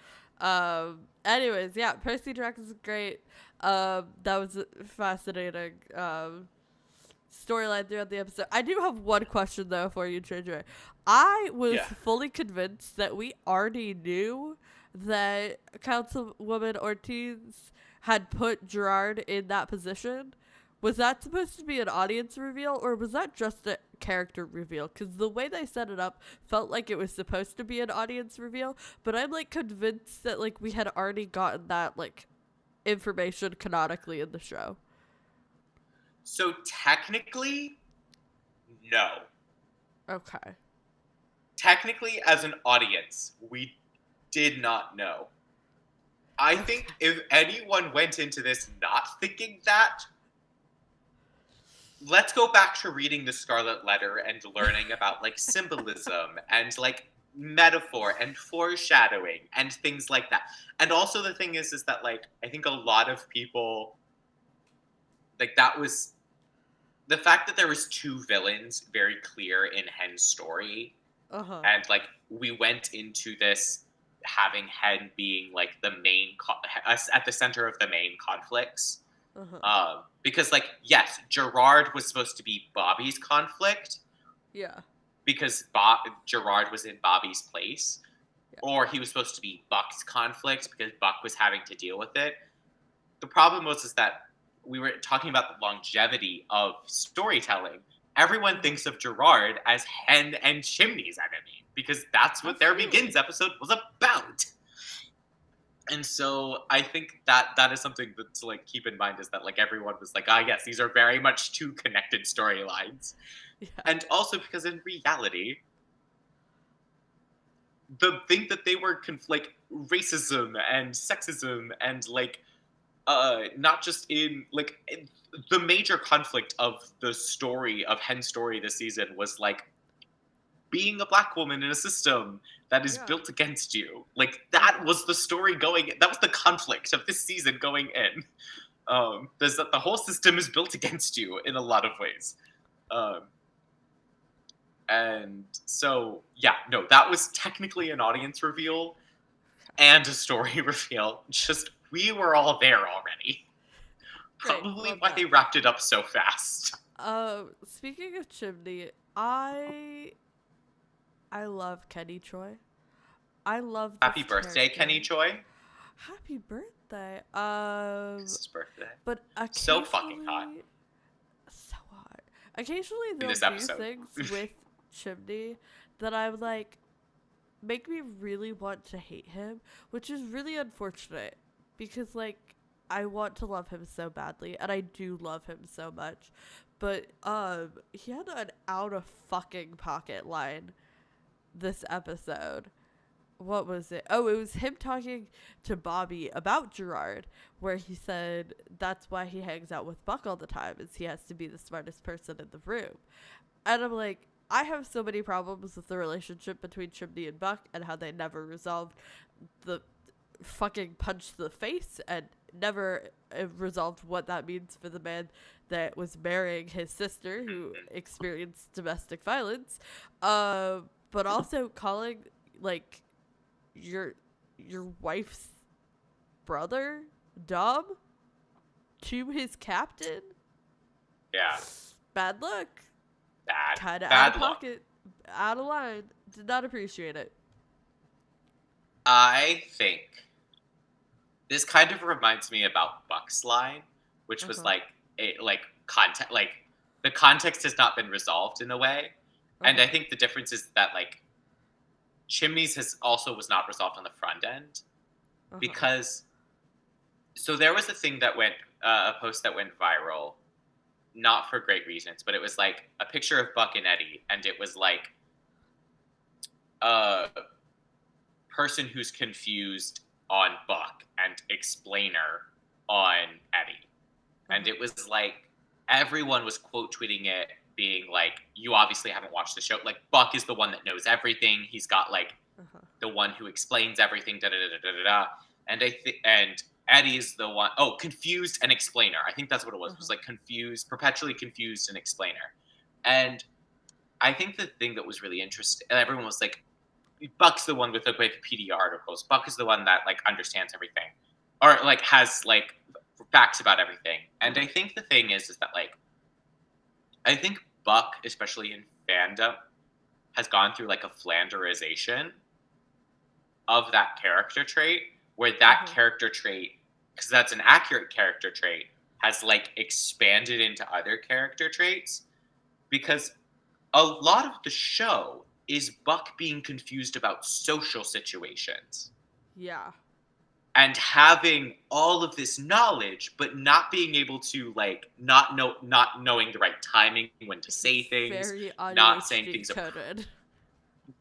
Anyways, yeah, Percy Jackson's great. That was a fascinating storyline throughout the episode. I do have one question though for you, JJ. I was fully convinced that we already knew that Councilwoman Ortiz had put Gerard in that position. Was that supposed to be an audience reveal, or was that just a character reveal? Because the way they set it up felt like it was supposed to be an audience reveal, but I'm like convinced that like we had already gotten that like information canonically in the show. So technically, no. Okay. Technically, as an audience, we did not know. I think if anyone went into this not thinking that, let's go back to reading the Scarlet Letter and learning about like symbolism and like metaphor and foreshadowing and things like that. And also the thing is that like I think a lot of people like that was the fact that there was two villains very clear in Hen's story. And like we went into this having Hen being like the main at the center of the main conflicts. Because like yes, Gerard was supposed to be Bobby's conflict. Yeah. Because Gerard was in Bobby's place. Yeah. Or he was supposed to be Buck's conflict because Buck was having to deal with it. The problem was is that we were talking about the longevity of storytelling. Everyone thinks of Gerard as Hen and Chimney's enemy because that's what There Begins episode was about. And so I think that is something that to like keep in mind is that like everyone was like, yes, these are very much two connected storylines. Yeah. And also because in reality, the thing that they were like racism and sexism and like not just in like the major conflict of the story of Hen's story this season was like being a black woman in a system that is built against you. Like that was the story that was the conflict of this season going in. There's that the whole system is built against you in a lot of ways. And so, yeah, no, that was technically an audience reveal and a story reveal. Just, we were all there already. Probably why they wrapped it up so fast. Speaking of Chimney, I love Kenny Choi. I love Happy birthday, Kenny Choi. Happy birthday. It's his birthday. But so fucking hot. So hot. Occasionally they'll do things with Chimney that I'm like make me really want to hate him, which is really unfortunate because like I want to love him so badly and I do love him so much. But he had an out of fucking pocket line this episode. What was it? Oh, it was him talking to Bobby about Gerard, where he said that's why he hangs out with Buck all the time, is he has to be the smartest person in the room. And I'm like, I have so many problems with the relationship between Chimney and Buck and how they never resolved the fucking punched the face and never resolved what that means for the man that was marrying his sister who experienced domestic violence. But also calling like your wife's brother Dom to his captain. Yeah. Bad luck. Kind of Bad out of luck. pocket, out of line. Did not appreciate it. I think this kind of reminds me about Buck's line, which was like context, like the context has not been resolved in a way, and I think the difference is that like Chimney's was not resolved on the front end because so there was a thing that went a post that went viral, not for great reasons, but it was like a picture of Buck and Eddie, and it was like a person who's confused on Buck and explainer on Eddie. And it was like everyone was quote tweeting it, being like, you obviously haven't watched the show. Like Buck is the one that knows everything. He's got like the one who explains everything, da da da da da da. And Eddie's the one confused and explainer. I think that's what it was. It was like confused, perpetually confused and explainer. And I think the thing that was really interesting, everyone was like, Buck's the one with the Wikipedia articles. Buck is the one that like understands everything, or like has like facts about everything. And I think the thing is that like, I think Buck, especially in fandom, has gone through like a Flanderization of that character trait, where that character trait, because that's an accurate character trait, has like expanded into other character traits, because a lot of the show is Buck being confused about social situations. Yeah. And having all of this knowledge, but not being able to like not knowing the right timing when to say things, not saying things coded.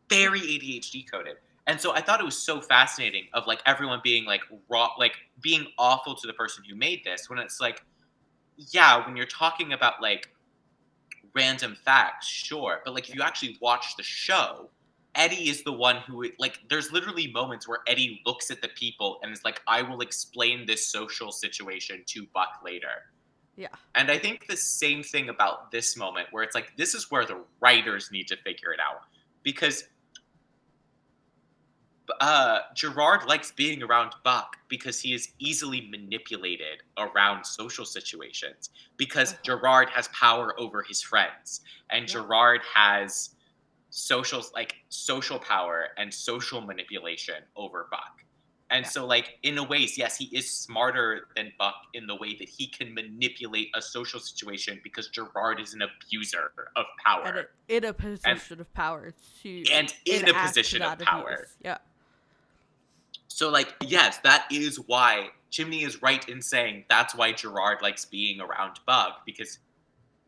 Very ADHD coded. And so I thought it was so fascinating of like everyone being like raw, like being awful to the person who made this, when it's like, yeah, when you're talking about like random facts, sure, but like if you actually watch the show, Eddie is the one who like there's literally moments where Eddie looks at the people and is like, I will explain this social situation to Buck later. Yeah. And I think the same thing about this moment, where it's like, this is where the writers need to figure it out, because Gerard likes being around Buck because he is easily manipulated around social situations, because Gerard has power over his friends, and Gerard has social power and social manipulation over Buck. And so like in a ways, yes, he is smarter than Buck in the way that he can manipulate a social situation, because Gerard is an abuser of power. And in a position of power too. And in a position of power. Abuse. Yeah. So, like, yes, that is why Chimney is right in saying that's why Gerard likes being around Buck, because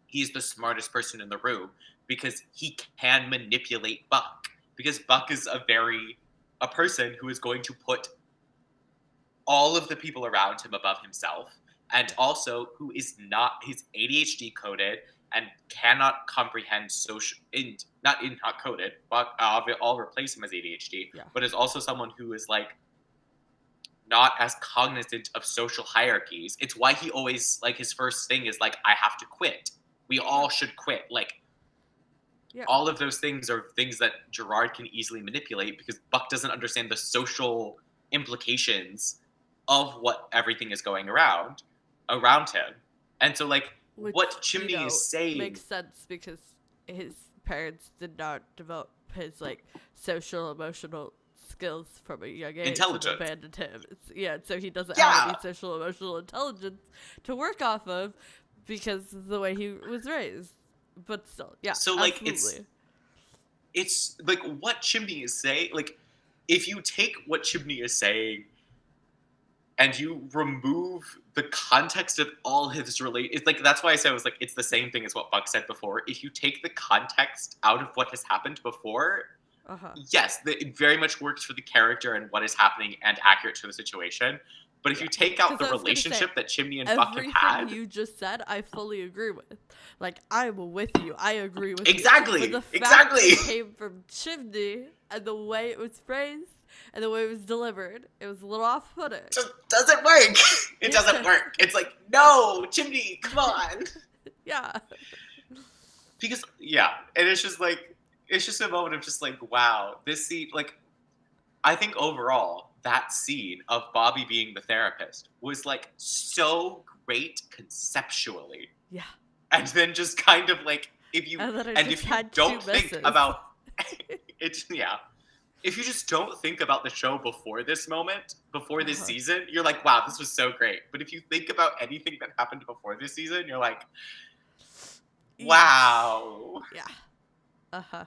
he's the smartest person in the room, because he can manipulate Buck. Because Buck is a person who is going to put all of the people around him above himself, and also who is not, he's ADHD coded and cannot comprehend not coded, but I'll replace him as ADHD, but is also someone who is like, not as cognizant of social hierarchies. It's why he always, like, his first thing is like, I have to quit. We all should quit. Like, all of those things are things that Gerard can easily manipulate, because Buck doesn't understand the social implications of what everything is going around him. And so, like, what Chimney is saying makes sense, because his parents did not develop his, like, social emotional skills from a young age. Intelligence. Abandoned him. So he doesn't have any social emotional intelligence to work off of, because of the way he was raised. But still, So like, it's like what Chimney is saying. Like, if you take what Chimney is saying and you remove the context of all his it's like, that's why I said it was like, it's the same thing as what Buck said before. If you take the context out of what has happened before, yes, it very much works for the character and what is happening and accurate to the situation. But if you take out the relationship that Chimney and Buck have had, everything you just said, I fully agree with. Like, I'm with you. I agree with you. Exactly. But the fact that it came from Chimney and the way it was phrased, and the way it was delivered, it was a little off-putting. Just doesn't work. It doesn't work. It's like, no, Chimney, come on. Yeah. Because, yeah, and it's just like, it's just a moment of just like, wow, this scene, like, I think overall, that scene of Bobby being the therapist was like so great conceptually. Yeah. And then just kind of like, if you don't think about it, yeah. If you just don't think about the show before this moment, before this season, you're like, wow, this was so great. But if you think about anything that happened before this season, you're like, wow. Yeah. Uh-huh.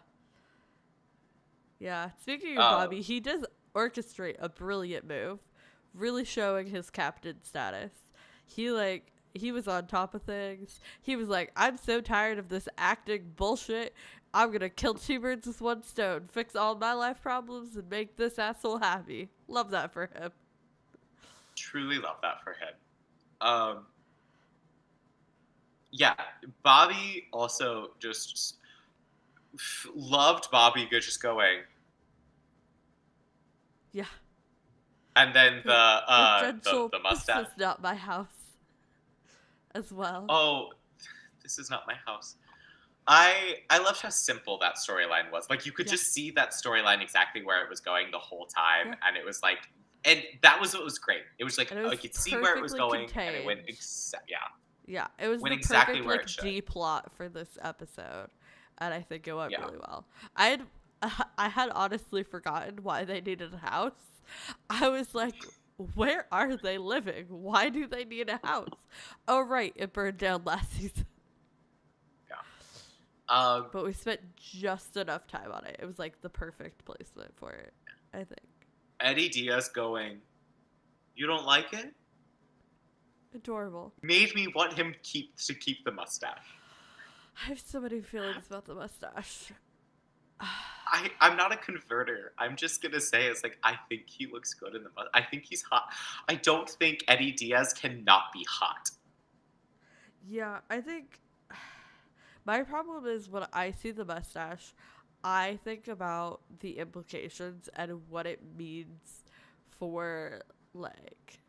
Yeah. Speaking of Bobby, he does orchestrate a brilliant move, really showing his captain status. He was on top of things. He was like, I'm so tired of this acting bullshit. I'm going to kill two birds with one stone, fix all my life problems, and make this asshole happy. Love that for him. Truly love that for him. Yeah, Bobby also just loved Bobby just going. Yeah. And then the mustache. This is not my house. As well. Oh, this is not my house. I loved how simple that storyline was. Like, you could just see that storyline exactly where it was going the whole time, and it was like, and that was what was great. It was like, I could see where it was going, and it went Yeah, it was went the exactly perfect where it should. D plot for this episode, and I think it went really well. I had honestly forgotten why they needed a house. I was like, where are they living? Why do they need a house? Oh, right, it burned down last season. Yeah. But we spent just enough time on it. It was like the perfect placement for it, I think. Eddie Diaz going, you don't like it? Adorable. Made me want him to keep the mustache. I have so many feelings about the mustache. I'm not a converter. I'm just gonna say it's like, I think he looks good in the mustache. I think he's hot. I don't think Eddie Diaz cannot be hot. Yeah, I think my problem is when I see the mustache, I think about the implications and what it means for like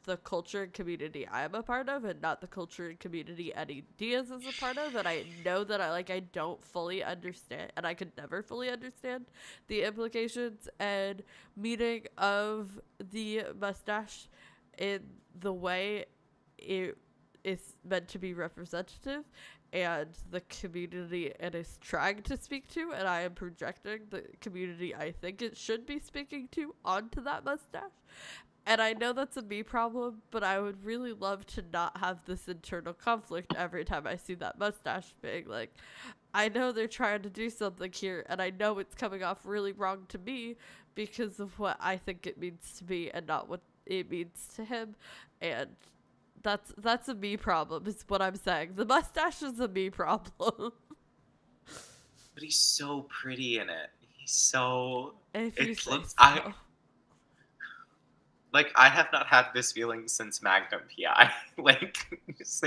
the culture and community I'm a part of, and not the culture and community Eddie Diaz is a part of. And I know that I don't fully understand, and I could never fully understand the implications and meaning of the mustache in the way it is meant to be representative and the community it is trying to speak to, and I am projecting the community I think it should be speaking to onto that mustache. And I know that's a me problem, but I would really love to not have this internal conflict every time I see that mustache being like, I know they're trying to do something here, and I know it's coming off really wrong to me because of what I think it means to me and not what it means to him. And that's a me problem, is what I'm saying. The mustache is a me problem. But he's so pretty in it. He's so... If you say so. I have not had this feeling since Magnum PI. This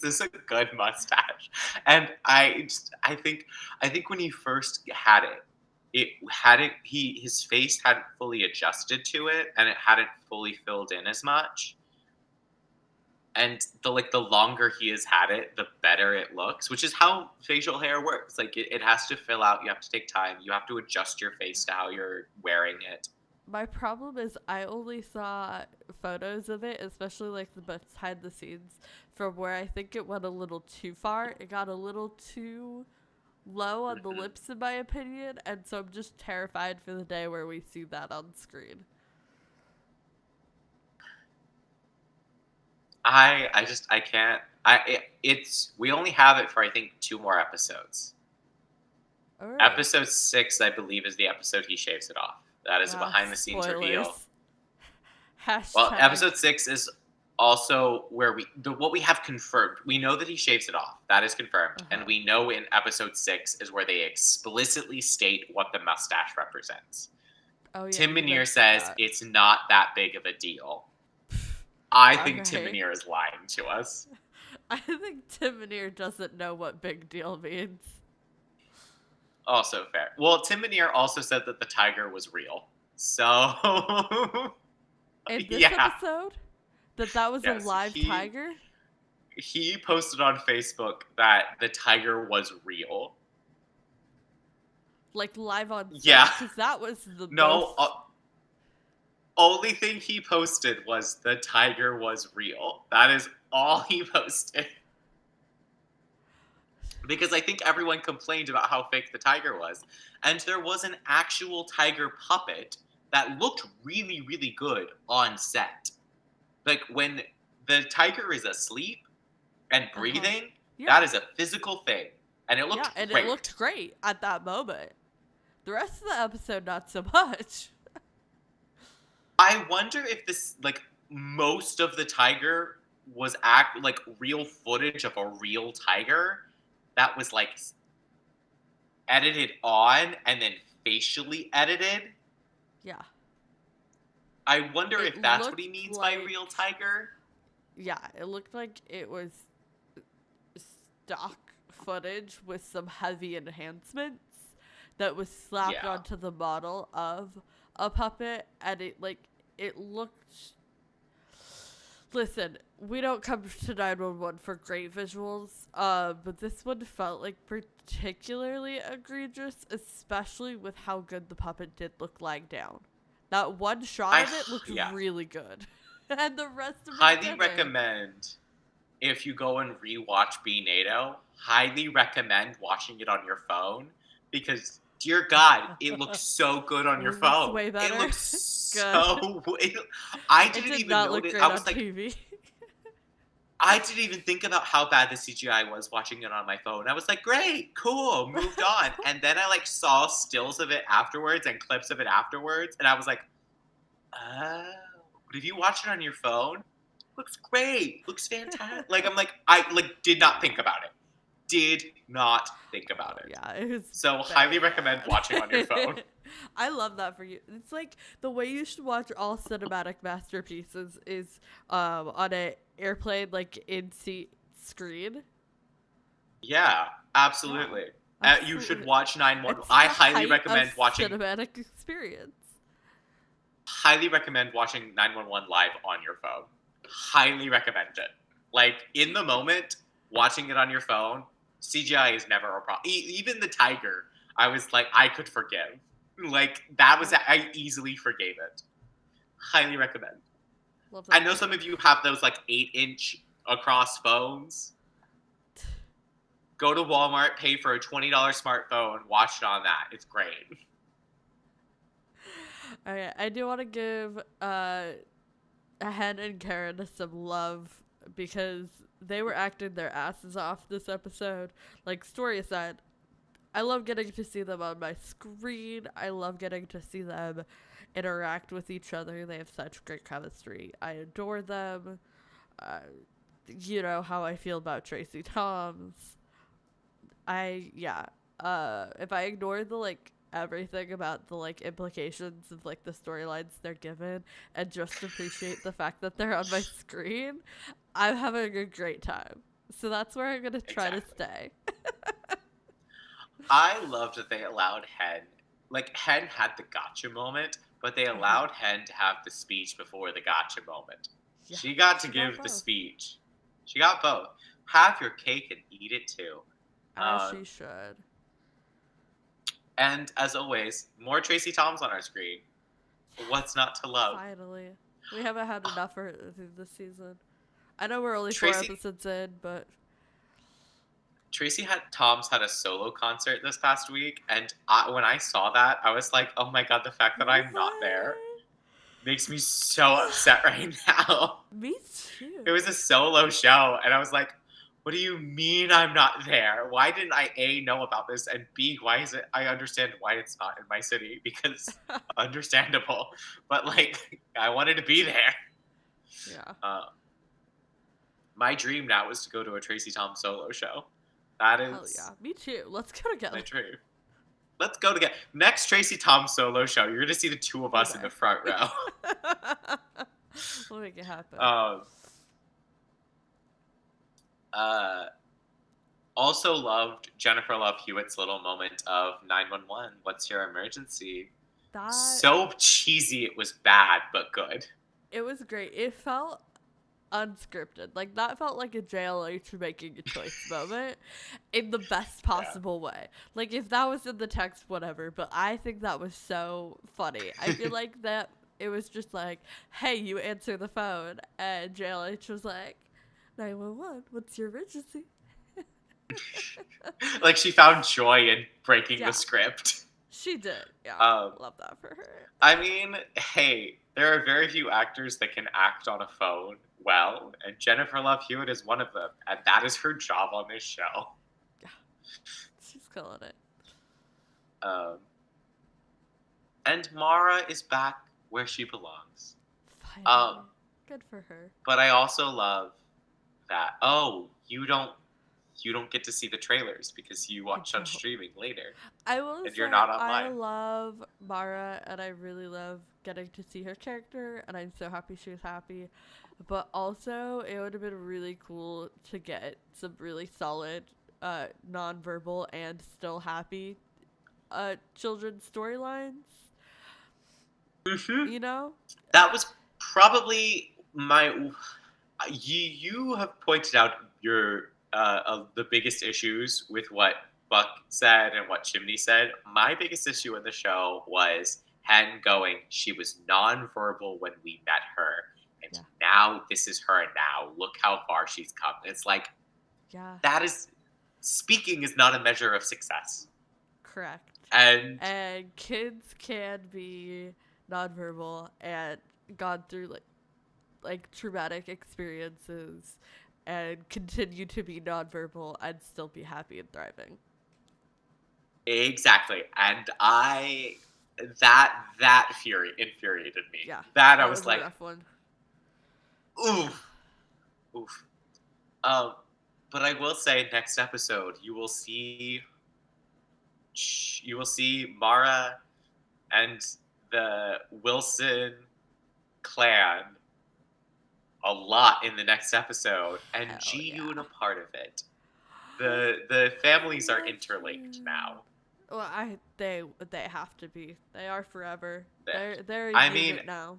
is a good mustache. And I think when he first had it, his face hadn't fully adjusted to it, and it hadn't fully filled in as much. And the longer he has had it, the better it looks, which is how facial hair works. Like, it has to fill out. You have to take time. You have to adjust your face to how you're wearing it. My problem is I only saw photos of it, especially like the behind the scenes, from where I think it went a little too far. It got a little too low on the lips, in my opinion, and so I'm just terrified for the day where we see that on screen. I can't. We only have it for, I think, 2 more episodes. All right. Episode 6, I believe, is the episode he shaves it off. That is a behind-the-scenes reveal. Well, episode 6 is also where what we have confirmed. We know that he shaves it off. That is confirmed. And we know in episode 6 is where they explicitly state what the mustache represents. Oh, yeah, Tim Minear says it's not that big of a deal. I think Tim Minear is lying to us. I think Tim Minear doesn't know what big deal means. Also fair. Well, Tim Minear also said that the tiger was real. So, In this yeah, episode, that was a yes, live tiger. he posted on Facebook that the tiger was real. Like live on Yeah, set, because that was the no, most. only thing he posted was the tiger was real. That is all he posted. Because I think everyone complained about how fake the tiger was. And there was an actual tiger puppet that looked really, really good on set. Like when the tiger is asleep and breathing, Yeah. that is a physical thing. And it looked and great. it looked great at that moment. The rest of the episode, not so much. I wonder if this, like, most of the tiger was like real footage of a real tiger that was like edited on and then facially edited. Yeah. I wonder It if that's what looked he means by like- real tiger. Yeah, it looked like it was stock footage with some heavy enhancements that was slapped Yeah. onto the model of a puppet, and it looked. Listen, we don't come to 911 for great visuals, but this one felt like particularly egregious, especially with how good the puppet did look lying down. That one shot of it looked really good, and the rest of it Highly didn't. recommend, if you go and rewatch Be NATO, highly recommend watching it on your phone, because dear God, it looks so good on your It looks phone. way better. It looks so. I didn't did even not look notice. great I was on like, TV. I didn't even think about how bad the CGI was watching it on my phone. I was like, great, cool, moved on. And then I like saw stills of it afterwards and clips of it afterwards, and I was like, oh. But if you watch it on your phone, looks great, looks fantastic. Like I did not think about it. Did not think about it. Yeah, it was So bad. highly recommend watching on your phone. I love that for you. It's like the way you should watch all cinematic masterpieces is on an airplane, like in seat screen. Yeah, absolutely. You should watch 911. It's I the highly height recommend of watching. cinematic experience. Highly recommend watching 911 live on your phone. Highly recommend it. Like in the moment, watching it on your phone, CGI is never a problem. Even the tiger, I was like, I could forgive. Like that was, I easily forgave it. Highly recommend. Love that. I know some of you have those like 8-inch across phones. Go to Walmart, pay for a $20 smartphone, watch it on that. It's great. Okay, I do want to give Hen and Karen some love because they were acting their asses off this episode. Like, story aside, I love getting to see them on my screen. I love getting to see them interact with each other. They have such great chemistry. I adore them. You know how I feel about Tracy Toms. If I ignore the like everything about the like implications of like the storylines they're given and just appreciate the fact that they're on my screen, I'm having a great time. So that's where I'm gonna try to stay. I loved that they allowed Hen. Like Hen had the gotcha moment, but they allowed Hen to have the speech before the gotcha moment. Yeah, she got to give the speech. She got both. Have your cake and eat it too. As she should. And as always, more Tracy Toms on our screen. What's not to love? Finally. We haven't had enough for this season. I know we're only 4 episodes in, but Tracy Toms had a solo concert this past week, and when I saw that, I was like, oh my God, the fact that I'm not there makes me so upset right now. Me too. It was a solo show, and I was like, what do you mean I'm not there? Why didn't I A, know about this, and B, why is it, I understand why it's not in my city, because understandable, but like, I wanted to be there. Yeah. My dream now is to go to a Tracy Tom solo show. That is... Hell yeah, me too. Let's go together. My dream. Let's go together. Next Tracy Tom solo show, you're going to see the two of us in the front row. We'll make it happen. Also loved Jennifer Love Hewitt's little moment of 911. What's your emergency? So cheesy it was bad, but good. It was great. It felt unscripted. Like, that felt like a JLH making a choice moment in the best possible way. Like, if that was in the text, whatever, but I think that was so funny. I feel like that it was just like, hey, you answer the phone, and JLH was like, 911, what's your emergency? Like, she found joy in breaking Yeah. the script. She did. Yeah. Love that for her. I mean, hey, there are very few actors that can act on a phone well, and Jennifer Love Hewitt is one of them, and that is her job on this show. Yeah. She's killing it. And Mara is back where she belongs. Finally. Good for her. But I also love that, you don't get to see the trailers because you watch on streaming later. I will and say, you're not online. I love Mara, and I really love getting to see her character, and I'm so happy she was happy. But also, it would have been really cool to get some really solid, nonverbal and still happy, children's storylines. Mm-hmm. You know? That was probably my. You have pointed out your the biggest issues with what Buck said and what Chimney said. My biggest issue in the show was Hen going, she was nonverbal when we met her, and now this is her now. Look how far she's come. It's like, that is, speaking is not a measure of success. Correct. And kids can be nonverbal and gone through like traumatic experiences and continue to be nonverbal and still be happy and thriving. Exactly. And that infuriated me. Yeah. That I was like, a rough one. Oof. But I will say, next episode you will see Mara and the Wilson clan a lot in the next episode, and Ji-yoon a part of it. The families are interlinked now. Well, they have to be. They are forever. They're I a unit now.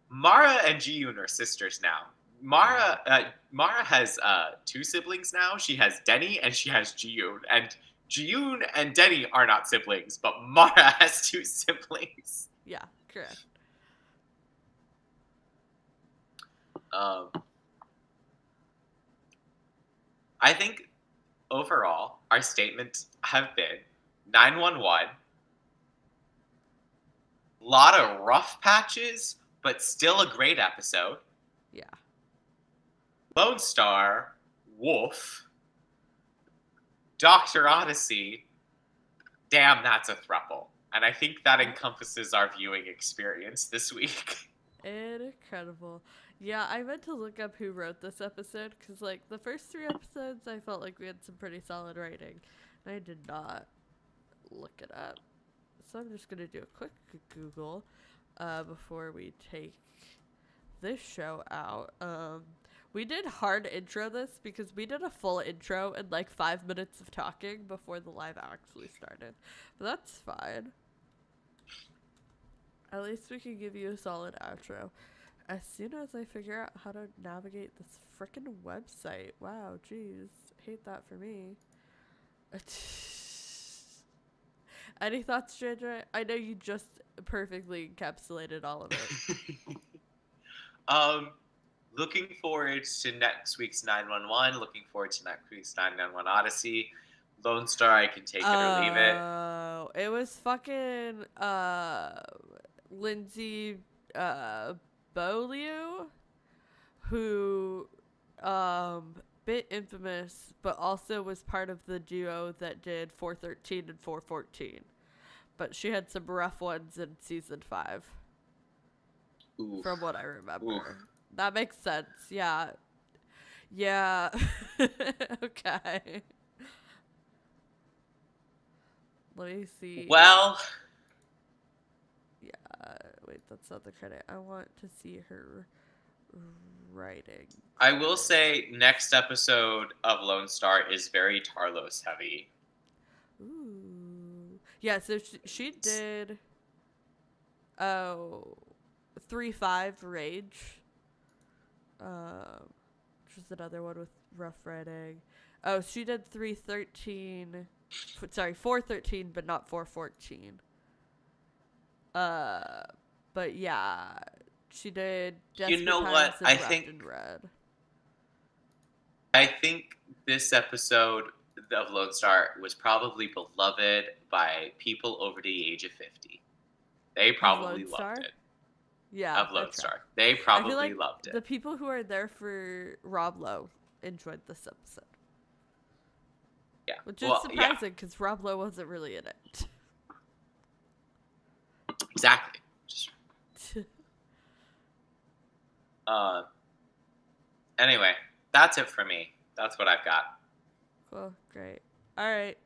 Mara and Ji-yoon are sisters now. Mara has 2 siblings now. She has Denny and she has Ji-yoon. And Ji-yoon and Denny are not siblings, but Mara has 2 siblings. Yeah, correct. I think overall our statements have been 911. Lot of rough patches, but still a great episode. Yeah. Lone Star, Wolf, Doctor Odyssey. Damn, that's a throuple. And I think that encompasses our viewing experience this week. Incredible. Yeah, I meant to look up who wrote this episode, because, like, the first 3 episodes, I felt like we had some pretty solid writing. And I did not look it up. So I'm just going to do a quick Google before we take this show out. We did hard intro this because we did a full intro and, like, 5 minutes of talking before the live actually started. But that's fine. At least we can give you a solid outro. As soon as I figure out how to navigate this frickin' website. Wow, jeez. Hate that for me. Any thoughts, JJ? I know you just perfectly encapsulated all of it. Looking forward to next week's 911. Looking forward to next week's 911 Odyssey. Lone Star, I can take it or leave it. Oh, it was fucking Lindsay Beaulieu, who bit infamous, but also was part of the duo that did 413 and 414. But she had some rough ones in season 5. Oof. From what I remember. Oof. That makes sense. Yeah. Yeah. Okay. Let me see. Well. Yeah. Wait, that's not the credit. I want to see her writing. I will say next episode of Lone Star is very Tarlos heavy. Ooh. Yeah, so she did Oh, 3-5 Rage. Which is another one with rough writing. Oh, she did 313. Sorry, 413, but not 414. But yeah, she did You Desperate know Times what? and Wrapped in Red. I think this episode of Lone Star was probably beloved by people over the age of 50. They Of probably Lone loved Star? it. Yeah, Of Lone that's right. Star. They I feel probably like loved the it. people who are there for Rob Lowe enjoyed this episode. Yeah. Which is Well, yeah, surprising because Rob Lowe wasn't really in it. exactly. Just, anyway, that's it for me. That's what I've got. Cool, great. All right.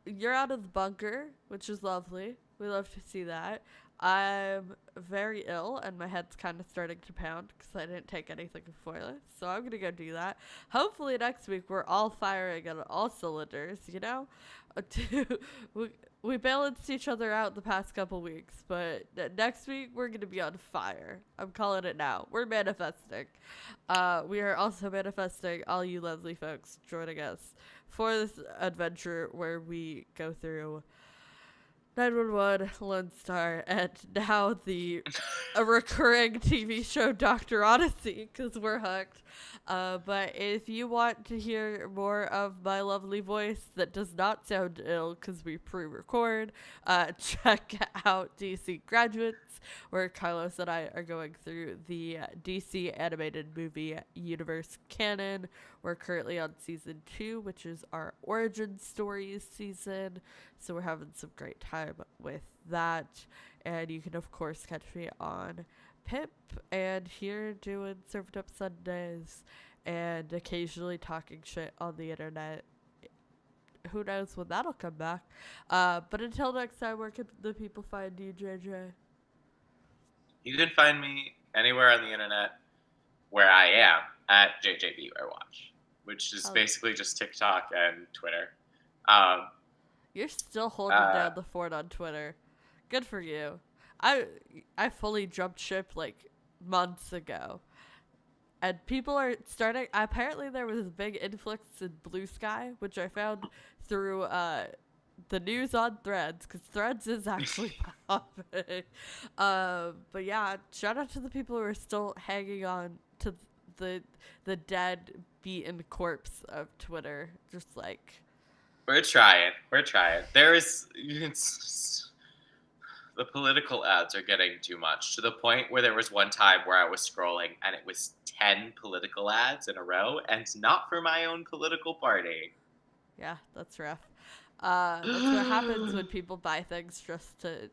You're out of the bunker, which is lovely. We love to see that. I'm very ill, and my head's kind of starting to pound because I didn't take anything before this. So I'm gonna go do that. Hopefully next week we're all firing on all cylinders. You know, we balanced each other out the past couple weeks, but next week we're gonna be on fire. I'm calling it now. We're manifesting. We are also manifesting all you lovely folks joining us for this adventure where we go through 911, Lone Star, and now a recurring TV show Doctor Odyssey, because we're hooked. But if you want to hear more of my lovely voice that does not sound ill because we pre-record, check out DC Graduates, where Carlos and I are going through the DC animated movie universe canon. We're currently on season 2, which is our origin stories season. So we're having some great time with that. And you can, of course, catch me on Pip and here doing Served Up Sundays and occasionally talking shit on the internet. Who knows when that'll come back. But until next time, where can the people find you, JJ? You can find me anywhere on the internet where I am at JJ Watch, which is basically just TikTok and Twitter. You're still holding down the fort on Twitter. Good for you. I fully jumped ship like months ago. And people are starting. Apparently, there was a big influx in Blue Sky, which I found through the news on Threads, because Threads is actually popping. But yeah, shout out to the people who are still hanging on to the dead, beaten corpse of Twitter. Just like we're trying. The political ads are getting too much, to the point where there was one time where I was scrolling and it was 10 political ads in a row, and not for my own political party. Yeah, that's rough. That's what happens when people buy things just to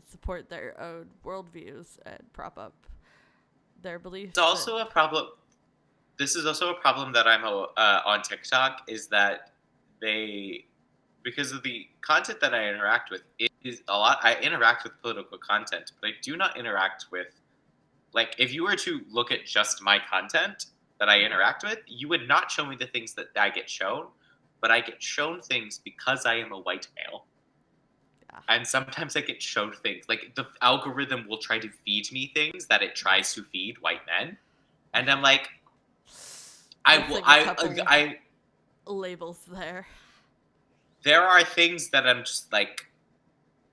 support their own worldviews and prop up their beliefs. It's also a problem. This is also a problem that I'm on TikTok, is that because of the content that I interact with, it is a lot. I interact with political content, but I do not interact with, like, if you were to look at just my content that I interact with, you would not show me the things that I get shown, but I get shown things because I am a white male. Yeah. And sometimes I get shown things, like the algorithm will try to feed me things that it tries to feed white men, and I'm like, I labels there. There are things that I'm just like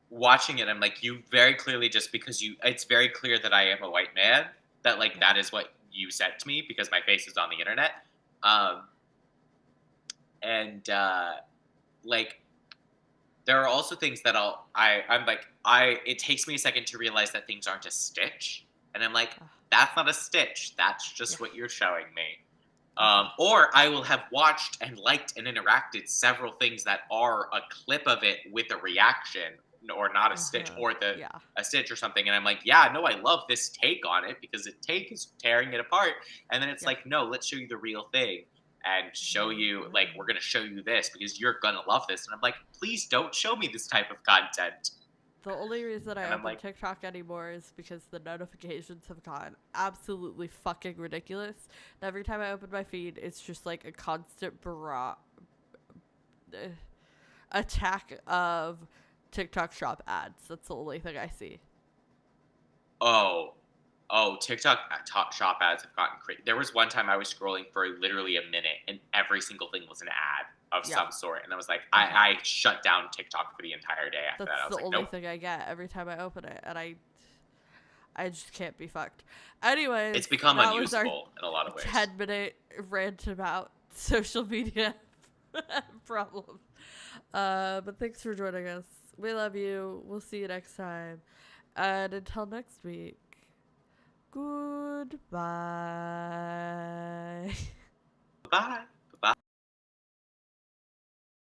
watching it. I'm like, you very clearly, just because it's very clear that I am a white man, that like that is what you said to me because my face is on the internet. Like there are also things that it takes me a second to realize that things aren't a stitch, and I'm like, that's not a stitch. That's just what you're showing me. Or I will have watched and liked and interacted several things that are a clip of it with a reaction, or not a stitch, or a stitch or something, and I'm like, yeah, no, I love this take on it because the take is tearing it apart, and then it's like, no, let's show you the real thing and show you, like, we're gonna show you this because you're gonna love this, and I'm like, please don't show me this type of content. The only reason I open TikTok anymore is because the notifications have gotten absolutely fucking ridiculous. And every time I open my feed, it's just like a constant attack of TikTok shop ads. That's the only thing I see. TikTok top shop ads have gotten crazy. There was one time I was scrolling for literally a minute, and every single thing was an ad of some sort, and I was like, I shut down TikTok for the entire day after that. I was That's the like, only nope. thing I get every time I open it, and I just can't be fucked. Anyways, It's become that was our unusable in a lot of ways. 10-minute rant about social media problems. But thanks for joining us. We love you. We'll see you next time. And until next week, goodbye. Bye.